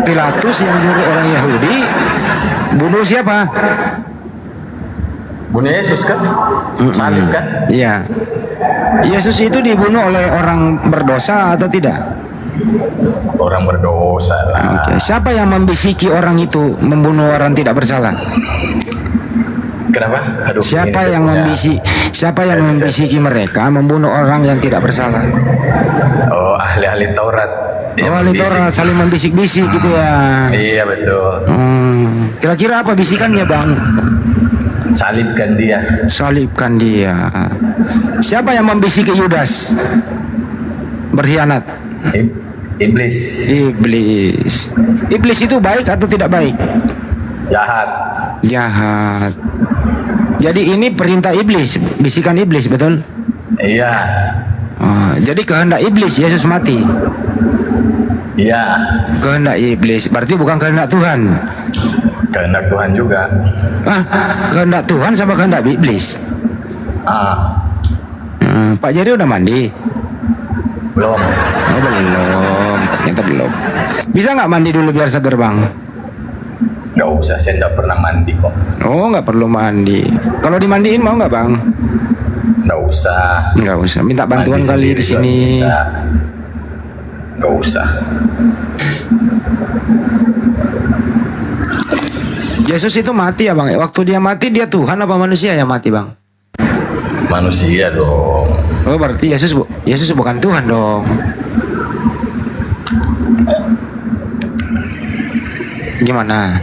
Pilatus yang nyuruh orang Yahudi bunuh siapa? Bunuh Yesus kan? Salib kan? Iya. Yesus itu dibunuh oleh orang berdosa atau tidak? Orang berdosa lah. Oke. Siapa yang membisiki orang itu membunuh orang tidak bersalah? Kenapa? Aduh, Siapa ini yang sebenarnya- membisiki mereka membunuh orang yang tidak bersalah? Oh, ahli-ahli Taurat. Yang Oh, membisik. litoral saling membisik-bisik gitu ya. Iya betul. Kira-kira apa bisikannya bang? Salibkan dia. Salibkan dia. Siapa yang membisiki Yudas berkhianat? Iblis. Iblis. Iblis itu baik atau tidak baik? Jahat. Jahat. Jadi ini perintah iblis, bisikan iblis, betul? Iya. Oh, jadi kehendak iblis Yesus mati. Iya. Kehendak iblis, berarti bukan kehendak Tuhan. Kehendak Tuhan juga. Ah, kehendak Tuhan sama kehendak iblis. Pak Jerry udah mandi? Belum. Oh, belum. Ternyata belum. Bisa nggak mandi dulu biar seger bang? Nggak usah, saya nggak pernah mandi kok. Oh, nggak perlu mandi. Kalau dimandiin mau nggak bang? Nggak usah. Nggak usah. Minta bantuan Mandi kali sendiri di sini. juga bisa. Nggak usah. Yesus itu mati ya bang? Waktu dia mati dia Tuhan apa manusia yang mati bang? Manusia dong. Oh, berarti Yesus bukan Tuhan dong. Gimana?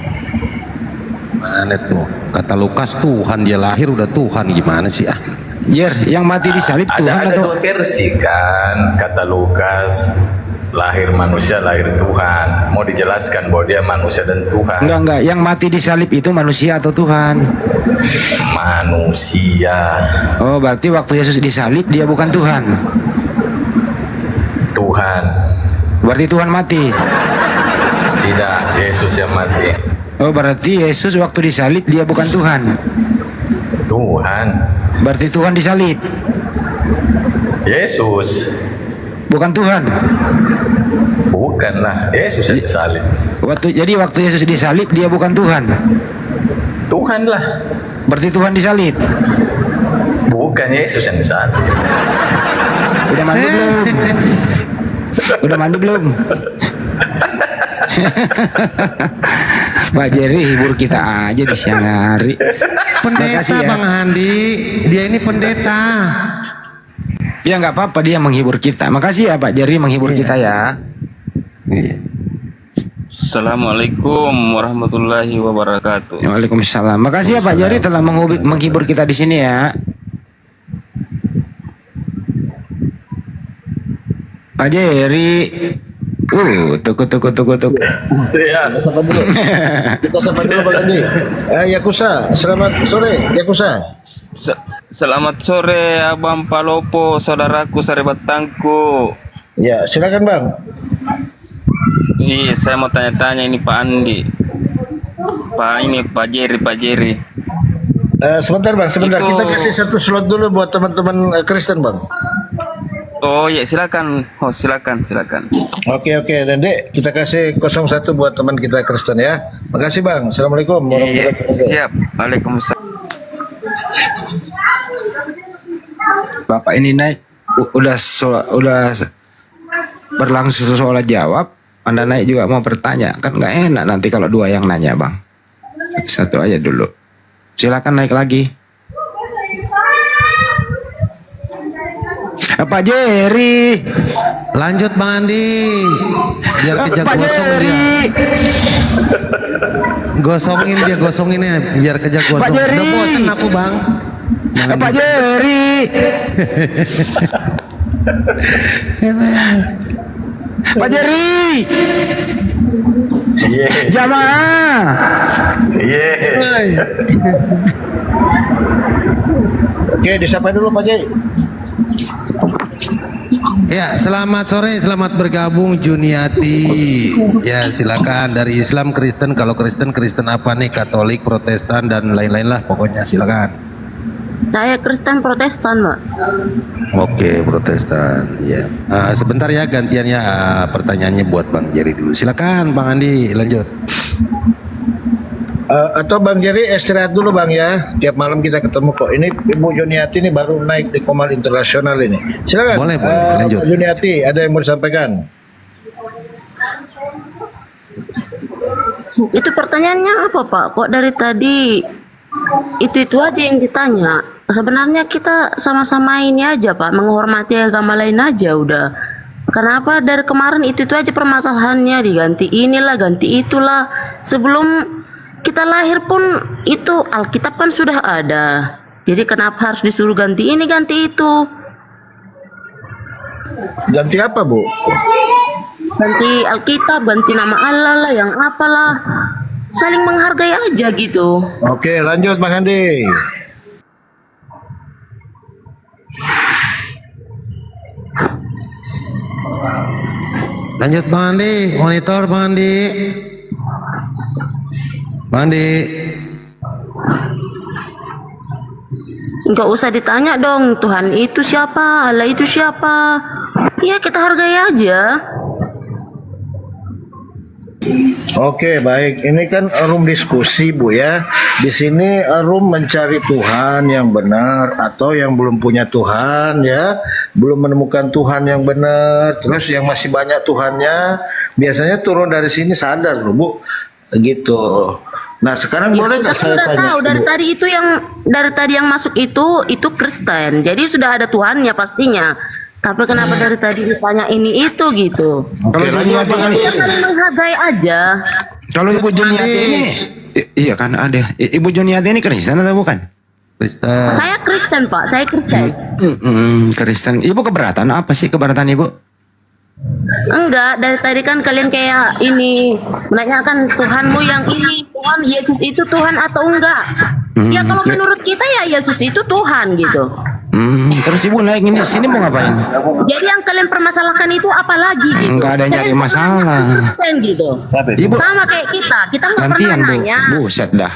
Mana tuh? Kata Lukas Tuhan dia lahir udah Tuhan, gimana sih ah? Jer, yang mati di salib Tuhan Ada atau? dua versi kan, kata Lukas, lahir manusia, lahir Tuhan. Mau dijelaskan bahwa dia manusia dan Tuhan. Enggak. Yang mati di salib itu manusia atau Tuhan? Manusia. Oh, berarti waktu Yesus disalib dia bukan Tuhan. Tuhan. Berarti Tuhan mati. Tidak, Yesus yang mati. Oh, berarti Yesus waktu disalib dia bukan Tuhan. Tuhan. Berarti Tuhan disalib. Yesus. Bukan Tuhan. Bukanlah, Yesus yang disalib. Jadi waktu Yesus disalib dia bukan Tuhan. Tuhan lah. Berarti Tuhan disalib. Bukan Yesus yang disalib. Udah mandi belum? Udah mandi belum? Pak Jerry hibur kita aja di siang hari. Pendeta Makasih ya. Bang Handi, dia ini pendeta. Ya nggak apa-apa, dia menghibur kita. Makasih ya Pak Jerry menghibur kita ya. Assalamualaikum warahmatullahi wabarakatuh. Waalaikumsalam. Makasih ya Pak Jerry telah menghibur kita di sini ya. Pak Jerry. Tuku. Iya. Kita sapa dulu Bang Andi. Yakusa, selamat sore Yakusa. Selamat sore Abang Palopo, saudaraku sarebatangku. Ya, silakan Bang. Iya, saya mau tanya-tanya ini Pak Andi. Pak Jerry. Sebentar Bang, sebentar. Itu- Kita kasih satu slot dulu buat teman-teman Kristen Bang. Oh ya, silakan. Silakan. Oke, dan Dek, kita kasih 01 buat teman kita Kristen ya. Makasih Bang. Assalamualaikum warahmatullahi wabarakatuh. Siap. Waalaikumsalam. Bapak ini naik udah berlangsung soal jawab. Anda naik juga mau bertanya, kan nggak enak nanti kalau dua yang nanya bang. Satu aja dulu. Silakan naik lagi. Pak Jerry. Lanjut Bang Andi. Biar kerja Pak gosong dia. Jerry. Gosongin ya, biar kerja gosong. Pak Jerry. Udah bosen aku Bang. Pak Jerry. Pak Jerry. Iya. Jamaah. Iya. Oke, disapa dulu Pak Jai. Ya, selamat sore, selamat bergabung Juniati. Ya, silakan dari Islam Kristen. Kalau Kristen apa nih? Katolik, Protestan dan lain-lain lah pokoknya silakan. Saya Kristen Protestan, Mbak. Oke, Protestan. Ya. Sebentar ya gantiannya pertanyaannya buat Bang Jerry dulu. Silakan Bang Andi lanjut. Atau Bang Jerry istirahat dulu Bang ya. Tiap malam kita ketemu kok. Ini Ibu Juniati ini baru naik di Komal Internasional ini. Silakan. Boleh, lanjut. Ibu Juniati ada yang mau disampaikan? Itu pertanyaannya apa, Pak? Kok dari tadi itu aja yang ditanya? Sebenarnya kita sama-sama ini aja, Pak, menghormati agama lain aja udah. Kenapa dari kemarin itu aja permasalahannya, diganti inilah ganti itulah. Sebelum kita lahir pun itu Alkitab kan sudah ada. Jadi kenapa harus disuruh ganti ini ganti itu? Ganti apa, Bu? Ganti Alkitab, ganti nama Allah lah, yang apalah. Saling menghargai aja gitu. Oke, lanjut Bang Andi. Lanjut Bang Andi, monitor Bang Andi. Bang Andi. Nggak usah ditanya dong, Tuhan itu siapa, Allah itu siapa. Ya kita hargai aja. Oke, baik. Ini kan room diskusi, Bu ya. Di sini room mencari Tuhan yang benar atau yang belum punya Tuhan ya, belum menemukan Tuhan yang benar. Terus yang masih banyak Tuhannya, biasanya turun dari sini sadar loh, Bu. Gitu. Nah, sekarang boleh nggak Kita saya sudah tanya? tahu dari Bu? tadi itu dari tadi yang masuk itu Kristen. Jadi sudah ada Tuhannya pastinya. Tapi kenapa dari tadi ditanya ini itu gitu? Oke, lanjut Bang Andi. Kita saling menghargai aja. Kalau Ibu Juniati ini, iya kan ada. Ibu Juniati ini Kristen atau bukan? Kristen. Saya Kristen Pak, saya Kristen. Kristen. Ibu keberatan apa sih keberatan Ibu? Enggak, dari tadi kan kalian kayak ini menanyakan Tuhanmu yang ini, Tuhan Yesus itu Tuhan atau enggak? Ya kalau menurut kita ya Yesus itu Tuhan gitu. Terus Ibu naik ini sini mau ngapain? Jadi yang kalian permasalahkan itu apa lagi gitu? Enggak ada nyari Kalian masalah. Kristen gitu. Ibu Sama kayak kita nggak pernah gantian Bu. nanya. Buset dah.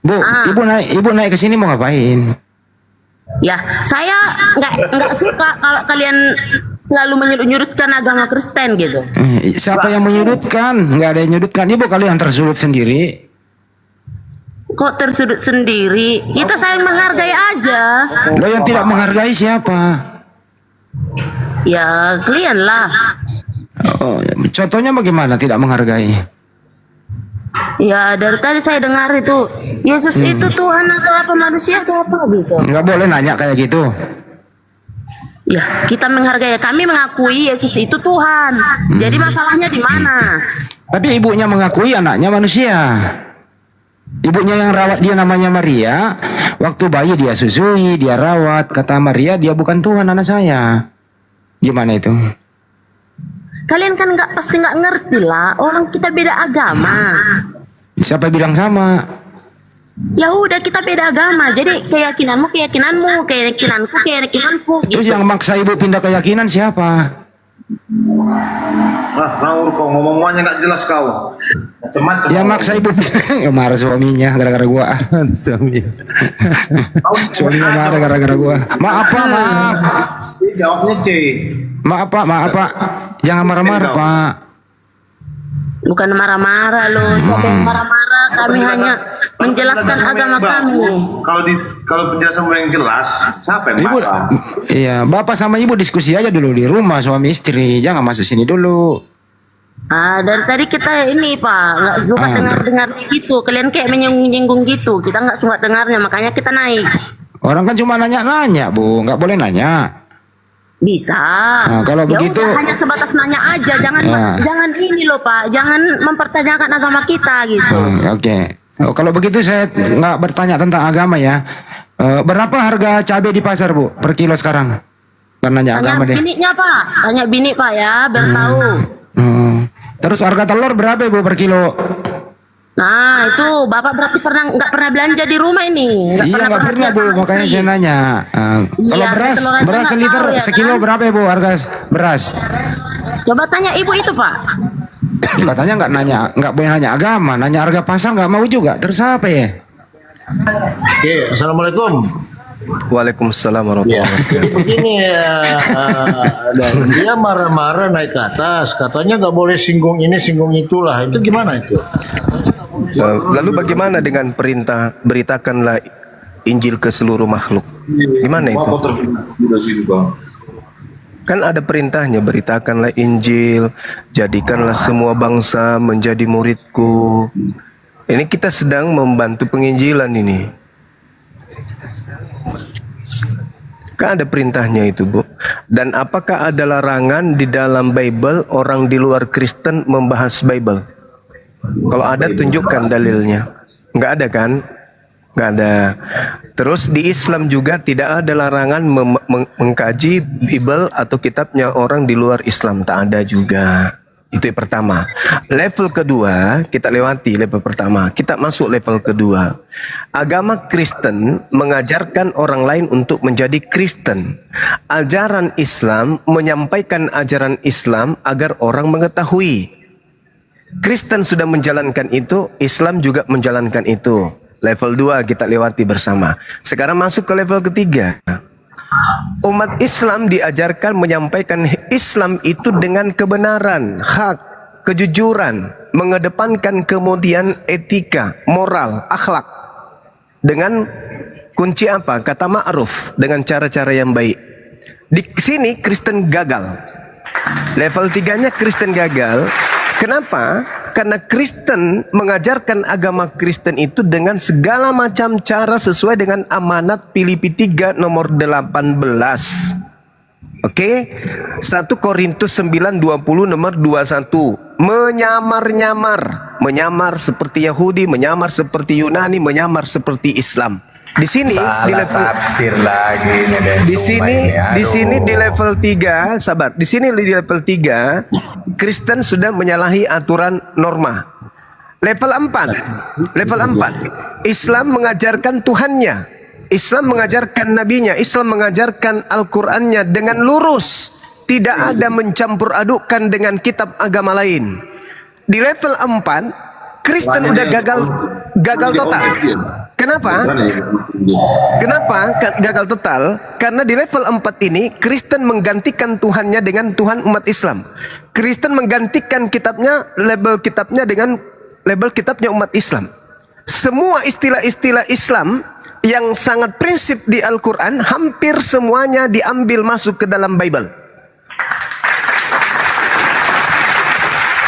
Bu, Ah. Ibu naik ke sini mau ngapain? Ya, saya nggak suka kalau kalian selalu menyudutkan agama Kristen gitu. Siapa yang menyudutkan? Enggak ada yang menyudutkan. Ibu kalian tersudut sendiri. Kok tersudut sendiri? Kita saling menghargai aja. Lo yang tidak menghargai siapa? Ya, kalian lah. Oh, contohnya bagaimana tidak menghargai? Ya, dari tadi saya dengar itu Yesus itu Tuhan atau apa manusia atau apa gitu. Enggak boleh nanya kayak gitu. Ya, kita menghargai. Kami mengakui Yesus itu Tuhan. Jadi masalahnya di mana? Tapi ibunya mengakui anaknya manusia. Ibunya yang rawat dia namanya Maria. Waktu bayi dia susui, dia rawat. Kata Maria, dia bukan Tuhan anak saya. Gimana itu? Kalian kan pasti nggak ngerti lah. Orang kita beda agama. Siapa bilang sama? Ya udah kita beda agama. Jadi keyakinanmu keyakinanmu, keyakinanku keyakinanku. Terus Gitu. yang maksa ibu pindah keyakinan siapa? Ngawur kau ngomong-ngomongnya nggak jelas kau. Ya maksa ibu marah suaminya gara-gara gua. Suaminya marah gara-gara gua. Maaf Pak, maaf. Jawabnya C. Maaf Pak. Jangan marah-marah Pak. Bukan marah-marah loh. Siapa yang marah-marah? Kami hanya menjelaskan agama kami. Kalau penjelasan yang jelas, siapa yang Ibu, iya, bapak sama ibu diskusi aja dulu di rumah suami istri, jangan masuk sini dulu. Dari tadi kita ini Pak nggak suka dengar-dengar gitu. Kalian kayak menyinggung gitu. Kita nggak suka dengarnya, makanya kita naik. Orang kan cuma nanya-nanya Bu, nggak boleh nanya. Bisa. Nah, kalau Ya begitu, udah, hanya sebatas nanya aja. Jangan ini loh Pak. Jangan mempertanyakan agama kita gitu. Oke. Oh, kalau begitu saya nggak bertanya tentang agama ya. Berapa harga cabai di pasar Bu per kilo sekarang? Bukan nanya Tanya agama deh. bininya Pak. Tanya bini Pak ya, biar tahu. Terus harga telur berapa Bu per kilo? Nah itu Bapak berarti nggak pernah belanja di rumah ini. Iya nggak pernah Bu, belanja sama makanya istri. saya nanya. Kalau Iya, beras, telur aja beras nggak seliter tahu ya, sekilo kan? berapa ya Bu harga beras? Coba tanya ibu itu Pak. Katanya nggak boleh nanya agama, nanya harga pasar nggak mau juga. Terus apa ya? Oke, assalamualaikum. Waalaikumsalam warahmatullahi wabarakatuh. Begini ya, dan dia marah-marah naik ke atas, katanya nggak boleh singgung ini, singgung itulah. Itu gimana itu? Lalu bagaimana dengan perintah beritakanlah Injil ke seluruh makhluk? Gimana itu? Kan ada perintahnya, beritakanlah Injil, jadikanlah semua bangsa menjadi muridku. Ini kita sedang membantu penginjilan ini. Kan ada perintahnya itu Bu. Dan apakah ada larangan di dalam Bible orang di luar Kristen membahas Bible? Kalau ada tunjukkan dalilnya. Nggak ada kan? Nggak ada. Terus di Islam juga tidak ada larangan mengkaji Bible atau kitabnya orang di luar Islam. Tak ada juga. Itu yang pertama. Level kedua, kita lewati level pertama. Kita masuk level kedua. Agama Kristen mengajarkan orang lain untuk menjadi Kristen. Ajaran Islam menyampaikan ajaran Islam agar orang mengetahui. Kristen sudah menjalankan itu, Islam juga menjalankan itu. Level 2 kita lewati bersama. Sekarang masuk ke level ketiga. Umat Islam diajarkan menyampaikan Islam itu dengan kebenaran, hak, kejujuran, mengedepankan kemudian etika, moral, akhlak. Dengan kunci apa? Kata ma'ruf, dengan cara-cara yang baik. Di sini Kristen gagal. Level 3-nya Kristen gagal. Kenapa? Karena Kristen mengajarkan agama Kristen itu dengan segala macam cara sesuai dengan amanat Filipi 3 nomor 18. Oke? 1 Korintus 9:20 nomor 21. Menyamar seperti Yahudi, menyamar seperti Yunani, menyamar seperti Islam. Di sini di level tafsir lagi ini deh, di sini ini, di sini di level 3, sabar. Di sini di level 3 Kristen sudah menyalahi aturan norma. Level 4. Level 4. Islam mengajarkan Tuhannya. Islam mengajarkan nabinya, Islam mengajarkan Al-Qur'annya dengan lurus, tidak ada mencampur adukkan dengan kitab agama lain. Di level 4 Kristen udah gagal total. Kenapa? Kenapa gagal total? Karena di level 4 ini Kristen menggantikan Tuhannya dengan Tuhan umat Islam. Kristen menggantikan kitabnya, label kitabnya dengan label kitabnya umat Islam. Semua istilah-istilah Islam yang sangat prinsip di Al-Quran hampir semuanya diambil masuk ke dalam Bible.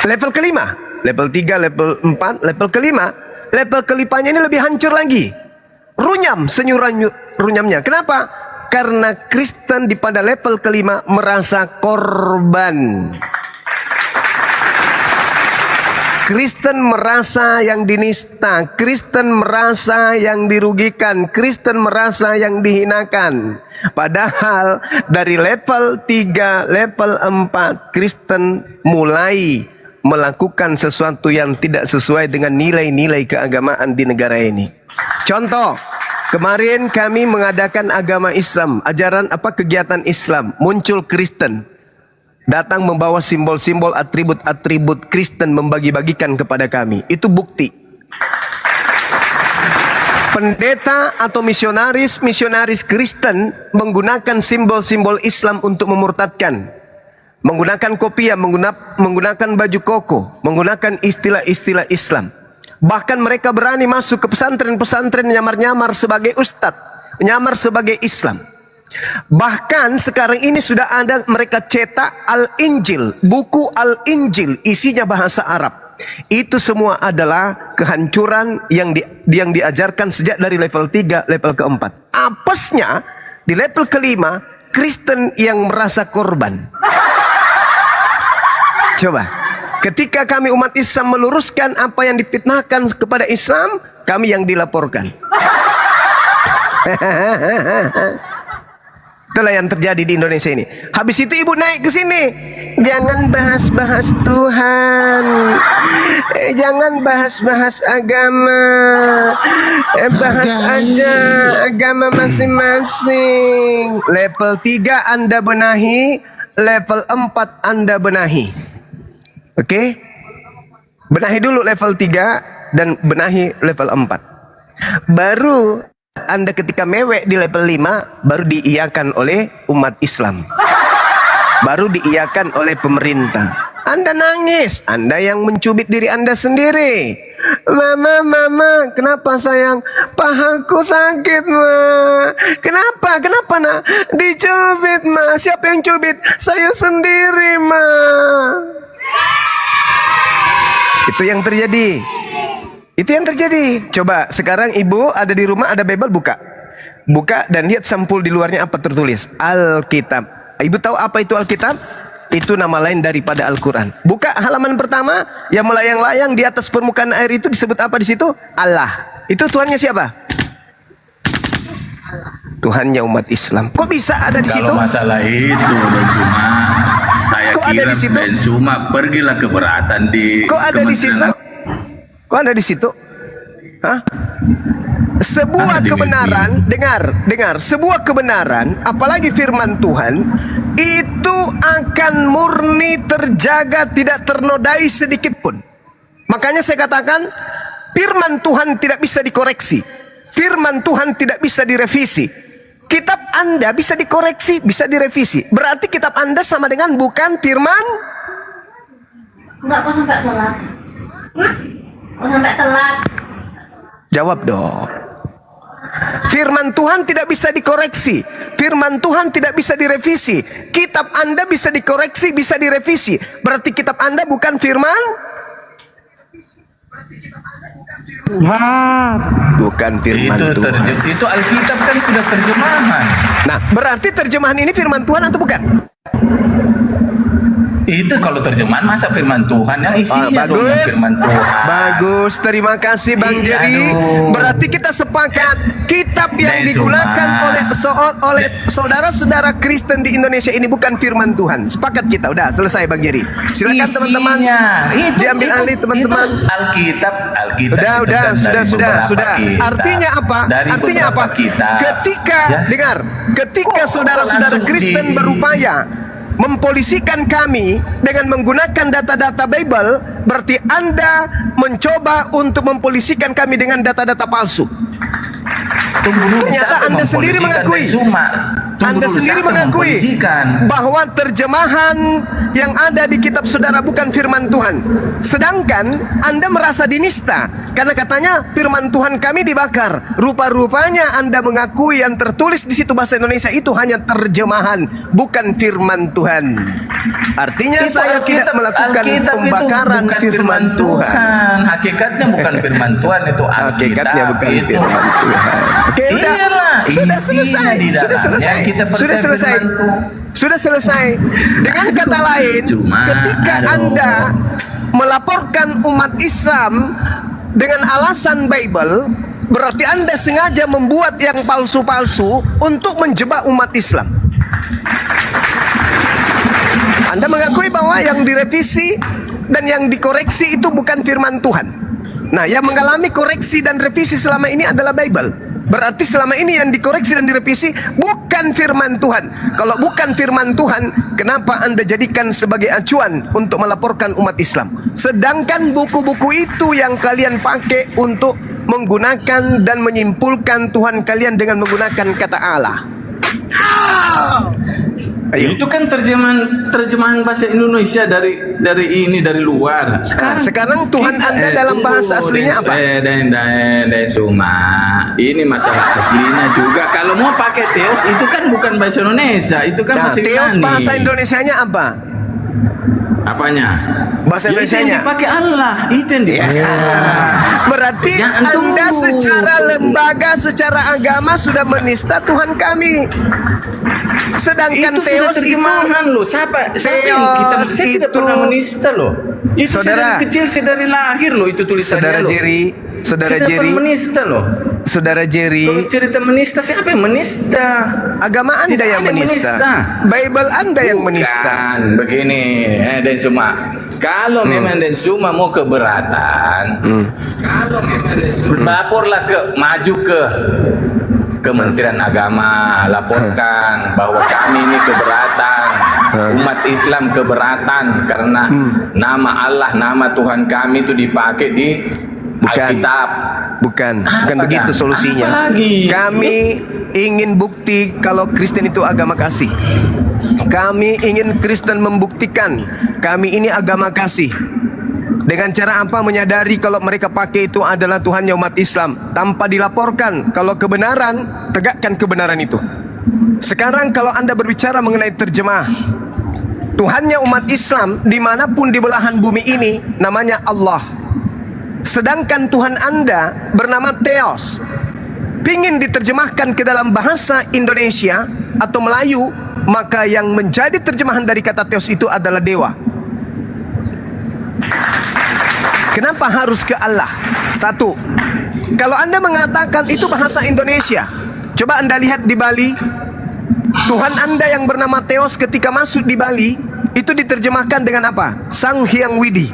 Level kelima, level 3, level 4, level kelima. Level kelipanya ini lebih hancur lagi. Runyam runyamnya. Kenapa? Karena Kristen di pada level kelima merasa korban. Kristen merasa yang dinista, Kristen merasa yang dirugikan, Kristen merasa yang dihinakan. Padahal dari level 3, level 4 Kristen mulai melakukan sesuatu yang tidak sesuai dengan nilai-nilai keagamaan di negara ini. Contoh, kemarin kami mengadakan agama Islam, ajaran kegiatan Islam, muncul Kristen. Datang membawa simbol-simbol, atribut-atribut Kristen membagi-bagikan kepada kami. Itu bukti. Pendeta atau misionaris Kristen menggunakan simbol-simbol Islam untuk memurtadkan. Menggunakan kopiah, menggunakan baju koko, menggunakan istilah-istilah Islam. Bahkan mereka berani masuk ke pesantren-pesantren nyamar-nyamar sebagai ustadz, nyamar sebagai Islam. Bahkan sekarang ini sudah ada mereka cetak Al-Injil, buku Al-Injil, isinya bahasa Arab. Itu semua adalah kehancuran yang diajarkan sejak dari level 3, level keempat. Apesnya di level kelima, Kristen yang merasa korban. Coba, ketika kami umat Islam meluruskan apa yang difitnahkan kepada Islam, kami yang dilaporkan. Itulah yang terjadi di Indonesia ini. Habis itu ibu naik ke sini, jangan bahas-bahas Tuhan, jangan bahas-bahas agama, bahas aja agama masing-masing. Level 3 Anda benahi, level 4 Anda benahi. Oke? Benahi dulu level 3 dan benahi level 4. Baru Anda ketika mewek di level 5 baru diiyakan oleh umat Islam. Baru diiyakan oleh pemerintah. Anda nangis, Anda yang mencubit diri Anda sendiri. Mama, kenapa sayang? Pahaku sakit, ma. Kenapa nak? Dicubit, ma. Siapa yang cubit? Saya sendiri, ma. Itu yang terjadi. Itu yang terjadi. Coba sekarang ibu ada di rumah, ada Bible, buka dan lihat sampul di luarnya apa tertulis. Alkitab. Ibu tahu apa itu Alkitab? Itu nama lain daripada Al-Quran. Buka halaman pertama, yang melayang-layang di atas permukaan air itu disebut apa di situ? Allah. Itu Tuhannya siapa? Tuhannya umat Islam. Kok bisa ada di situ? Kalau masalah itu, Dan Suma, saya Kok ada kira di situ? Dan Suma pergilah keberatan di Kok ada di situ? Kok ada di situ? Hah? Sebuah Ada di kebenaran, dengar, sebuah kebenaran, apalagi firman Tuhan, itu akan murni terjaga, tidak ternodai sedikit pun. Makanya saya katakan, firman Tuhan tidak bisa dikoreksi. Firman Tuhan tidak bisa direvisi. Kitab Anda bisa dikoreksi, bisa direvisi. Berarti kitab Anda sama dengan bukan firman. Enggak, kok sampai telat. Kok sampai telat? Jawab dong. Firman Tuhan tidak bisa dikoreksi. Firman Tuhan tidak bisa direvisi. Kitab Anda bisa dikoreksi, bisa direvisi. Berarti kitab Anda bukan firman Tuhan. Bukan firman itu Tuhan. itu Alkitab kan sudah terjemahan. Nah, berarti terjemahan ini firman Tuhan atau bukan? Itu kalau terjemahan masa firman Tuhan yang isinya dong yang firman Tuhan. Bagus, terima kasih Bang Iya, Jerry. aduh. Berarti kita sepakat kitab yang Dan digunakan Suma. oleh saudara-saudara Kristen di Indonesia ini bukan firman Tuhan. Sepakat kita, udah selesai Bang Jerry. Silakan teman-teman. Diambil alih teman-teman. Alkitab Udah, itu kan dari beberapa sudah. kitab. Artinya apa? Dari Artinya apa? beberapa kitab. Ketika, Ya. dengar, ketika saudara-saudara langsung Kristen berupaya mempolisikan kami dengan menggunakan data-data Bible, berarti Anda mencoba untuk mempolisikan kami dengan data-data palsu. Ternyata Anda sendiri mengakui. Anda sendiri mengakui bahwa terjemahan yang ada di kitab saudara bukan firman Tuhan. Sedangkan Anda merasa dinista karena katanya firman Tuhan kami dibakar. Rupa-rupanya Anda mengakui yang tertulis di situ bahasa Indonesia itu hanya terjemahan, bukan firman Tuhan. Artinya Itu saya tidak melakukan Alkitab pembakaran itu bukan firman Tuhan. Hakikatnya bukan firman Tuhan itu Alkitab. Hakikatnya bukan itu. firman Tuhan. Oke, udah. Iyalah, Sudah isinya selesai. di Sudah dalamnya selesai. kita percaya Sudah selesai. firman Tuhan. Sudah selesai. Dengan kata lain, ketika Anda melaporkan umat Islam dengan alasan Bible, berarti Anda sengaja membuat yang palsu-palsu untuk menjebak umat Islam. Anda mengakui bahwa yang direvisi dan yang dikoreksi itu bukan firman Tuhan. Nah, yang mengalami koreksi dan revisi selama ini adalah Bible. Berarti selama ini yang dikoreksi dan direvisi bukan firman Tuhan. Kalau bukan firman Tuhan, kenapa Anda jadikan sebagai acuan untuk melaporkan umat Islam? Sedangkan buku-buku itu yang kalian pakai untuk menggunakan dan menyimpulkan Tuhan kalian dengan menggunakan kata Allah. Ayo. Itu kan terjemahan bahasa Indonesia dari luar. Sekarang Tuhan Anda dalam bahasa aslinya apa? Dan Suma. Ini masalah aslinya juga. Kalau mau pakai Theos itu kan bukan bahasa Indonesia, itu kan bahasa Theos Yunani. bahasa Indonesianya apa? Apanya? Bahasa Ya, itu Indonesianya. yang dipakai Allah, itu yang dipakai. Berarti Jangan Anda tunggu. secara lembaga, secara agama sudah menista Tuhan kami. Sedangkan Itu Theos sudah terjemahan loh. Siapa yang kita saya tidak pernah menista loh. Itu Saudara, saya dari kecil, saya dari lahir loh itu tulisannya Saudara loh. Jerry, Saudara Saya tidak Jerry, pernah menista loh. Saudara Jerry, Kalau cerita menista, siapa yang menista? agama Anda Tidak yang ada yang menista. menista. Bible Anda yang menista. Bukan, begini, Dan Suma. Kalau memang Dan Suma mau keberatan, laporlah maju ke Kementerian Agama, laporkan bahwa kami ini keberatan, umat Islam keberatan karena nama Allah, nama Tuhan kami itu dipakai di Alkitab. Bukan begitu solusinya. Apa lagi? Kami ingin bukti kalau Kristen itu agama kasih. Kami ingin Kristen membuktikan kami ini agama kasih. Dengan cara apa? Menyadari kalau mereka pakai itu adalah Tuhannya umat Islam. Tanpa dilaporkan. Kalau kebenaran, tegakkan kebenaran itu. Sekarang kalau Anda berbicara mengenai terjemah, Tuhannya umat Islam dimanapun di belahan bumi ini namanya Allah. Sedangkan Tuhan Anda bernama Theos. pingin diterjemahkan ke dalam bahasa Indonesia atau Melayu, maka yang menjadi terjemahan dari kata Theos itu adalah dewa. Kenapa harus ke Allah? Satu, kalau Anda mengatakan itu bahasa Indonesia, coba Anda lihat di Bali, Tuhan Anda yang bernama Theos ketika masuk di Bali, itu diterjemahkan dengan apa? Sang Hyang Widi.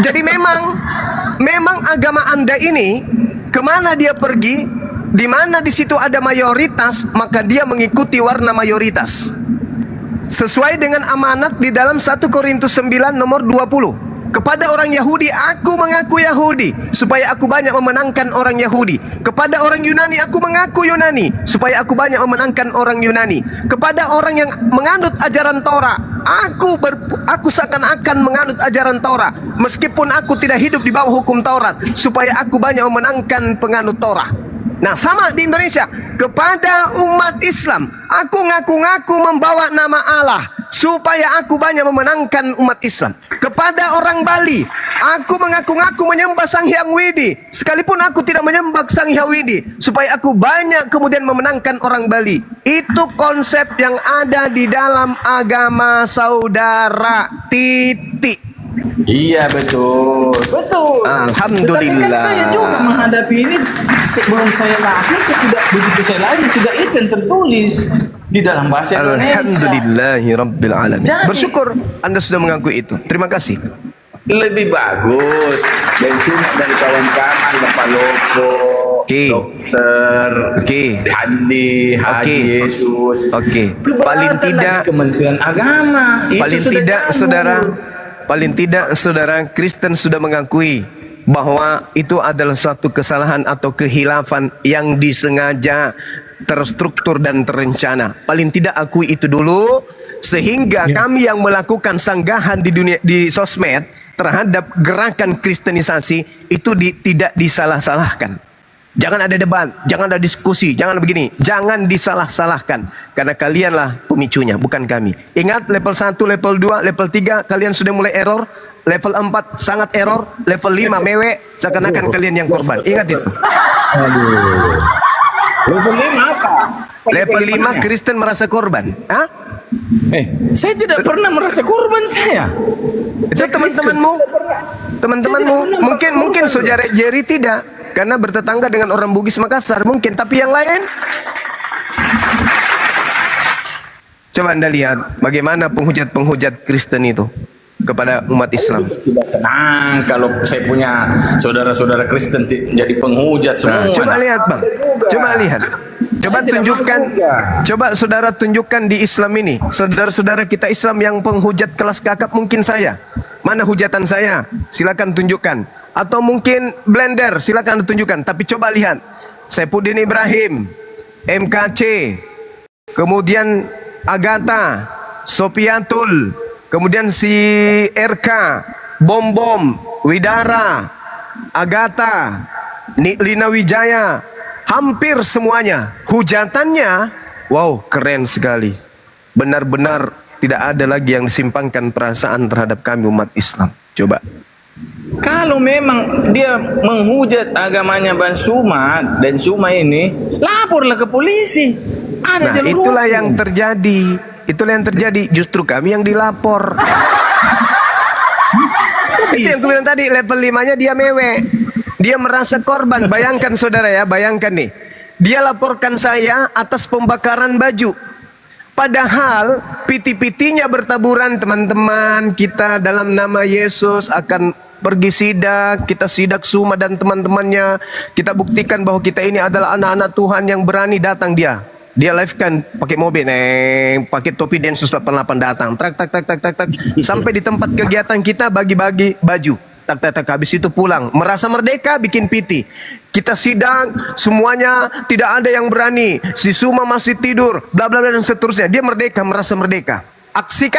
Jadi memang agama Anda ini, kemana dia pergi, di mana di situ ada mayoritas, maka dia mengikuti warna mayoritas. Sesuai dengan amanat di dalam 1 Korintus 9 nomor 20. Kepada orang Yahudi, aku mengaku Yahudi, supaya aku banyak memenangkan orang Yahudi. Kepada orang Yunani, aku mengaku Yunani, supaya aku banyak memenangkan orang Yunani. Kepada orang yang menganut ajaran Torah, aku seakan-akan menganut ajaran Torah, meskipun aku tidak hidup di bawah hukum Taurat, supaya aku banyak memenangkan penganut Torah. Nah, sama di Indonesia. Kepada umat Islam, aku ngaku-ngaku membawa nama Allah, supaya aku banyak memenangkan umat Islam. Kepada orang Bali, aku mengaku-ngaku menyembah Sang Hyang Widi, sekalipun aku tidak menyembah Sang Hyang Widi, supaya aku banyak kemudian memenangkan orang Bali. Itu konsep yang ada di dalam agama saudara. Titik. Iya betul. Betul. Alhamdulillah. Tetapi kan saya juga menghadapi ini sebelum saya lahir, begitu saya lahir sudah itu yang tertulis di dalam bahasa Indonesia. Alhamdulillahirabbil alamin. Bersyukur Anda sudah mengakui itu. Terima kasih. Lebih bagus dan cuma dari kawan-kawan Bapak Loko, dokter, Andi, Haji Yesus. Paling tidak Kementerian Agama. Paling tidak saudara Kristen sudah mengakui bahwa itu adalah suatu kesalahan atau kehilafan yang disengaja, terstruktur dan terencana. Paling tidak akui itu dulu, sehingga kami yang melakukan sanggahan di dunia, di sosmed terhadap gerakan kristenisasi itu tidak disalah-salahkan. Jangan ada debat, jangan ada diskusi, jangan begini, jangan disalah-salahkan, karena kalianlah pemicunya, bukan kami. Ingat, level 1, level 2, level 3 kalian sudah mulai error, level 4 sangat error, level 5 mewek, seakan-akan kalian yang korban. Ingat itu. Level 5 apa? Level 5 Kristen merasa korban. Hah? Saya tidak pernah merasa korban saya. Itu teman-temanmu, mungkin saudara Jerry tidak, karena bertetangga dengan orang Bugis Makassar mungkin, tapi yang lain. Coba Anda lihat bagaimana penghujat-penghujat Kristen itu kepada umat Islam. Tidak senang kalau saya punya saudara-saudara Kristen jadi penghujat semua. Coba lihat Bang, coba lihat. Coba tunjukkan, coba saudara tunjukkan di Islam ini, saudara-saudara kita Islam yang penghujat kelas kakap mungkin saya. Mana hujatan saya? Silakan tunjukkan. Atau mungkin Blender, silakan tunjukkan. Tapi coba lihat, Saifuddin Ibrahim, MKC, kemudian Agatha, Sopiatul, kemudian si RK, Bom, Widara, Agatha, Lina Wijaya, hampir semuanya hujatannya, wow, keren sekali. Benar-benar tidak ada lagi yang disimpangkan perasaan terhadap kami umat Islam. Coba. Kalau memang dia menghujat agamanya Bang Suma dan Suma ini, laporlah ke polisi. Ada jalur itulah hukum. yang terjadi. Itulah yang terjadi. Justru kami yang dilapor. Itu yang kemudian tadi level 5-nya dia mewek. Dia merasa korban. Bayangkan saudara ya, bayangkan nih. Dia laporkan saya atas pembakaran baju. Padahal piti-pitinya bertaburan, teman-teman kita dalam nama Yesus akan pergi sidak, kita sidak Suma dan teman-temannya. Kita buktikan bahwa kita ini adalah anak-anak Tuhan yang berani datang dia. Dia live kan pakai mobil, pakai topi Densus 88 datang, tak sampai di tempat kegiatan kita bagi-bagi baju. Tak habis itu pulang, merasa merdeka bikin piti. Kita sidang semuanya, tidak ada yang berani. Si Suma masih tidur, bla bla bla dan seterusnya. Dia merdeka, merasa merdeka. Reaksi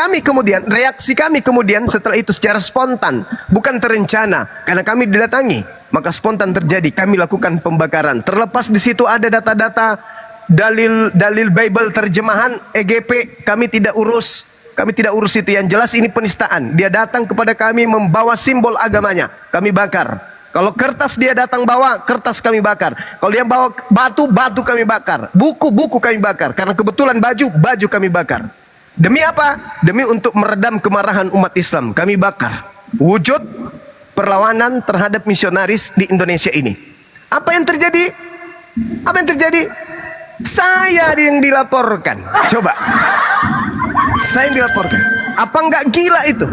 kami kemudian setelah itu secara spontan, bukan terencana, karena kami didatangi, maka spontan terjadi. Kami lakukan pembakaran. Terlepas di situ ada data-data dalil Bible terjemahan EGP, kami tidak urus. Kami tidak urus itu, yang jelas ini penistaan. Dia datang kepada kami membawa simbol agamanya, kami bakar. Kalau kertas dia datang bawa, kertas kami bakar. Kalau dia bawa batu, batu kami bakar. Buku, buku kami bakar. Karena kebetulan baju, baju kami bakar. Demi apa? Demi untuk meredam kemarahan umat Islam. Kami bakar. Wujud perlawanan terhadap misionaris di Indonesia ini. Apa yang terjadi? Apa yang terjadi? Saya yang dilaporkan. Coba. Saya yang dilaporkan. Apa enggak gila itu?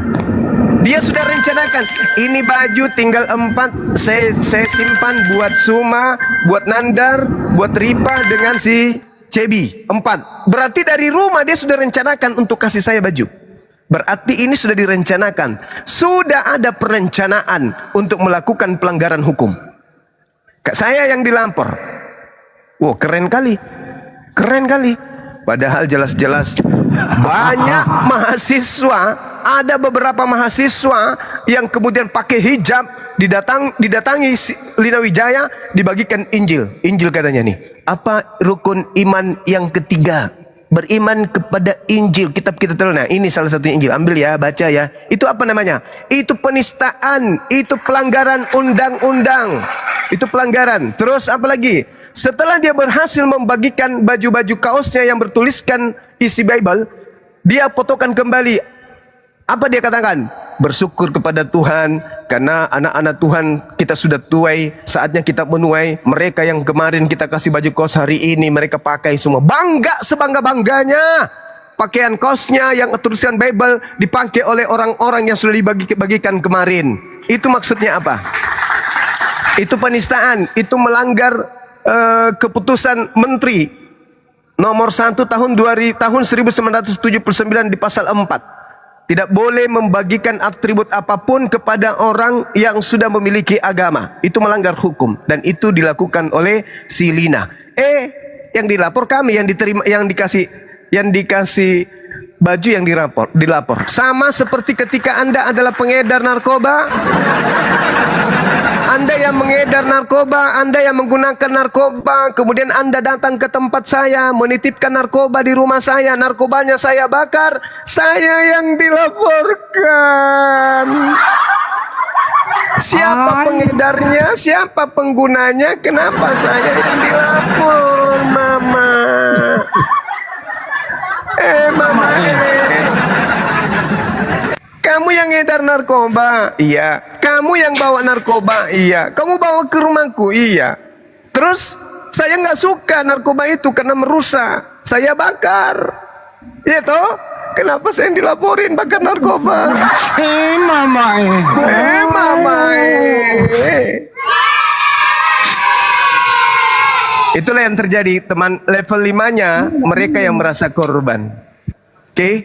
Dia sudah rencanakan, ini baju tinggal 4, saya simpan buat Suma, buat Nandar, buat Ripa dengan si Cebi, 4. Berarti dari rumah dia sudah rencanakan untuk kasih saya baju. Berarti ini sudah direncanakan. Sudah ada perencanaan untuk melakukan pelanggaran hukum. Saya yang dilapor. Wow, keren kali. Keren kali. Padahal jelas-jelas banyak mahasiswa, ada beberapa mahasiswa yang kemudian pakai hijab didatangi Lina Wijaya, dibagikan Injil. Injil katanya nih, apa rukun iman yang ketiga? Beriman kepada Injil, kitab kita terus. Nah, ini salah satu Injil. Ambil ya, baca ya. Itu apa namanya? Itu penistaan, itu pelanggaran undang-undang. Itu pelanggaran. Terus apa lagi? Setelah dia berhasil membagikan baju-baju kaosnya yang bertuliskan isi Bible, dia fotokan kembali. Apa dia katakan? Bersyukur kepada Tuhan karena anak-anak Tuhan kita sudah tuai, saatnya kita menuai. Mereka yang kemarin kita kasih baju kaos, hari ini mereka pakai semua. Bangga sebangga-bangganya. Pakaian kaosnya yang tulisan Bible dipakai oleh orang-orang yang sudah dibagikan kemarin. Itu maksudnya apa? Itu penistaan, itu melanggar keputusan Menteri nomor 1 tahun 1979 di pasal 4. Tidak boleh membagikan atribut apapun kepada orang yang sudah memiliki agama. Itu melanggar hukum dan itu dilakukan oleh si Lina. Yang dilapor kami, yang diterima, yang dikasih baju yang dilapor. Sama seperti ketika Anda adalah pengedar narkoba. Anda yang mengedar narkoba, Anda yang menggunakan narkoba, kemudian Anda datang ke tempat saya, menitipkan narkoba di rumah saya, narkobanya saya bakar, saya yang dilaporkan. Siapa pengedarnya, siapa penggunanya, kenapa saya yang dilapor, Mama? Mama, kamu yang ngedar narkoba? Iya. Kamu yang bawa narkoba? Iya. Kamu bawa ke rumahku? Iya. Terus saya nggak suka narkoba itu karena merusak. Saya bakar. Iya toh? Kenapa saya yang dilaporin bakar narkoba? Mama. Mama. Itulah yang terjadi, teman. Level 5-nya mereka yang merasa korban. Oke?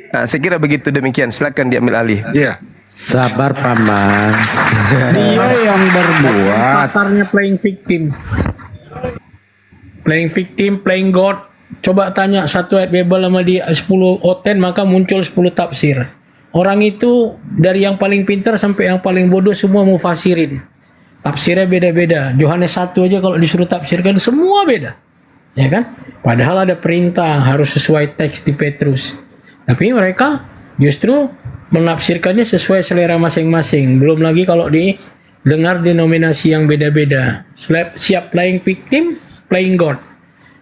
Nah, saya kira begitu, demikian. Silakan diambil alih. Iya. Sabar paman. Dia yang berbuat. Pakarnya playing victim. Playing victim, playing God. Coba tanya satu ayat Bible sama dia 10 oten, maka muncul 10 tafsir. Orang itu dari yang paling pintar sampai yang paling bodoh semua mau fasirin. Tafsirnya beda-beda. Yohanes 1 aja kalau disuruh tafsirkan semua beda. Ya kan? Padahal ada perintah harus sesuai teks di Petrus. Tapi mereka justru menafsirkannya sesuai selera masing-masing. Belum lagi kalau didengar denominasi yang beda-beda. Siap playing victim, playing God.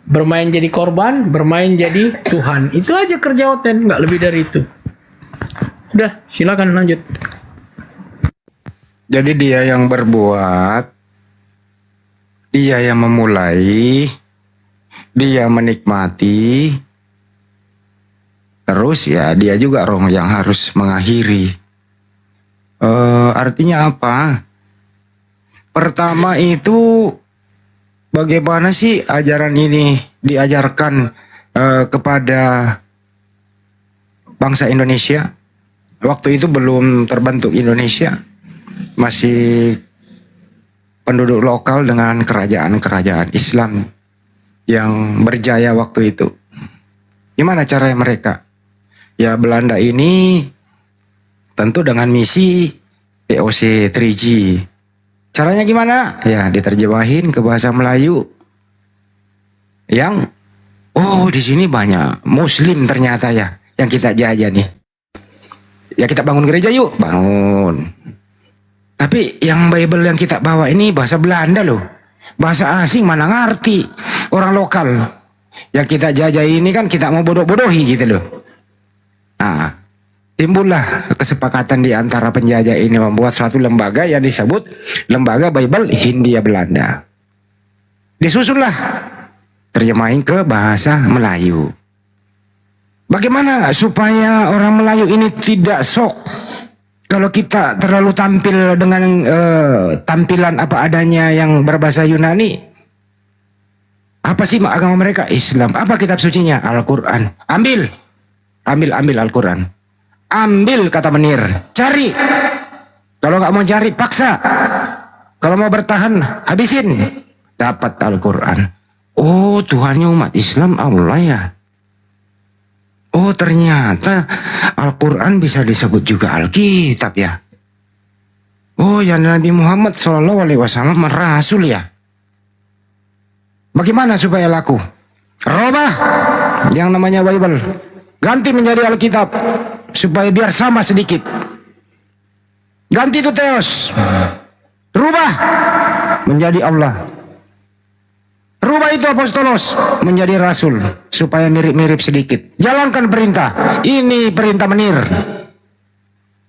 Bermain jadi korban, bermain jadi Tuhan. Itu aja kerja oten, nggak lebih dari itu. Udah, silakan lanjut. Jadi dia yang berbuat, dia yang memulai, dia menikmati, terus ya dia juga roh yang harus mengakhiri. Artinya apa? Pertama itu bagaimana sih ajaran ini diajarkan kepada bangsa Indonesia? Waktu itu belum terbentuk Indonesia, masih penduduk lokal dengan kerajaan-kerajaan Islam yang berjaya waktu itu. Gimana caranya mereka? Ya Belanda ini tentu dengan misi POC 3G. Caranya gimana? Ya diterjemahin ke bahasa Melayu. Yang di sini banyak Muslim ternyata ya yang kita jajah nih. Ya kita bangun gereja yuk, bangun. Tapi yang Bible yang kita bawa ini bahasa Belanda loh. Bahasa asing mana ngerti. Orang lokal. Yang kita jajah ini kan kita mau bodoh-bodohi gitu loh. Nah, timbullah kesepakatan di antara penjajah ini membuat suatu lembaga yang disebut Lembaga Bible Hindia Belanda. Disusunlah terjemahin ke bahasa Melayu. Bagaimana supaya orang Melayu ini tidak sok kalau kita terlalu tampil dengan tampilan apa adanya yang berbahasa Yunani? Apa sih agama mereka? Islam. Apa kitab sucinya? Al-Quran. Ambil Al-Quran. Ambil kata menir. Cari. Kalau nggak mau cari, paksa. Kalau mau bertahan, habisin. Dapat Al-Quran. Oh, Tuhannya umat Islam Allah ya. Oh, ternyata Al-Quran bisa disebut juga Alkitab ya. Oh, ya Nabi Muhammad SAW merasul ya. Bagaimana supaya laku? Robah yang namanya Bible. Ganti menjadi Alkitab. Supaya biar sama sedikit. Ganti itu Theos. Rubah menjadi Allah. Rubah itu Apostolos menjadi Rasul. Supaya mirip-mirip sedikit. Jalankan perintah. Ini perintah menir.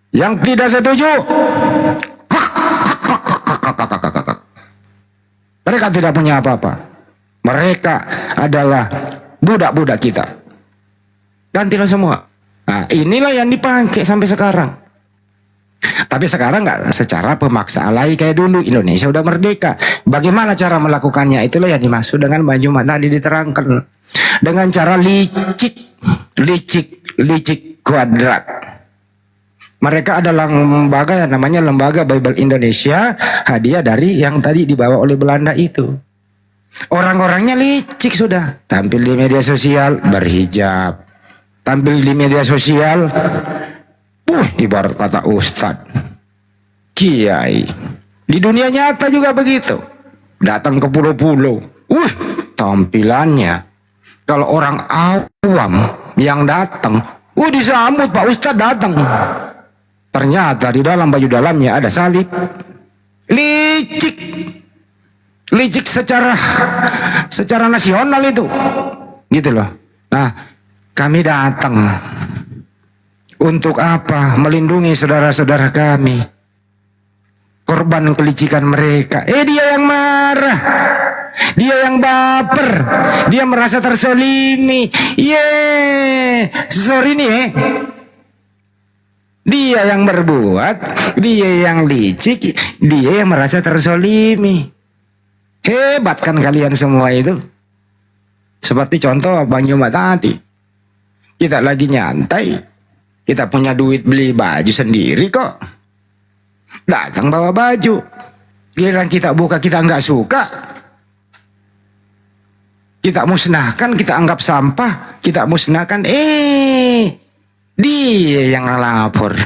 Yang tidak setuju, mereka tidak punya apa-apa. Mereka adalah budak-budak kita. Gantilah semua. Nah, inilah yang dipakai sampai sekarang. Tapi sekarang nggak secara pemaksaan lagi kayak dulu. Indonesia udah merdeka. Bagaimana cara melakukannya? Itulah yang dimaksud dengan Bang Jumat tadi diterangkan. Dengan cara licik kuadrat. Mereka adalah lembaga yang namanya Lembaga Bible Indonesia, hadiah dari yang tadi dibawa oleh Belanda itu. Orang-orangnya licik sudah. Tampil di media sosial berhijab. Tampil di media sosial ibarat kata ustadz, kiai. Di dunia nyata juga begitu. Datang ke pulau-pulau. Tampilannya. Kalau orang awam yang datang, disambut Pak Ustadz datang. Ternyata di dalam baju dalamnya ada salib. Licik. Licik secara nasional itu. Gitu loh. Nah, kami datang. Untuk apa? Melindungi saudara-saudara kami. Korban kelicikan mereka. Dia yang marah. Dia yang baper. Dia merasa tersolimi. Sorry nih. Dia yang berbuat. Dia yang licik. Dia yang merasa tersolimi. Hebat kan kalian semua itu. Seperti contoh Bang Jumat tadi. Kita lagi nyantai. Kita punya duit beli baju sendiri kok. Datang bawa baju. Giliran kita buka kita nggak suka. Kita musnahkan, kita anggap sampah. Kita musnahkan. Dia yang lapor.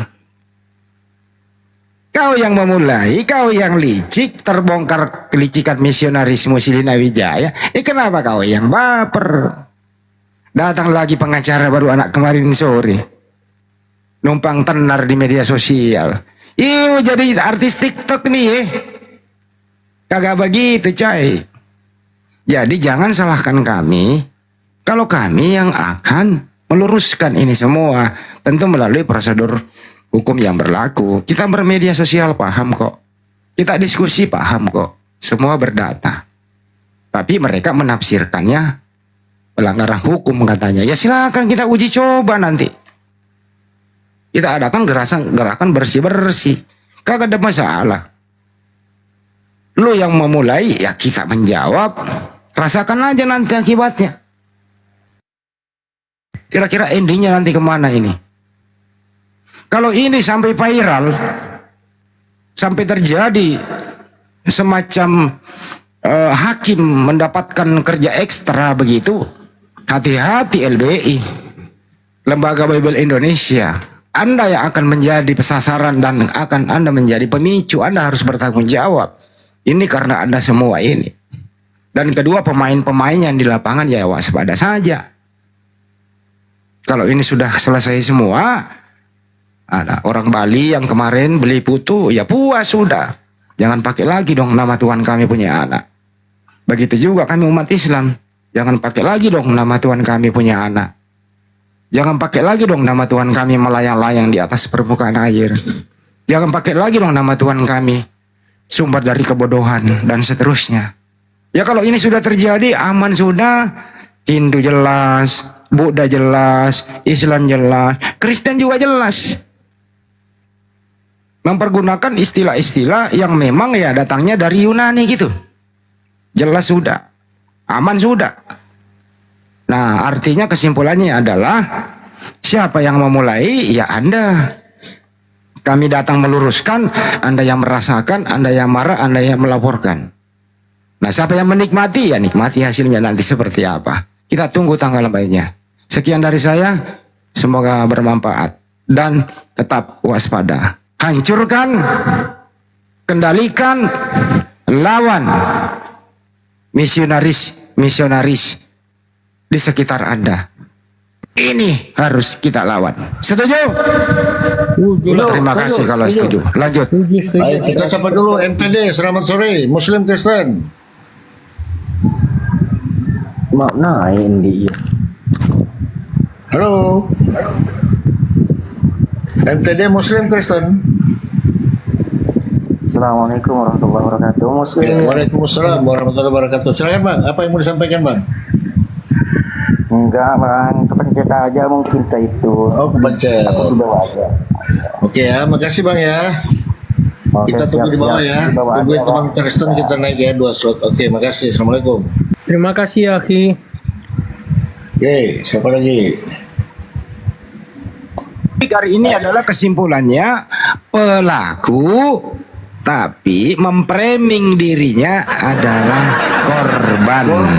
Kau yang memulai, kau yang licik, terbongkar kelicikan misionaris Musilina Wijaya. Kenapa kau yang baper? Datang lagi pengacara baru anak kemarin sore. Numpang tenar di media sosial. Jadi artis TikTok nih Kagak begitu coy. Jadi jangan salahkan kami. Kalau kami yang akan meluruskan ini semua. Tentu melalui prosedur hukum yang berlaku. Kita bermedia sosial paham kok. Kita diskusi paham kok. Semua berdata. Tapi mereka menafsirkannya pelanggaran hukum katanya. Ya silakan kita uji coba nanti. Kita adakan gerakan bersih-bersih. Kagak ada masalah. Lu yang memulai, ya kita menjawab. Rasakan aja nanti akibatnya. Kira-kira endingnya nanti kemana ini? Kalau ini sampai viral, sampai terjadi semacam hakim mendapatkan kerja ekstra begitu, hati-hati LBI, Lembaga Bible Indonesia. Anda yang akan menjadi sasaran dan akan Anda menjadi pemicu. Anda harus bertanggung jawab. Ini karena Anda semua ini. Dan kedua, pemain-pemain yang di lapangan ya waspada saja. Kalau ini sudah selesai semua, Ada orang Bali yang kemarin beli putu, ya puas sudah. Jangan pakai lagi dong nama Tuhan kami punya anak. Begitu juga kami umat Islam. Jangan pakai lagi dong nama Tuhan kami punya anak. Jangan pakai lagi dong nama Tuhan kami melayang-layang di atas permukaan air. Jangan pakai lagi dong nama Tuhan kami sumber dari kebodohan dan seterusnya. Ya kalau ini sudah terjadi, aman sudah. Hindu jelas, Buddha jelas, Islam jelas, Kristen juga jelas. Mempergunakan istilah-istilah yang memang ya datangnya dari Yunani gitu. Jelas sudah, aman sudah. Nah, artinya kesimpulannya adalah siapa yang memulai, ya Anda. Kami datang meluruskan, Anda yang merasakan, Anda yang marah, Anda yang melaporkan. Nah, siapa yang menikmati, ya nikmati hasilnya nanti seperti apa. Kita tunggu tanggal mainnya. Sekian dari saya, semoga bermanfaat. Dan tetap waspada. Hancurkan, kendalikan, lawan misionaris di sekitar Anda. Ini harus kita lawan. Setuju? Terima kasih kalau setuju. Lanjut. Baik, kita sapa dulu MTD. Selamat sore, Muslim Kristen. Mau naik dia. Halo. MTD Muslim Kristen. Assalamualaikum warahmatullahi wabarakatuh. Muslim. Ya, Waalaikumsalam warahmatullahi wabarakatuh. Silakan Bang, apa yang mau disampaikan Bang? Enggak Bang, kepencet aja mungkin itu. Oh, kepencet. Aku di bawah aja. Oke ya, makasih Bang ya. Oke, Kita tunggu di bawah ya. Di bawah Tunggu aja, teman Bang. Kristen kita naik ya 2 slot. Oke, makasih. Assalamualaikum. Terima kasih ya, Ki. Oke, siapa lagi? Hari ini adalah kesimpulannya pelaku tapi memframing dirinya adalah korban.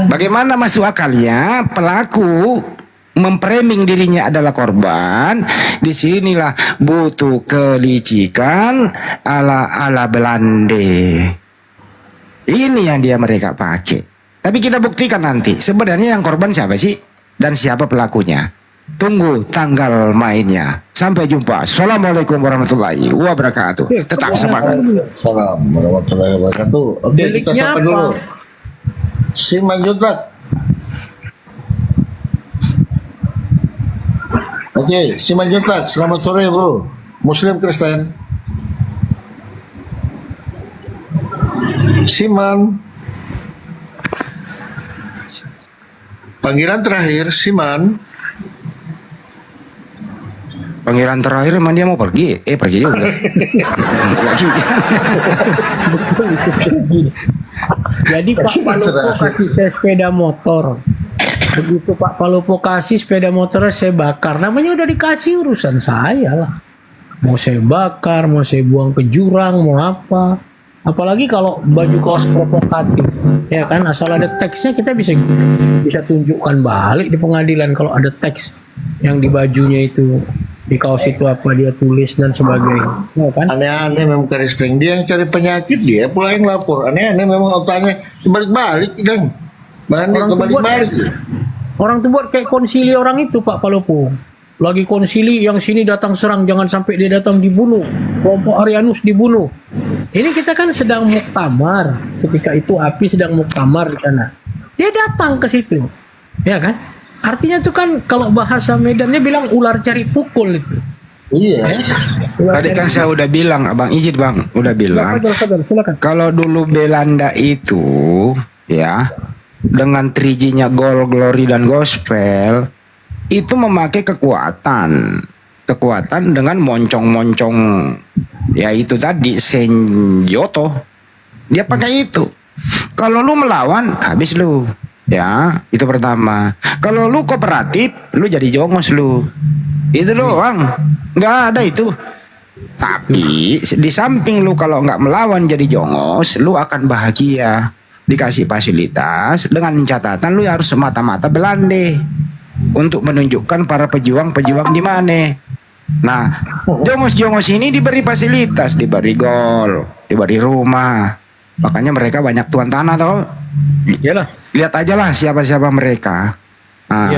Bagaimana masuk akalnya pelaku memframing dirinya adalah korban? Disinilah butuh kelicikan ala Belande. Ini yang mereka pakai. Tapi kita buktikan nanti sebenarnya yang korban siapa sih dan siapa pelakunya. Tunggu tanggal mainnya. Sampai jumpa. Assalamualaikum warahmatullahi wabarakatuh. Tetap semangat. Assalamualaikum warahmatullahi wabarakatuh. Oke, kita sapa dulu. Simanjuntak. Oke, Simanjuntak. Selamat sore, Bro. Muslim Kristen. Siman. Panggilan terakhir, Siman. Panggilan terakhir emang dia mau pergi? Pergi juga. Lagi. Jadi Pak Palopo kasih saya sepeda motor. Begitu Pak Palopo kasih sepeda motornya saya bakar. Namanya udah dikasih, urusan saya lah. Mau saya bakar, mau saya buang ke jurang, mau apa. Apalagi kalau baju kaos provokatif. Ya kan, asal ada teksnya kita bisa tunjukkan balik di pengadilan kalau ada teks yang di bajunya itu. Di kaos itu apa dia tulis dan sebagainya, ya kan? Aneh-aneh memang Kristen. Dia yang cari penyakit, dia pula yang lapor. Aneh-aneh memang otaknya kebalik-balik dan bahannya kebalik-balik. Orang tuh buat kayak konsili orang itu Pak Palopo. Lagi konsili yang sini datang serang, jangan sampai dia datang dibunuh. Kelompok Arianus dibunuh. Ini kita kan sedang muktamar. Ketika itu api sedang muktamar di sana. Dia datang ke situ, ya kan? Artinya itu kan kalau bahasa Medannya bilang ular cari pukul itu. Iya. Tadi kan saya udah bilang, Abang izin Bang, udah bilang. Silakan. Kalau dulu Belanda itu ya dengan 3G-nya Gold, Glory dan Gospel itu memakai kekuatan dengan moncong-moncong ya itu tadi senjoto. Dia pakai itu. Kalau lu melawan habis lu. Ya, itu pertama. Kalau lu kooperatif, lu jadi jongos lu. Itu doang. Nggak ada itu. Tapi di samping lu kalau nggak melawan jadi jongos, lu akan bahagia. Dikasih fasilitas dengan catatan lu harus semata-mata Belande untuk menunjukkan para pejuang-pejuang di mana. Nah, jongos-jongos ini diberi fasilitas, diberi gol, diberi rumah. Makanya mereka banyak tuan tanah tau. Iyalah. Lihat aja lah siapa-siapa mereka. Nah,